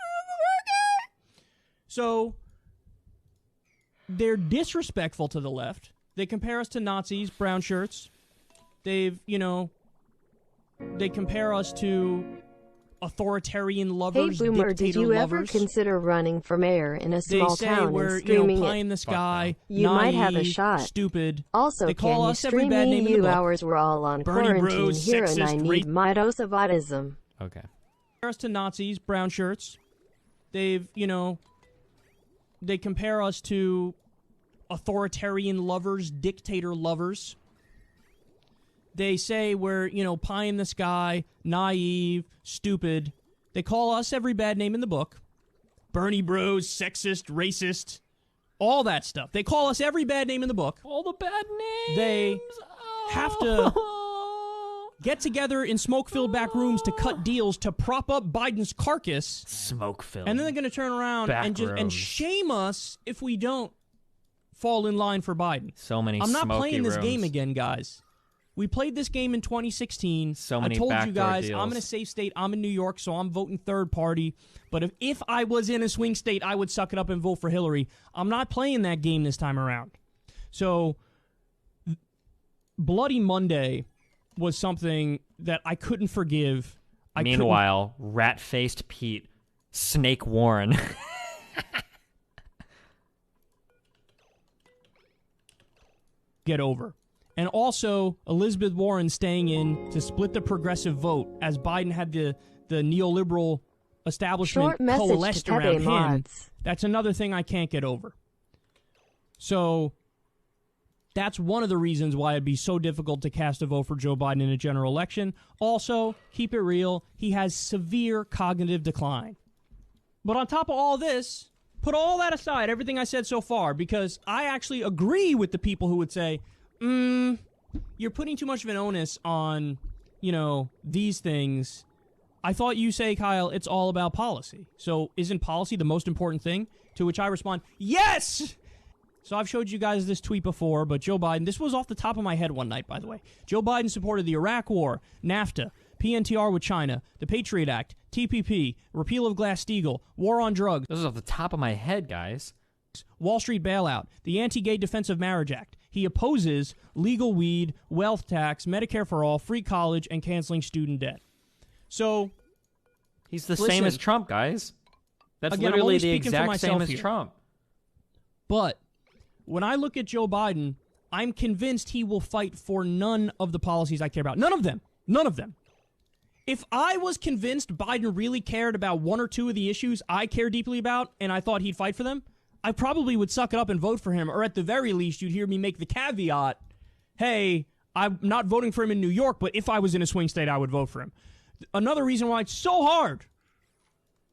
Our guy. So they're disrespectful to the left. They compare us to Nazis, brown shirts. They compare us to authoritarian lovers, Hey Boomer, did you ever lovers. Consider running for mayor in a small town we're, and streaming pie it? in the sky, You might have a shot. Stupid. Also, they call can you us every stream bad me? name in the You book. hours we're all on Bernie quarantine Bros, here, and I sexist, need my dose of autism. Okay. Compare us to Nazis, brown shirts. They compare us to authoritarian lovers, dictator lovers. They say we're, pie in the sky, naive, stupid. They call us every bad name in the book. Bernie Bros, sexist, racist, all that stuff. They call us every bad name in the book. All the bad names. They have to get together in smoke-filled back rooms to cut deals to prop up Biden's carcass. Smoke-filled. And then they're going to turn around and shame us if we don't fall in line for Biden. So many I'm not smoky playing this rooms. game again, guys. We played this game in 2016. So many I told you backdoor guys, deals. I'm in a safe state. I'm in New York, so I'm voting third party. But if I was in a swing state, I would suck it up and vote for Hillary. I'm not playing that game this time around. So, Bloody Monday was something that I couldn't forgive Meanwhile, rat-faced Pete, Snake Warren. Get over. And also, Elizabeth Warren staying in to split the progressive vote as Biden had the neoliberal establishment coalesced around him. That's another thing I can't get over. So that's one of the reasons why it'd be so difficult to cast a vote for Joe Biden in a general election. Also, keep it real, he has severe cognitive decline. But on top of all this, put all that aside, everything I said so far, because I actually agree with the people who would say, you're putting too much of an onus on, these things. I thought you say, Kyle, it's all about policy. So isn't policy the most important thing? To which I respond, yes! So I've showed you guys this tweet before, but Joe Biden, this was off the top of my head one night, by the way. Joe Biden supported the Iraq War, NAFTA, PNTR with China, the Patriot Act, TPP, repeal of Glass-Steagall, war on drugs. This is off the top of my head, guys. Wall Street bailout, the Anti-Gay Defense of Marriage Act. He opposes legal weed, wealth tax, Medicare for all, free college, and canceling student debt. So, he's the same as Trump, guys. That's again, literally the exact same as here. Trump. But when I look at Joe Biden, I'm convinced he will fight for none of the policies I care about. None of them. None of them. If I was convinced Biden really cared about one or two of the issues I care deeply about, and I thought he'd fight for them, I probably would suck it up and vote for him, or at the very least, you'd hear me make the caveat, hey, I'm not voting for him in New York, but if I was in a swing state, I would vote for him. Another reason why it's so hard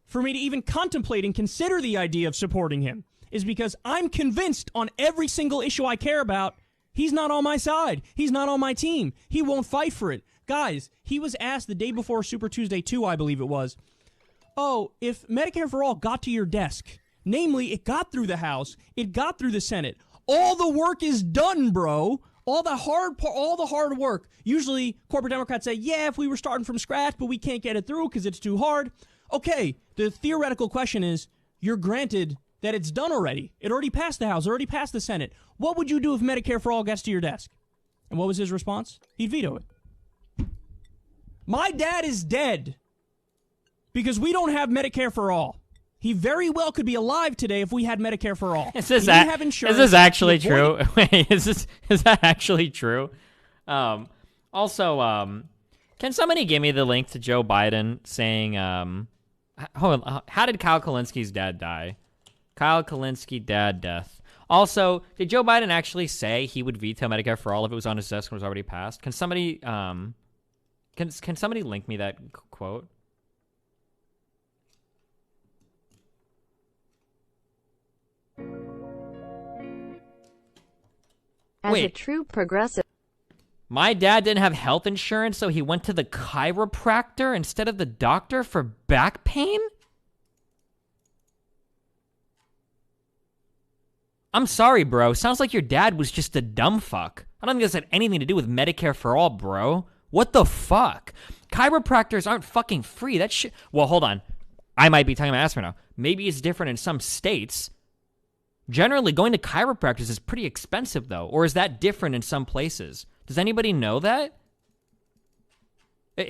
for me to even contemplate and consider the idea of supporting him is because I'm convinced on every single issue I care about, he's not on my side. He's not on my team. He won't fight for it. Guys, he was asked the day before Super Tuesday 2, I believe it was, if Medicare for All got to your desk, namely, it got through the House, it got through the Senate, all the work is done, bro. All the hard work. Usually, corporate Democrats say, yeah, if we were starting from scratch, but we can't get it through because it's too hard. Okay, the theoretical question is, you're granted that it's done already. It already passed the House, already passed the Senate. What would you do if Medicare for All gets to your desk? And what was his response? He'd veto it. My dad is dead because we don't have Medicare for All. He very well could be alive today if we had Medicare for All. Is this actually true? Wait, is that actually true? Also, can somebody give me the link to Joe Biden saying, hold on, how did Kyle Kalinski's dad die? Kyle Kalinske dad death. Also, did Joe Biden actually say he would veto Medicare for All if it was on his desk and was already passed? Can somebody, can somebody link me that quote? As a true progressive. My dad didn't have health insurance, so he went to the chiropractor instead of the doctor for back pain? I'm sorry, bro. Sounds like your dad was just a dumb fuck. I don't think this had anything to do with Medicare for All, bro. What the fuck? Chiropractors aren't fucking free. That shit. Well, hold on. I might be talking about ass right now. Maybe it's different in some states. Generally, going to chiropractors is pretty expensive, though. Or is that different in some places? Does anybody know that?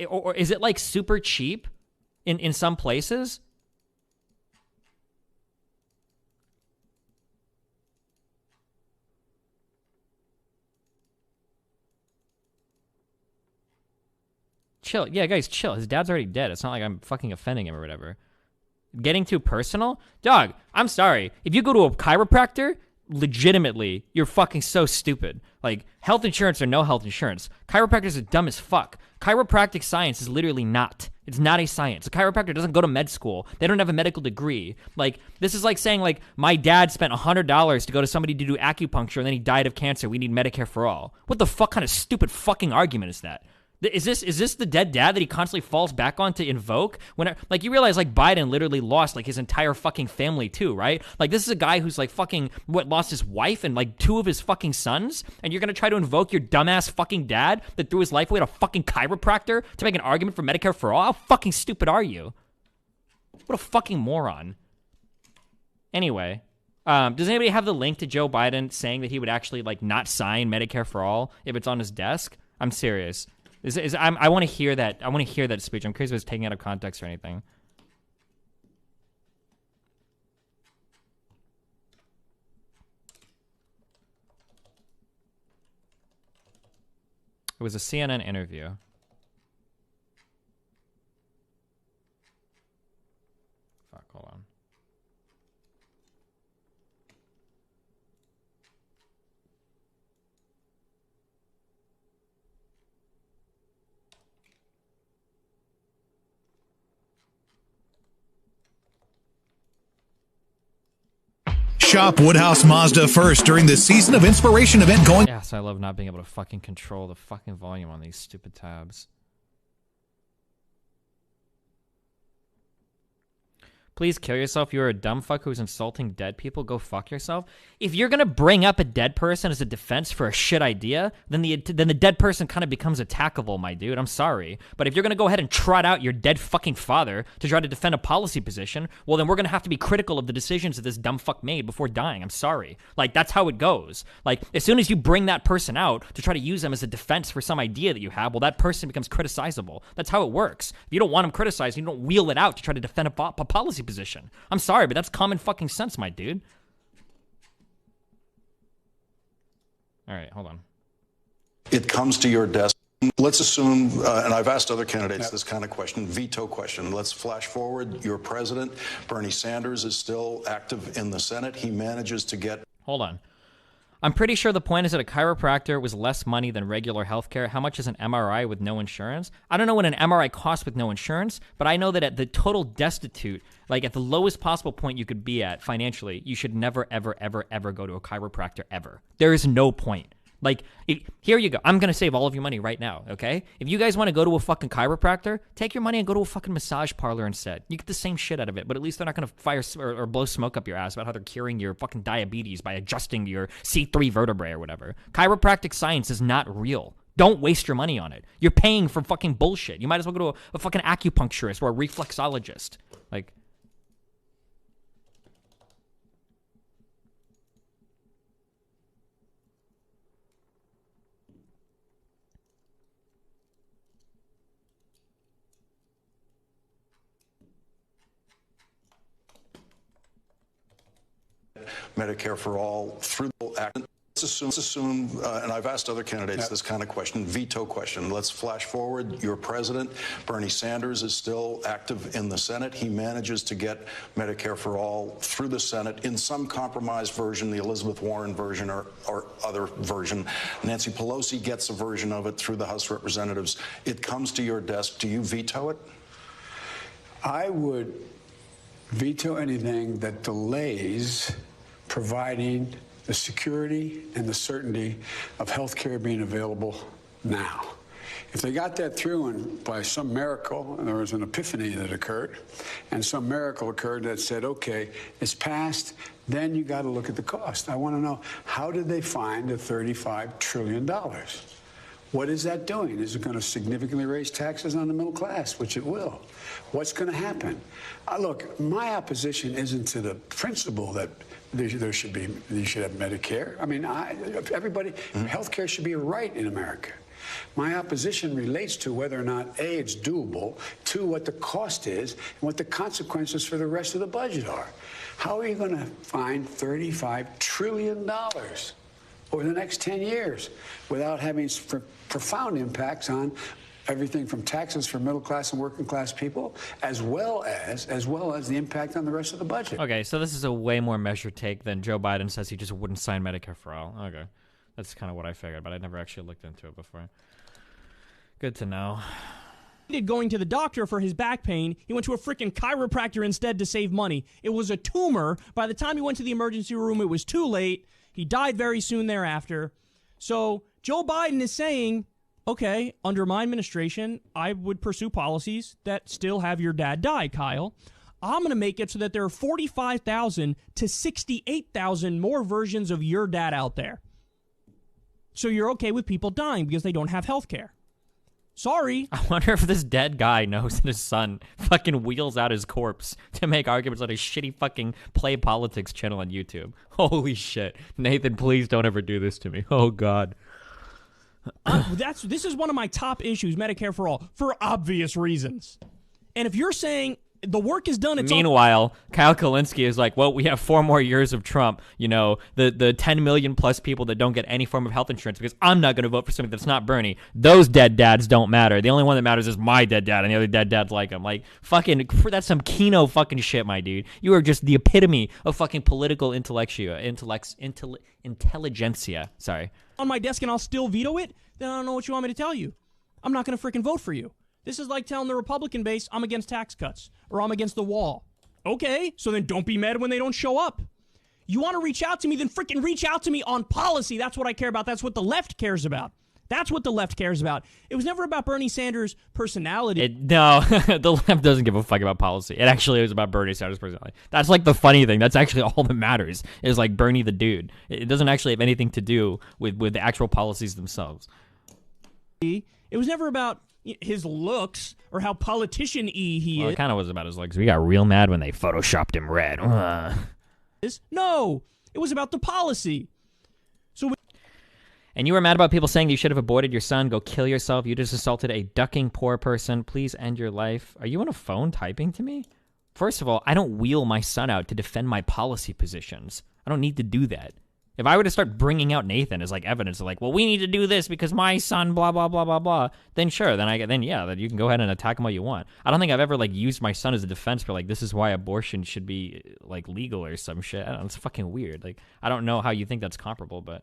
Or is it, like, super cheap in some places? Chill. Yeah, guys, chill. His dad's already dead. It's not like I'm fucking offending him or whatever. Getting too personal? Dog, I'm sorry. If you go to a chiropractor, legitimately, you're fucking so stupid. Like, health insurance or no health insurance. Chiropractors are dumb as fuck. Chiropractic science is literally not. It's not a science. A chiropractor doesn't go to med school. They don't have a medical degree. Like, this is like saying, like, my dad spent $100 to go to somebody to do acupuncture and then he died of cancer. We need Medicare for all. What the fuck kind of stupid fucking argument is that? Is this the dead dad that he constantly falls back on to invoke? Like, you realize, like, Biden literally lost, like, his entire fucking family, too, right? Like, this is a guy who's, like, fucking, lost his wife and, like, 2 of his fucking sons? And you're gonna try to invoke your dumbass fucking dad that threw his life away to a fucking chiropractor to make an argument for Medicare for all? How fucking stupid are you? What a fucking moron. Anyway, does anybody have the link to Joe Biden saying that he would actually, like, not sign Medicare for all if it's on his desk? I'm serious. I want to hear that. I want to hear that speech. I'm curious if it's taken out of context or anything. It was a CNN interview. Fuck, hold on. Shop Woodhouse Mazda first during the Season of Inspiration event going. Yes, I love not being able to fucking control the fucking volume on these stupid tabs. Please kill yourself. You're a dumb fuck who's insulting dead people. Go fuck yourself. If you're gonna bring up a dead person as a defense for a shit idea, then the dead person kind of becomes attackable, my dude. I'm sorry, but if you're gonna go ahead and trot out your dead fucking father to try to defend a policy position, well, then we're gonna have to be critical of the decisions that this dumb fuck made before dying. I'm sorry. Like, that's how it goes. Like, as soon as you bring that person out to try to use them as a defense for some idea that you have, well, that person becomes criticizable. That's how it works. If you don't want them criticized, you don't wheel it out to try to defend a policy position. I'm sorry, but that's common fucking sense, my dude. All right, hold on. It comes to your desk. Let's assume, and I've asked other candidates this kind of question, veto question. Let's flash forward. Your president, Bernie Sanders, is still active in the Senate. He manages to get... Hold on. I'm pretty sure the point is that a chiropractor was less money than regular healthcare. How much is an MRI with no insurance? I don't know what an MRI costs with no insurance, but I know that at the total destitute, like at the lowest possible point you could be at financially, you should never, ever, ever, ever go to a chiropractor ever. There is no point. Like, here you go. I'm going to save all of your money right now, okay? If you guys want to go to a fucking chiropractor, take your money and go to a fucking massage parlor instead. You get the same shit out of it, but at least they're not going to fire or blow smoke up your ass about how they're curing your fucking diabetes by adjusting your C3 vertebrae or whatever. Chiropractic science is not real. Don't waste your money on it. You're paying for fucking bullshit. You might as well go to a fucking acupuncturist or a reflexologist. Like... Medicare for all through the act. Let's assume, and I've asked other candidates this kind of question, veto question. Let's flash forward. Your president, Bernie Sanders, is still active in the Senate. He manages to get Medicare for all through the Senate in some compromised version, the Elizabeth Warren version or other version. Nancy Pelosi gets a version of it through the House of Representatives. It comes to your desk. Do you veto it? I would veto anything that delays providing the security and the certainty of health care being available now. If they got that through and by some miracle, there was an epiphany that occurred, and some miracle occurred that said, okay, it's passed, then you got to look at the cost. I want to know, how did they find the $35 trillion? What is that doing? Is it going to significantly raise taxes on the middle class, which it will? What's going to happen? Look, my opposition isn't to the principle that you should have Medicare. I mean, everybody, health care should be a right in America. My opposition relates to whether or not, A, it's doable, two, what the cost is, and what the consequences for the rest of the budget are. How are you going to find $35 trillion over the next 10 years without having profound impacts on everything from taxes for middle class and working class people, as well as the impact on the rest of the budget? Okay, so this is a way more measured take than Joe Biden says he just wouldn't sign Medicare for all. Okay, that's kind of what I figured, but I never actually looked into it before. Good to know. Going to the doctor for his back pain, he went to a freaking chiropractor instead to save money. It was a tumor. By the time he went to the emergency room, it was too late. He died very soon thereafter. So Joe Biden is saying, okay, under my administration, I would pursue policies that still have your dad die, Kyle. I'm going to make it so that there are 45,000 to 68,000 more versions of your dad out there. So you're okay with people dying because they don't have health care. Sorry. I wonder if this dead guy knows that his son fucking wheels out his corpse to make arguments on a shitty fucking play politics channel on YouTube. Holy shit. Nathan, please don't ever do this to me. Oh, God. This is one of my top issues, Medicare for all, for obvious reasons. And if you're saying the work is done, it's meanwhile, Kyle Kalinske is like, well, we have 4 more years of Trump. You know, the 10 million plus people that don't get any form of health insurance because I'm not going to vote for something that's not Bernie. Those dead dads don't matter. The only one that matters is my dead dad, and the other dead dads like him. Like, fucking, that's some Kino fucking shit, my dude. You are just the epitome of fucking political intelligentsia. Sorry. On my desk and I'll still veto it, then I don't know what you want me to tell you. I'm not going to freaking vote for you. This is like telling the Republican base, I'm against tax cuts, or I'm against the wall. Okay, so then don't be mad when they don't show up. You want to reach out to me, then freaking reach out to me on policy. That's what I care about. That's what the left cares about. That's what the left cares about. It was never about Bernie Sanders' personality. No, the left doesn't give a fuck about policy. It actually is about Bernie Sanders' personality. That's like the funny thing. That's actually all that matters, is like Bernie the dude. It doesn't actually have anything to do with the actual policies themselves. It was never about his looks or how politician-y he Well, is. it kind of was about his looks. We got real mad when they photoshopped him red. No, it was about the policy. And you were mad about people saying you should have aborted your son, go kill yourself, you just assaulted a ducking poor person, please end your life. Are you on a phone typing to me? First of all, I don't wheel my son out to defend my policy positions. I don't need to do that. If I were to start bringing out Nathan as like evidence of like, well, we need to do this because my son, blah, blah, blah, blah, blah, then sure, then you can go ahead and attack him all you want. I don't think I've ever like used my son as a defense for like, this is why abortion should be like legal or some shit. I don't know, it's fucking weird. Like, I don't know how you think that's comparable, but.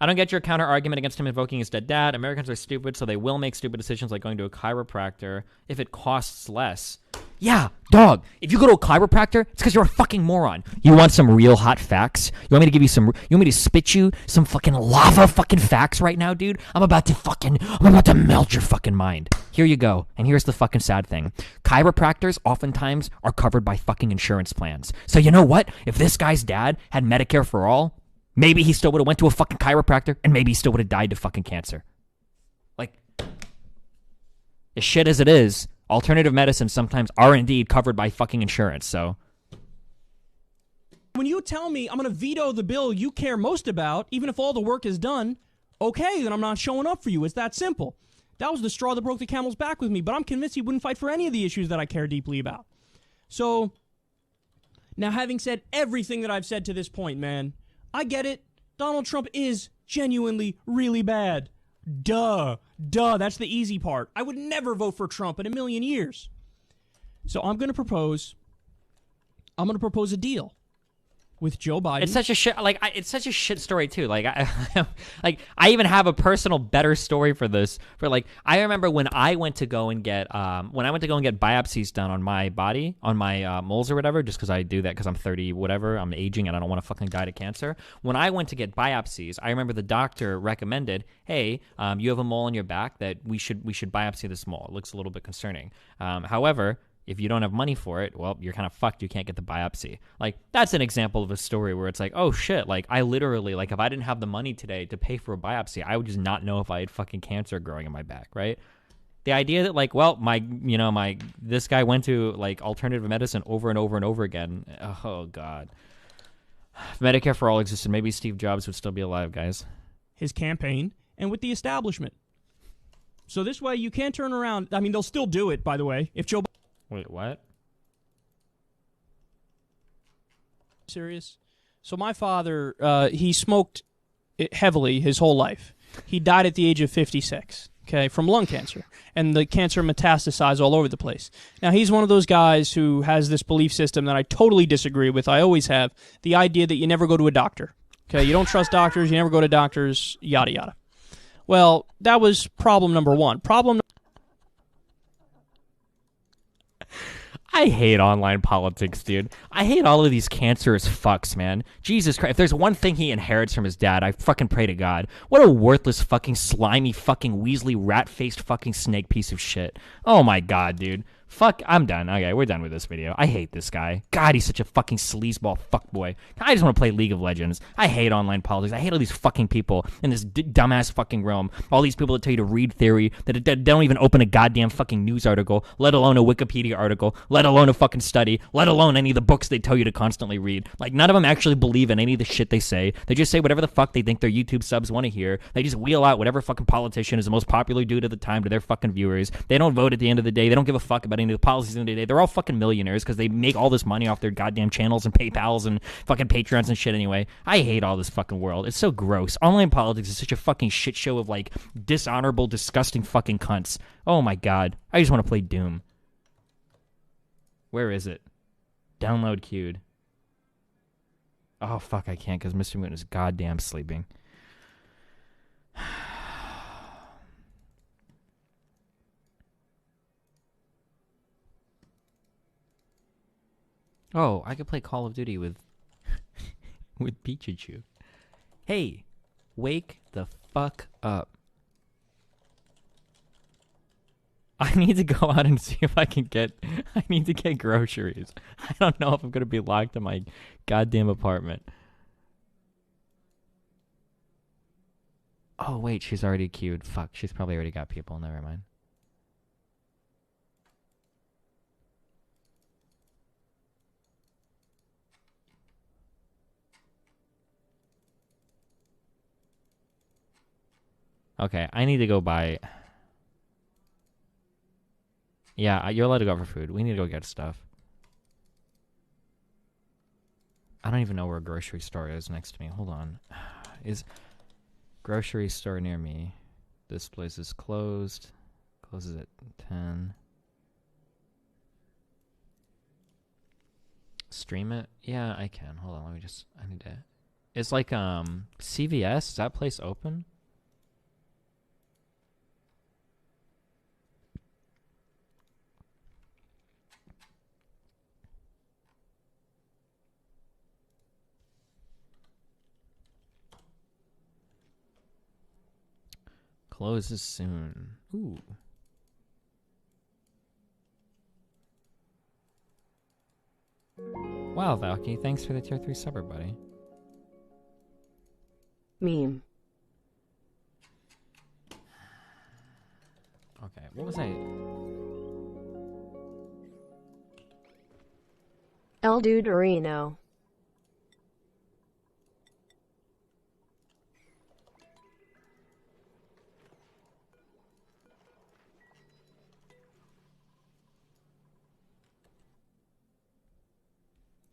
I don't get your counter argument against him invoking his dead dad. Americans are stupid, so they will make stupid decisions like going to a chiropractor if it costs less. Yeah, dog. If you go to a chiropractor, it's because you're a fucking moron. You want some real hot facts? You want me to give you some? You want me to spit you some fucking lava fucking facts right now, dude? I'm about to melt your fucking mind. Here you go. And here's the fucking sad thing. Chiropractors oftentimes are covered by fucking insurance plans. So you know what? If this guy's dad had Medicare for all, maybe he still would have went to a fucking chiropractor, and maybe he still would have died to fucking cancer. Like, as shit as it is, alternative medicine sometimes are indeed covered by fucking insurance, so. When you tell me I'm going to veto the bill you care most about, even if all the work is done, okay, then I'm not showing up for you. It's that simple. That was the straw that broke the camel's back with me, but I'm convinced he wouldn't fight for any of the issues that I care deeply about. So, now having said everything that I've said to this point, man, I get it. Donald Trump is genuinely really bad. Duh. That's the easy part. I would never vote for Trump in a million years. So I'm going to propose a deal with Joe Biden. It's such a shit. Like, it's such a shit story too. Like, I even have a personal better story for this. For like, I remember when I went to go and get biopsies done on my body, on my moles or whatever, just because I do that because I'm 30, whatever. I'm aging and I don't want to fucking die to cancer. When I went to get biopsies, I remember the doctor recommended, hey, you have a mole on your back that we should biopsy this mole. It looks a little bit concerning. However, if you don't have money for it, well, you're kind of fucked. You can't get the biopsy. Like, that's an example of a story where it's like, oh shit, like I literally, like if I didn't have the money today to pay for a biopsy, I would just not know if I had fucking cancer growing in my back, right? The idea that like, well, this guy went to like alternative medicine over and over and over again. Oh God. If Medicare for all existed, maybe Steve Jobs would still be alive, guys. His campaign and with the establishment. So this way you can't turn around. I mean, they'll still do it, by the way. If Joe Wait, what? Serious? So my father, he smoked heavily his whole life. He died at the age of 56, okay, from lung cancer. And the cancer metastasized all over the place. Now, he's one of those guys who has this belief system that I totally disagree with. I always have. The idea that you never go to a doctor. Okay, you don't trust doctors, you never go to doctors, yada, yada. Well, that was problem number one. I hate online politics, dude. I hate all of these cancerous fucks, man. Jesus Christ. If there's one thing he inherits from his dad, I fucking pray to God. What a worthless fucking slimy fucking Weasley rat-faced fucking snake piece of shit. Oh my God, dude. Fuck, I'm done. Okay, we're done with this video. I hate this guy. God, he's such a fucking sleazeball fuckboy. I just want to play League of Legends. I hate online politics. I hate all these fucking people in this dumbass fucking realm. All these people that tell you to read theory, that don't even open a goddamn fucking news article, let alone a Wikipedia article, let alone a fucking study, let alone any of the books they tell you to constantly read. Like, none of them actually believe in any of the shit they say. They just say whatever the fuck they think their YouTube subs want to hear. They just wheel out whatever fucking politician is the most popular dude at the time to their fucking viewers. They don't vote at the end of the day. They don't give a fuck about any of the policies in the day. They're all fucking millionaires because they make all this money off their goddamn channels and PayPals and fucking Patreons and shit anyway. I hate all this fucking world. It's so gross. Online politics is such a fucking shit show of like dishonorable, disgusting fucking cunts. Oh my god. I just want to play Doom. Where is it? Download queued. Oh fuck, I can't because Mr. Moon is goddamn sleeping. Oh, I could play Call of Duty with with Pikachu. Hey, wake the fuck up. I need to go out and see if I can get... I need to get groceries. I don't know if I'm going to be locked in my goddamn apartment. Oh, wait, she's already queued. Fuck, she's probably already got people. Never mind. Okay, I need to go buy... Yeah, you're allowed to go for food. We need to go get stuff. I don't even know where a grocery store is next to me. Hold on. Is grocery store near me? This place is closed. Closes at 10. Stream it? Yeah, I can. Hold on, let me just... I need to... It's like, CVS? Is that place open? Closes soon. Ooh. Wow, Valky, thanks for the tier 3 supper, buddy. Meme. Okay, what was I... El Duderino.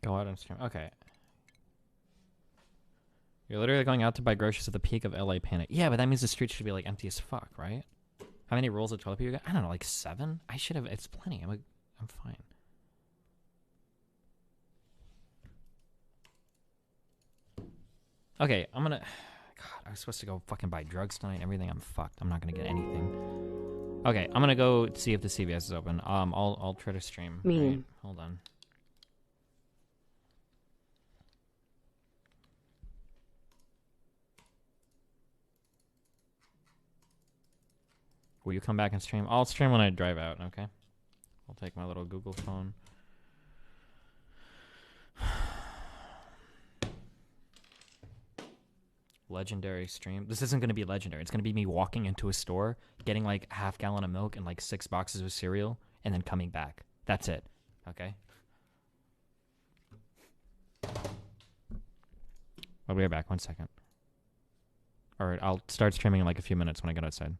Go out and stream. Okay. You're literally going out to buy groceries at the peak of LA panic. Yeah, but that means the streets should be like empty as fuck, right? How many rolls of toilet paper you got? I don't know, like 7? I should have. It's plenty. I'm fine. Okay, I'm gonna... God, I was supposed to go fucking buy drugs tonight and everything. I'm fucked. I'm not gonna get anything. Okay, I'm gonna go see if the CVS is open. I'll try to stream. Right, hold on. Will you come back and stream? I'll stream when I drive out, okay? I'll take my little Google phone. Legendary stream. This isn't going to be legendary. It's going to be me walking into a store, getting like a half gallon of milk and like 6 boxes of cereal, and then coming back. That's it, okay? I'll be right back. 1 second. Alright, I'll start streaming in like a few minutes when I get outside.